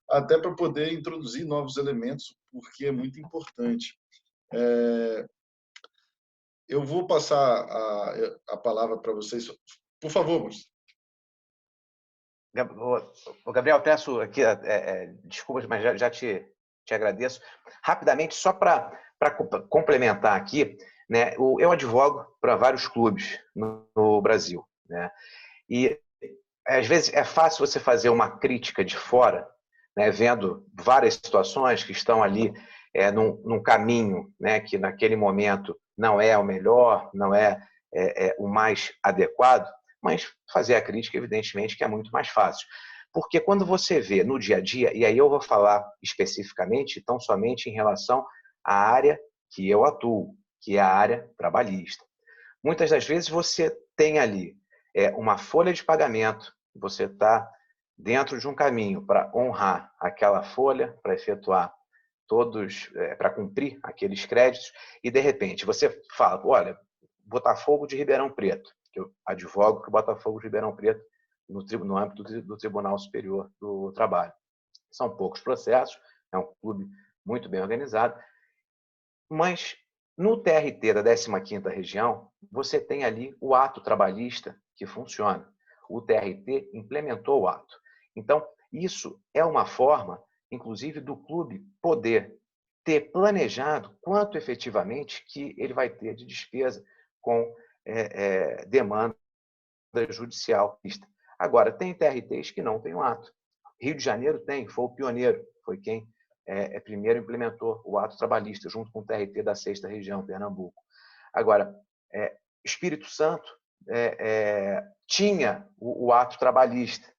até para poder introduzir novos elementos, porque é muito importante. Eu vou passar a palavra para vocês. Por favor, Márcio. Gabriel, peço aqui desculpas, mas já te agradeço. Rapidamente, só para complementar aqui, né, eu advogo para vários clubes no Brasil, né? E às vezes é fácil você fazer uma crítica de fora, né, vendo várias situações que estão ali num caminho, né, que naquele momento não é o melhor, não é o mais adequado, mas fazer a crítica, evidentemente, que é muito mais fácil. Porque quando você vê no dia a dia, e aí eu vou falar especificamente, tão somente em relação à área que eu atuo, que é a área trabalhista. Muitas das vezes você tem ali uma folha de pagamento, você está dentro de um caminho para honrar aquela folha, para efetuar para cumprir aqueles créditos, e de repente você fala, olha, Botafogo de Ribeirão Preto, que eu advogo para o Botafogo de Ribeirão Preto no âmbito do Tribunal Superior do Trabalho. São poucos processos, é um clube muito bem organizado, mas no TRT da 15ª Região, você tem ali o ato trabalhista que funciona. O TRT implementou o ato. Então, isso é uma forma, inclusive, do clube poder ter planejado quanto efetivamente que ele vai ter de despesa com demanda judicial. Agora, tem TRTs que não têm o ato. Rio de Janeiro tem, foi o pioneiro, foi quem primeiro implementou o ato trabalhista, junto com o TRT da 6ª Região, Pernambuco. Agora, Espírito Santo tinha o ato trabalhista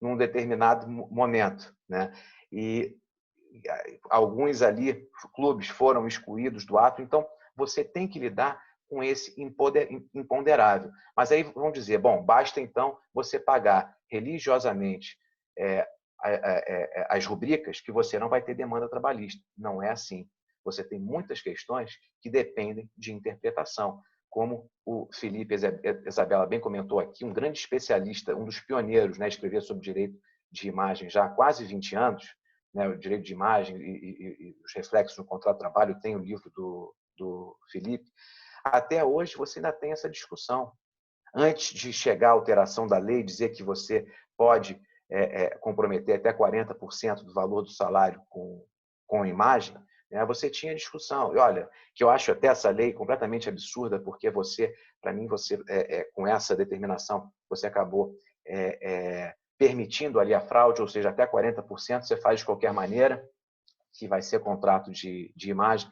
num determinado momento, né? E alguns ali, clubes, foram excluídos do ato, então você tem que lidar com esse imponderável. Mas aí vão dizer, bom, basta então você pagar religiosamente as rubricas que você não vai ter demanda trabalhista. Não é assim. Você tem muitas questões que dependem de interpretação. Como o Felipe Isabella bem comentou aqui, um grande especialista, um dos pioneiros, né, escrever sobre direito de imagem já há quase 20 anos, né, o direito de imagem e os reflexos no contrato de trabalho, tem o livro do Felipe. Até hoje você ainda tem essa discussão. Antes de chegar à alteração da lei, dizer que você pode comprometer até 40% do valor do salário com imagem, né, você tinha discussão. E olha, que eu acho até essa lei completamente absurda, porque para mim, com essa determinação, você acabou permitindo ali a fraude, ou seja, até 40% você faz de qualquer maneira, que vai ser contrato de imagem.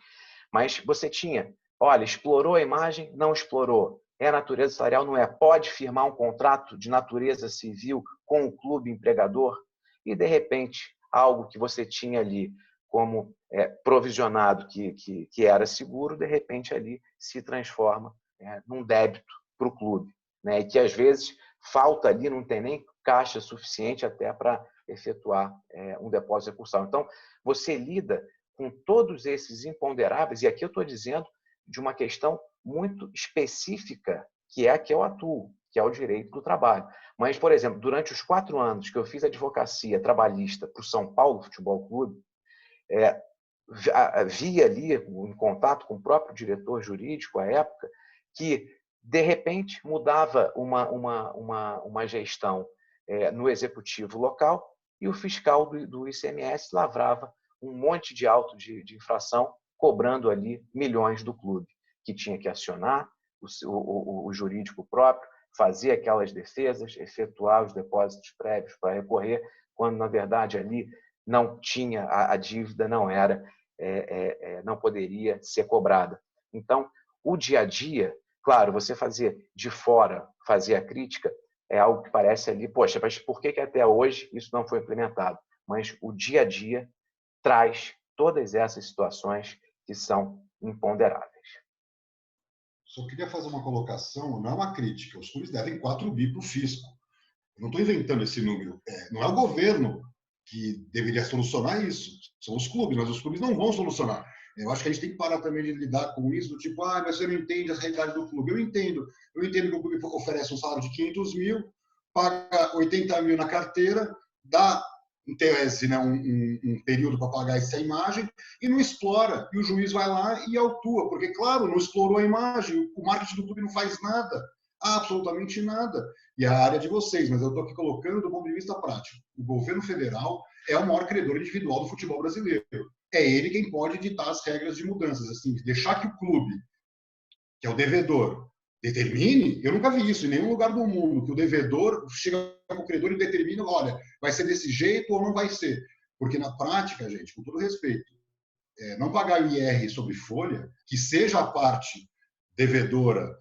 Mas você tinha, olha, explorou a imagem, não explorou. É natureza salarial? Não é. Pode firmar um contrato de natureza civil com o clube empregador e, de repente, algo que você tinha ali como provisionado, que era seguro, de repente ali se transforma num débito para o clube, né? E que, às vezes, falta ali, não tem nem caixa suficiente até para efetuar um depósito recursal. Então, você lida com todos esses imponderáveis, e aqui eu estou dizendo de uma questão muito específica, que é a que eu atuo, que é o direito do trabalho. Mas, por exemplo, durante os 4 anos que eu fiz advocacia trabalhista para o São Paulo Futebol Clube, vi ali, em contato com o próprio diretor jurídico à época, que, de repente, mudava uma gestão no executivo local e o fiscal do ICMS lavrava um monte de auto de infração, cobrando ali milhões do clube, que tinha que acionar o jurídico próprio, fazer aquelas defesas, efetuar os depósitos prévios para recorrer, quando, na verdade, ali não tinha a dívida, não poderia ser cobrada. Então, o dia a dia, claro, você fazer de fora, fazer a crítica, é algo que parece ali, poxa, mas por que até hoje isso não foi implementado? Mas o dia a dia traz todas essas situações que são imponderáveis. Só queria fazer uma colocação, não é uma crítica. Os clubes devem 4 bi para o fisco. Eu não estou inventando esse número. Não é o governo que deveria solucionar isso. São os clubes, mas os clubes não vão solucionar. Eu acho que a gente tem que parar também de lidar com isso, do tipo, mas você não entende a realidade do clube. Eu entendo que o clube oferece um salário de 500 mil, paga 80 mil na carteira, dá, em tese, né, um período para pagar essa imagem e não explora. E o juiz vai lá e autua, porque, claro, não explorou a imagem, o marketing do clube não faz nada, absolutamente nada. E a área de vocês, mas eu estou aqui colocando do ponto de vista prático. O governo federal é o maior credor individual do futebol brasileiro. É ele quem pode ditar as regras de mudanças. Assim, deixar que o clube, que é o devedor, determine, eu nunca vi isso em nenhum lugar do mundo, que o devedor chega com o credor e determina, olha, vai ser desse jeito ou não vai ser. Porque na prática, gente, com todo respeito, não pagar IR sobre folha, que seja a parte devedora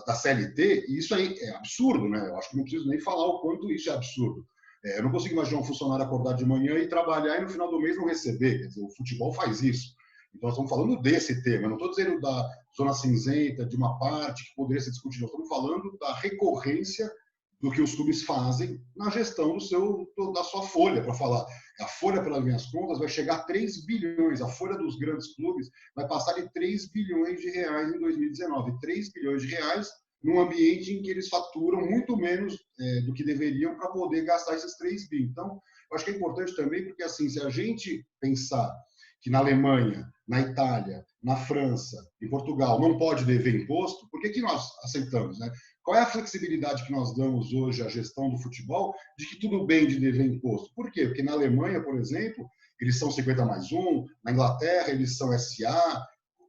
da CLT, isso aí é absurdo, né? Eu acho que não preciso nem falar o quanto isso é absurdo. Eu não consigo imaginar um funcionário acordar de manhã e trabalhar e no final do mês não receber. Quer dizer, o futebol faz isso. Então, nós estamos falando desse tema. Eu não estou dizendo da zona cinzenta, de uma parte que poderia ser discutida. Nós estamos falando da recorrência do que os clubes fazem na gestão da sua folha, para falar. A folha, pelas minhas contas, vai chegar a 3 bilhões. A folha dos grandes clubes vai passar de 3 bilhões de reais em 2019. 3 bilhões de reais num ambiente em que eles faturam muito menos do que deveriam para poder gastar esses 3 bi. Então, eu acho que é importante também, porque assim, se a gente pensar que na Alemanha, na Itália, na França, em Portugal, não pode dever imposto, por que nós aceitamos, né? Qual é a flexibilidade que nós damos hoje à gestão do futebol de que tudo bem de dever imposto? Por quê? Porque na Alemanha, por exemplo, eles são 50+1, na Inglaterra eles são SA,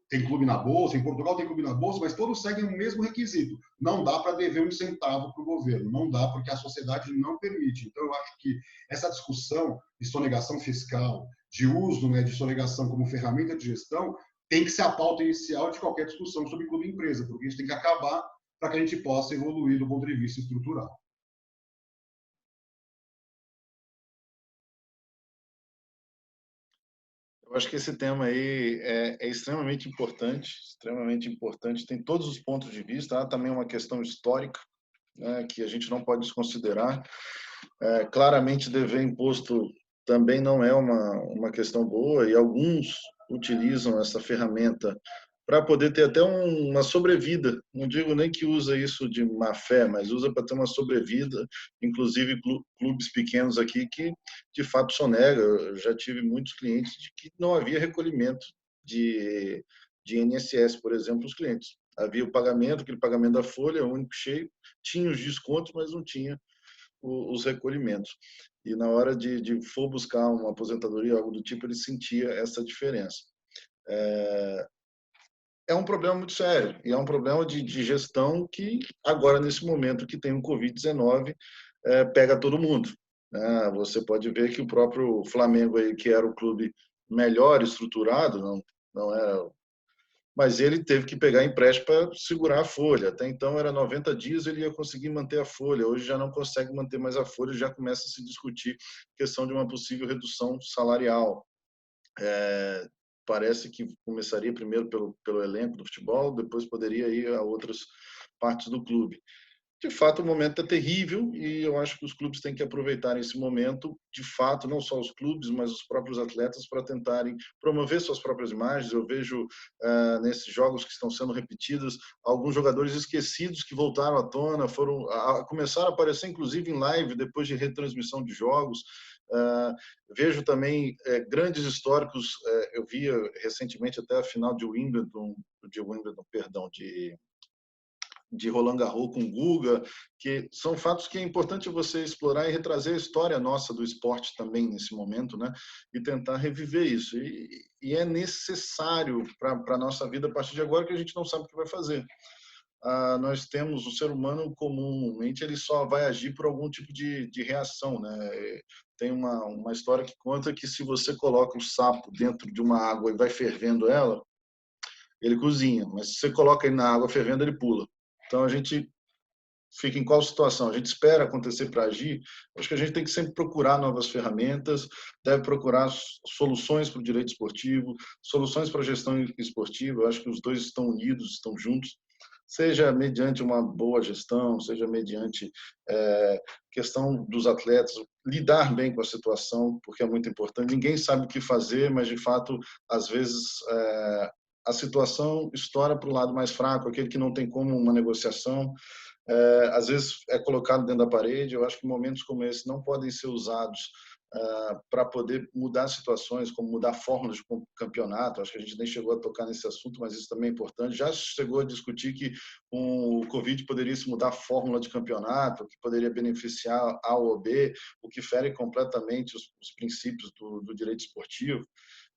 tem clube na Bolsa, em Portugal tem clube na Bolsa, mas todos seguem o mesmo requisito. Não dá para dever um centavo para o governo, não dá porque a sociedade não permite. Então, eu acho que essa discussão de sonegação fiscal, de uso, né, de sonegação como ferramenta de gestão, tem que ser a pauta inicial de qualquer discussão sobre clube e empresa, porque a gente tem que acabar para que a gente possa evoluir do ponto de vista estrutural. Eu acho que esse tema aí é extremamente importante, tem todos os pontos de vista, há também uma questão histórica, né, que a gente não pode desconsiderar. Claramente, dever imposto também não é uma questão boa, e alguns utilizam essa ferramenta para poder ter até uma sobrevida. Não digo nem que usa isso de má fé, mas usa para ter uma sobrevida, inclusive clubes pequenos aqui que, de fato, sonega. Eu já tive muitos clientes de que não havia recolhimento de INSS, por exemplo, os clientes. Havia o pagamento, aquele pagamento da folha, único cheio, tinha os descontos, mas não tinha os recolhimentos. E na hora de for buscar uma aposentadoria, algo do tipo, ele sentia essa diferença. É um problema muito sério, e é um problema de gestão que, agora, nesse momento que tem o Covid-19, pega todo mundo. Né? Você pode ver que o próprio Flamengo, aí, que era o clube melhor estruturado, não era, mas ele teve que pegar empréstimo para segurar a folha. Até então era 90 dias, ele ia conseguir manter a folha. Hoje já não consegue manter mais a folha, já começa a se discutir a questão de uma possível redução salarial. Parece que começaria primeiro pelo elenco do futebol, depois poderia ir a outras partes do clube. De fato, o momento é terrível e eu acho que os clubes têm que aproveitar esse momento, de fato, não só os clubes, mas os próprios atletas, para tentarem promover suas próprias imagens. Eu vejo nesses jogos que estão sendo repetidos, alguns jogadores esquecidos que voltaram à tona, começaram a aparecer, inclusive, em live, depois de retransmissão de jogos. Vejo também grandes históricos. Eu via recentemente até a final de Wimbledon, de Roland Garros com Guga, que são fatos que é importante você explorar e retrazer a história nossa do esporte também nesse momento, né? E tentar reviver isso. E é necessário para a nossa vida a partir de agora, que a gente não sabe o que vai fazer. Nós temos o ser humano comumente, ele só vai agir por algum tipo de reação, né? Tem uma história que conta que se você coloca o sapo dentro de uma água e vai fervendo ela, ele cozinha, mas se você coloca ele na água fervendo, ele pula. Então a gente fica em qual situação? A gente espera acontecer para agir? Acho que a gente tem que sempre procurar novas ferramentas, deve procurar soluções para o direito esportivo, soluções para a gestão esportiva. Eu acho que os dois estão unidos, estão juntos, seja mediante uma boa gestão, seja mediante questão dos atletas, lidar bem com a situação, porque é muito importante. Ninguém sabe o que fazer, mas, de fato, às vezes a situação estoura para o lado mais fraco, aquele que não tem como uma negociação. Às vezes é colocado dentro da parede. Eu acho que momentos como esse não podem ser usados para poder mudar situações, como mudar fórmulas de campeonato. Acho que a gente nem chegou a tocar nesse assunto, mas isso também é importante. Já chegou a discutir que com o Covid poderia se mudar a fórmula de campeonato, que poderia beneficiar A ou B, o que fere completamente os princípios do direito esportivo.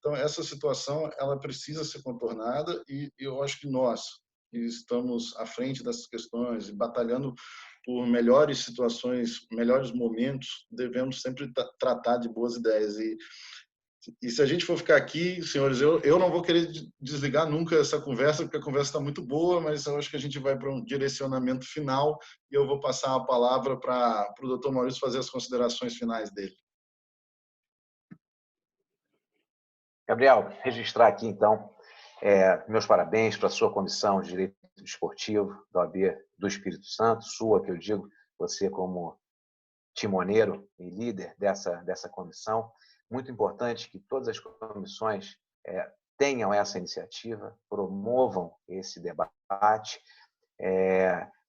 Então, essa situação ela precisa ser contornada, e eu acho que nós, que estamos à frente dessas questões e batalhando por melhores situações, melhores momentos, devemos sempre tratar de boas ideias. E se a gente for ficar aqui, senhores, eu não vou querer desligar nunca essa conversa, porque a conversa está muito boa, mas eu acho que a gente vai para um direcionamento final e eu vou passar a palavra para o Dr. Maurício fazer as considerações finais dele. Gabriel, registrar aqui, então, meus parabéns para a sua comissão de Direito Esportivo da OAB do Espírito Santo, sua, que eu digo, você como timoneiro e líder dessa comissão. Muito importante que todas as comissões tenham essa iniciativa, promovam esse debate.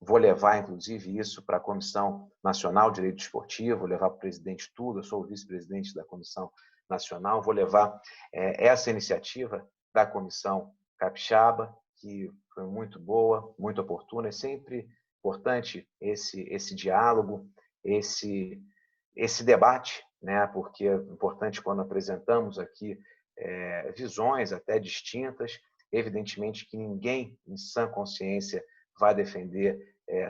Vou levar, inclusive, isso para a Comissão Nacional de Direito Esportivo, vou levar para o presidente tudo, eu sou o vice-presidente da Comissão Nacional, vou levar essa iniciativa da Comissão Capixaba, que foi muito boa, muito oportuna. É sempre importante esse diálogo, esse debate, né? Porque é importante quando apresentamos aqui visões até distintas. Evidentemente que ninguém, em sã consciência, vai defender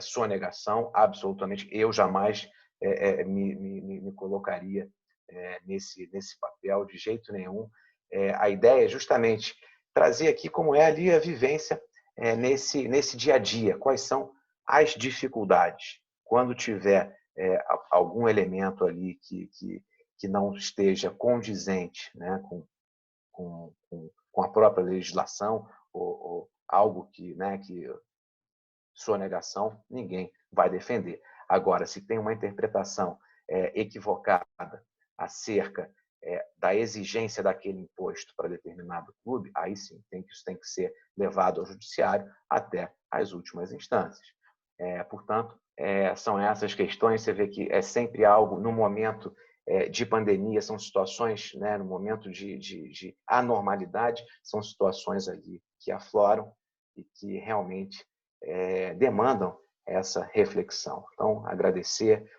sonegação, absolutamente. Eu jamais me colocaria nesse papel de jeito nenhum. A ideia é justamente trazer aqui como é ali a vivência nesse dia a dia, quais são as dificuldades. Quando tiver algum elemento ali que não esteja condizente, né, com a própria legislação, ou algo que sonegação, ninguém vai defender. Agora, se tem uma interpretação equivocada acerca da exigência daquele imposto para determinado clube, aí sim, isso tem que ser levado ao judiciário até as últimas instâncias. Portanto, são essas questões. Você vê que é sempre algo, no momento de pandemia, são situações, né, no momento de anormalidade, são situações ali que afloram e que realmente demandam essa reflexão. Então, agradecer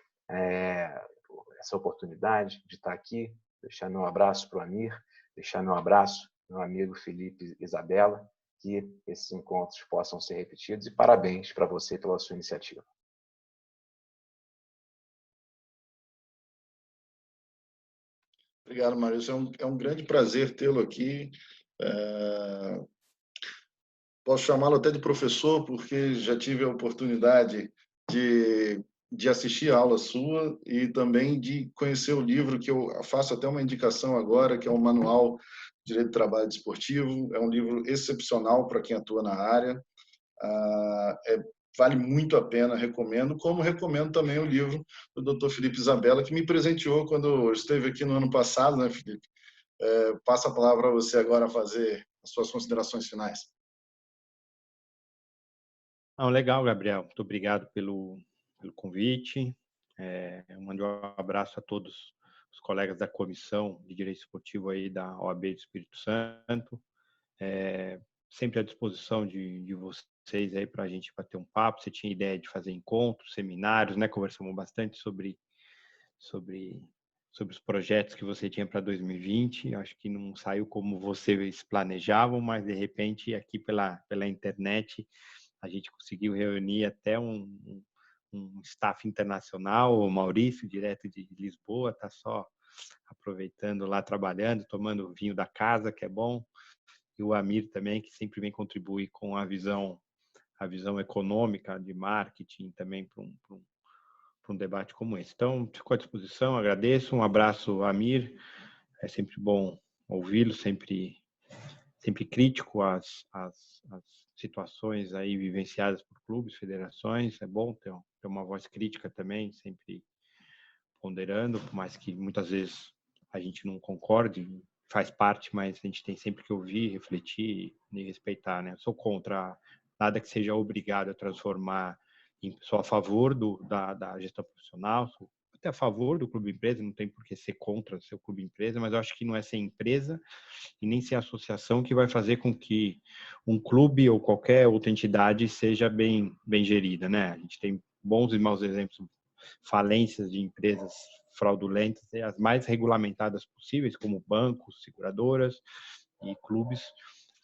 essa oportunidade de estar aqui, deixar meu abraço para o Amir, deixar meu abraço meu amigo Felipe e Isabela, que esses encontros possam ser repetidos, e parabéns para você pela sua iniciativa. Obrigado, Maurício. É um grande prazer tê-lo aqui. Posso chamá-lo até de professor, porque já tive a oportunidade de assistir a aula sua e também de conhecer o livro, que eu faço até uma indicação agora, que é o Manual de Direito do Trabalho Desportivo. É um livro excepcional para quem atua na área. Vale muito a pena, recomendo, como recomendo também o livro do Dr. Felipe Isabella, que me presenteou quando esteve aqui no ano passado, né, Felipe? Passo a palavra a você agora fazer as suas considerações finais. Legal, Gabriel. Muito obrigado pelo convite. Eu mando um abraço a todos os colegas da Comissão de Direito Esportivo aí da OAB do Espírito Santo. Sempre à disposição de vocês aí para a gente bater um papo. Você tinha ideia de fazer encontros, seminários, né? Conversamos bastante sobre os projetos que você tinha para 2020. Acho que não saiu como vocês planejavam, mas de repente aqui pela internet a gente conseguiu reunir até um staff internacional. O Maurício, direto de Lisboa, está só aproveitando lá, trabalhando, tomando vinho da casa, que é bom. E o Amir também, que sempre vem contribuir com a visão econômica de marketing também para um debate como esse. Então, fico à disposição, agradeço. Um abraço, Amir. É sempre bom ouvi-lo, sempre crítico às situações aí vivenciadas por clubes, federações. É bom ter uma voz crítica também, sempre ponderando, por mais que muitas vezes a gente não concorde, faz parte, mas a gente tem sempre que ouvir, refletir e respeitar, né? Eu sou contra nada que seja obrigado a transformar sou a favor da gestão profissional, sou até a favor do clube empresa, não tem por que ser contra ser o clube empresa, mas eu acho que não é ser empresa e nem ser associação que vai fazer com que um clube ou qualquer outra entidade seja bem gerida, né? A gente tem bons e maus exemplos, falências de empresas fraudulentas, as mais regulamentadas possíveis, como bancos, seguradoras e clubes.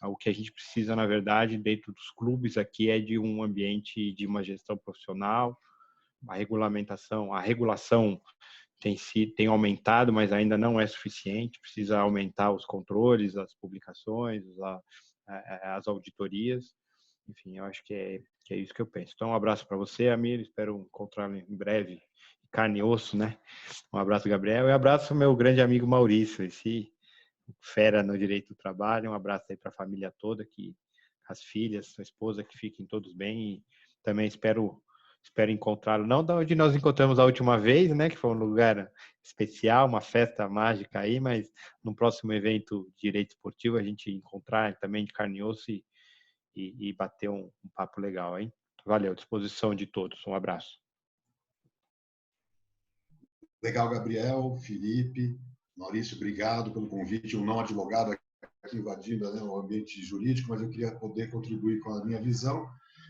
O que a gente precisa, na verdade, dentro dos clubes aqui é de um ambiente de uma gestão profissional, a regulação tem aumentado, mas ainda não é suficiente, precisa aumentar os controles, as publicações, as auditorias. Enfim, eu acho que é isso que eu penso. Então, um abraço para você, Amir, espero encontrá-lo em breve, carne e osso, né? Um abraço, Gabriel, e um abraço meu grande amigo Maurício, esse fera no direito do trabalho. Um abraço aí para a família toda, que as filhas, sua esposa, que fiquem todos bem, e também espero encontrá-lo, não da onde nós encontramos a última vez, né, que foi um lugar especial, uma festa mágica aí, mas no próximo evento de direito esportivo a gente encontrar também de carne e osso e bater um papo legal, hein? Valeu, disposição de todos. Um abraço. Legal, Gabriel, Felipe, Maurício, obrigado pelo convite. Um não advogado aqui invadindo, né, o ambiente jurídico, mas eu queria poder contribuir com a minha visão.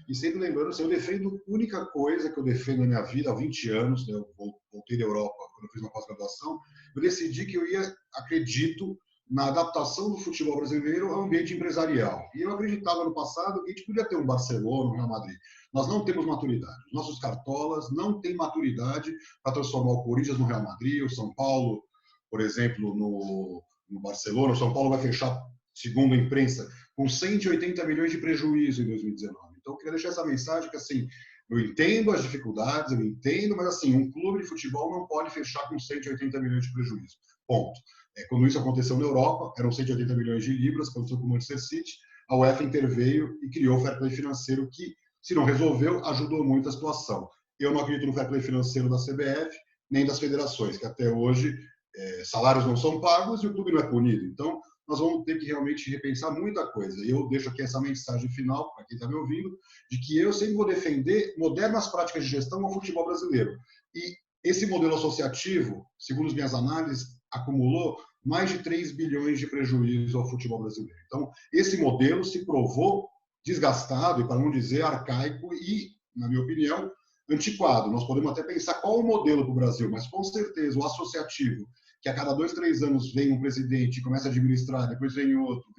E sempre lembrando, assim, eu defendo a única coisa que eu defendo na minha vida há 20 anos, né, eu voltei da Europa quando eu fiz uma pós-graduação, eu decidi que eu acredito na adaptação do futebol brasileiro ao ambiente empresarial. E eu acreditava no passado que a gente podia ter um Barcelona, um Real Madrid. Nós não temos maturidade. Os nossos cartolas não têm maturidade para transformar o Corinthians no Real Madrid, o São Paulo, por exemplo, no Barcelona. O São Paulo vai fechar, segundo a imprensa, com 180 milhões de prejuízo em 2019. Então, eu queria deixar essa mensagem que, assim, Eu entendo as dificuldades, eu entendo, mas assim, um clube de futebol não pode fechar com 180 milhões de prejuízo. Ponto. Quando isso aconteceu na Europa, eram 180 milhões de libras, aconteceu com o Manchester City, a UEFA interveio e criou o fair play financeiro que, se não resolveu, ajudou muito a situação. Eu não acredito no fair play financeiro da CBF, nem das federações, que até hoje salários não são pagos e o clube não é punido. Então, nós vamos ter que realmente repensar muita coisa. E eu deixo aqui essa mensagem final, para quem está me ouvindo, de que eu sempre vou defender modernas práticas de gestão ao futebol brasileiro. E esse modelo associativo, segundo as minhas análises, acumulou mais de 3 bilhões de prejuízo ao futebol brasileiro. Então, esse modelo se provou desgastado, e para não dizer arcaico e, na minha opinião, antiquado. Nós podemos até pensar qual o modelo para o Brasil, mas com certeza o associativo, que a cada 2, 3 anos vem um presidente e começa a administrar, depois vem outro,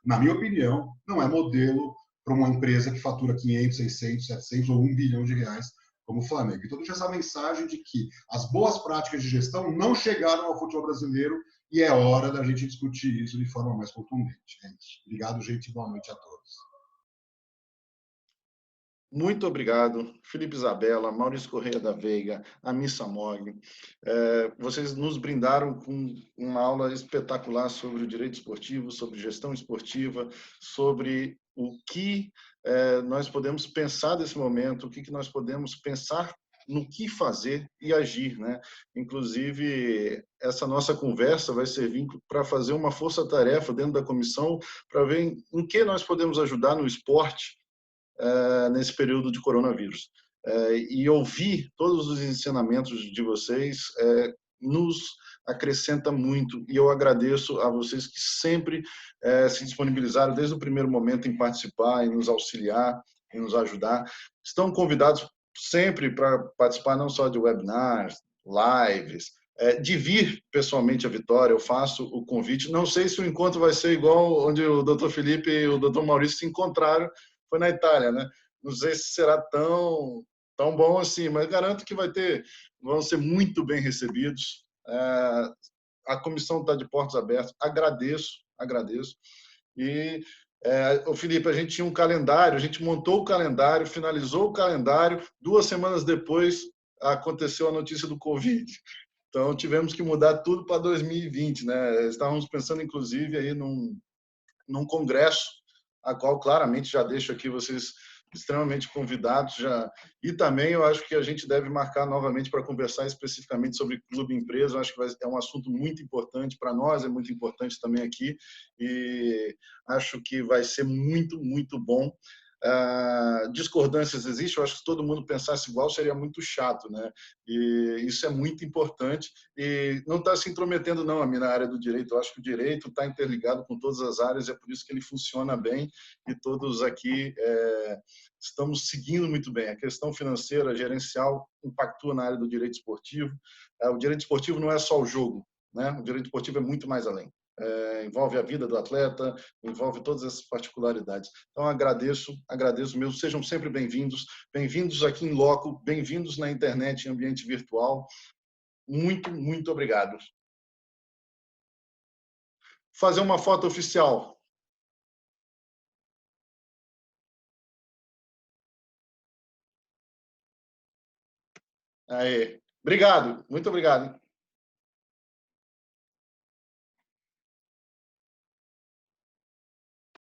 na minha opinião, não é modelo para uma empresa que fatura 500, 600, 700 ou 1 bilhão de reais como o Flamengo. Então, deixa essa mensagem de que as boas práticas de gestão não chegaram ao futebol brasileiro e é hora da gente discutir isso de forma mais contundente. É isso. Obrigado, gente. Boa noite a todos. Muito obrigado, Felipe Isabella, Maurício Correia da Veiga, Ami Samog. Vocês nos brindaram com uma aula espetacular sobre o direito esportivo, sobre gestão esportiva, sobre o que nós podemos pensar desse momento, o que nós podemos pensar no que fazer e agir, né? Inclusive, essa nossa conversa vai servir para fazer uma força-tarefa dentro da comissão para ver em que nós podemos ajudar no esporte nesse período de coronavírus. E ouvir todos os ensinamentos de vocês nos acrescenta muito, e eu agradeço a vocês que sempre se disponibilizaram desde o primeiro momento em participar, em nos auxiliar, em nos ajudar. Estão convidados sempre para participar não só de webinars, lives, de vir pessoalmente a Vitória. Eu faço o convite. Não sei se o encontro vai ser igual onde o Dr. Felipe e o Dr. Maurício se encontraram, foi na Itália, né? Não sei se será tão bom assim, mas garanto que vão ser muito bem recebidos. A comissão está de portas abertas. Agradeço. E, o Felipe, a gente tinha um calendário, a gente montou o calendário, finalizou o calendário, 2 semanas depois aconteceu a notícia do Covid. Então, tivemos que mudar tudo para 2020, né? Estávamos pensando, inclusive, aí num congresso, a qual claramente já deixo aqui vocês extremamente convidados já. E também eu acho que a gente deve marcar novamente para conversar especificamente sobre clube empresa. Eu acho que é um assunto muito importante para nós, é muito importante também aqui, e acho que vai ser muito, muito bom. Discordâncias existem, eu acho que se todo mundo pensasse igual seria muito chato, né? E isso é muito importante, e não está se intrometendo não, a minha área do direito. Eu acho que o direito está interligado com todas as áreas, é por isso que ele funciona bem, e todos aqui estamos seguindo muito bem. A questão financeira, gerencial, impactua na área do direito esportivo. O direito esportivo não é só o jogo, né? O direito esportivo é muito mais além. Envolve a vida do atleta, envolve todas essas particularidades. Então, agradeço mesmo. Sejam sempre bem-vindos. Bem-vindos aqui em loco, bem-vindos na internet, em ambiente virtual. Muito, muito obrigado. Fazer uma foto oficial. Aí. Obrigado, muito obrigado.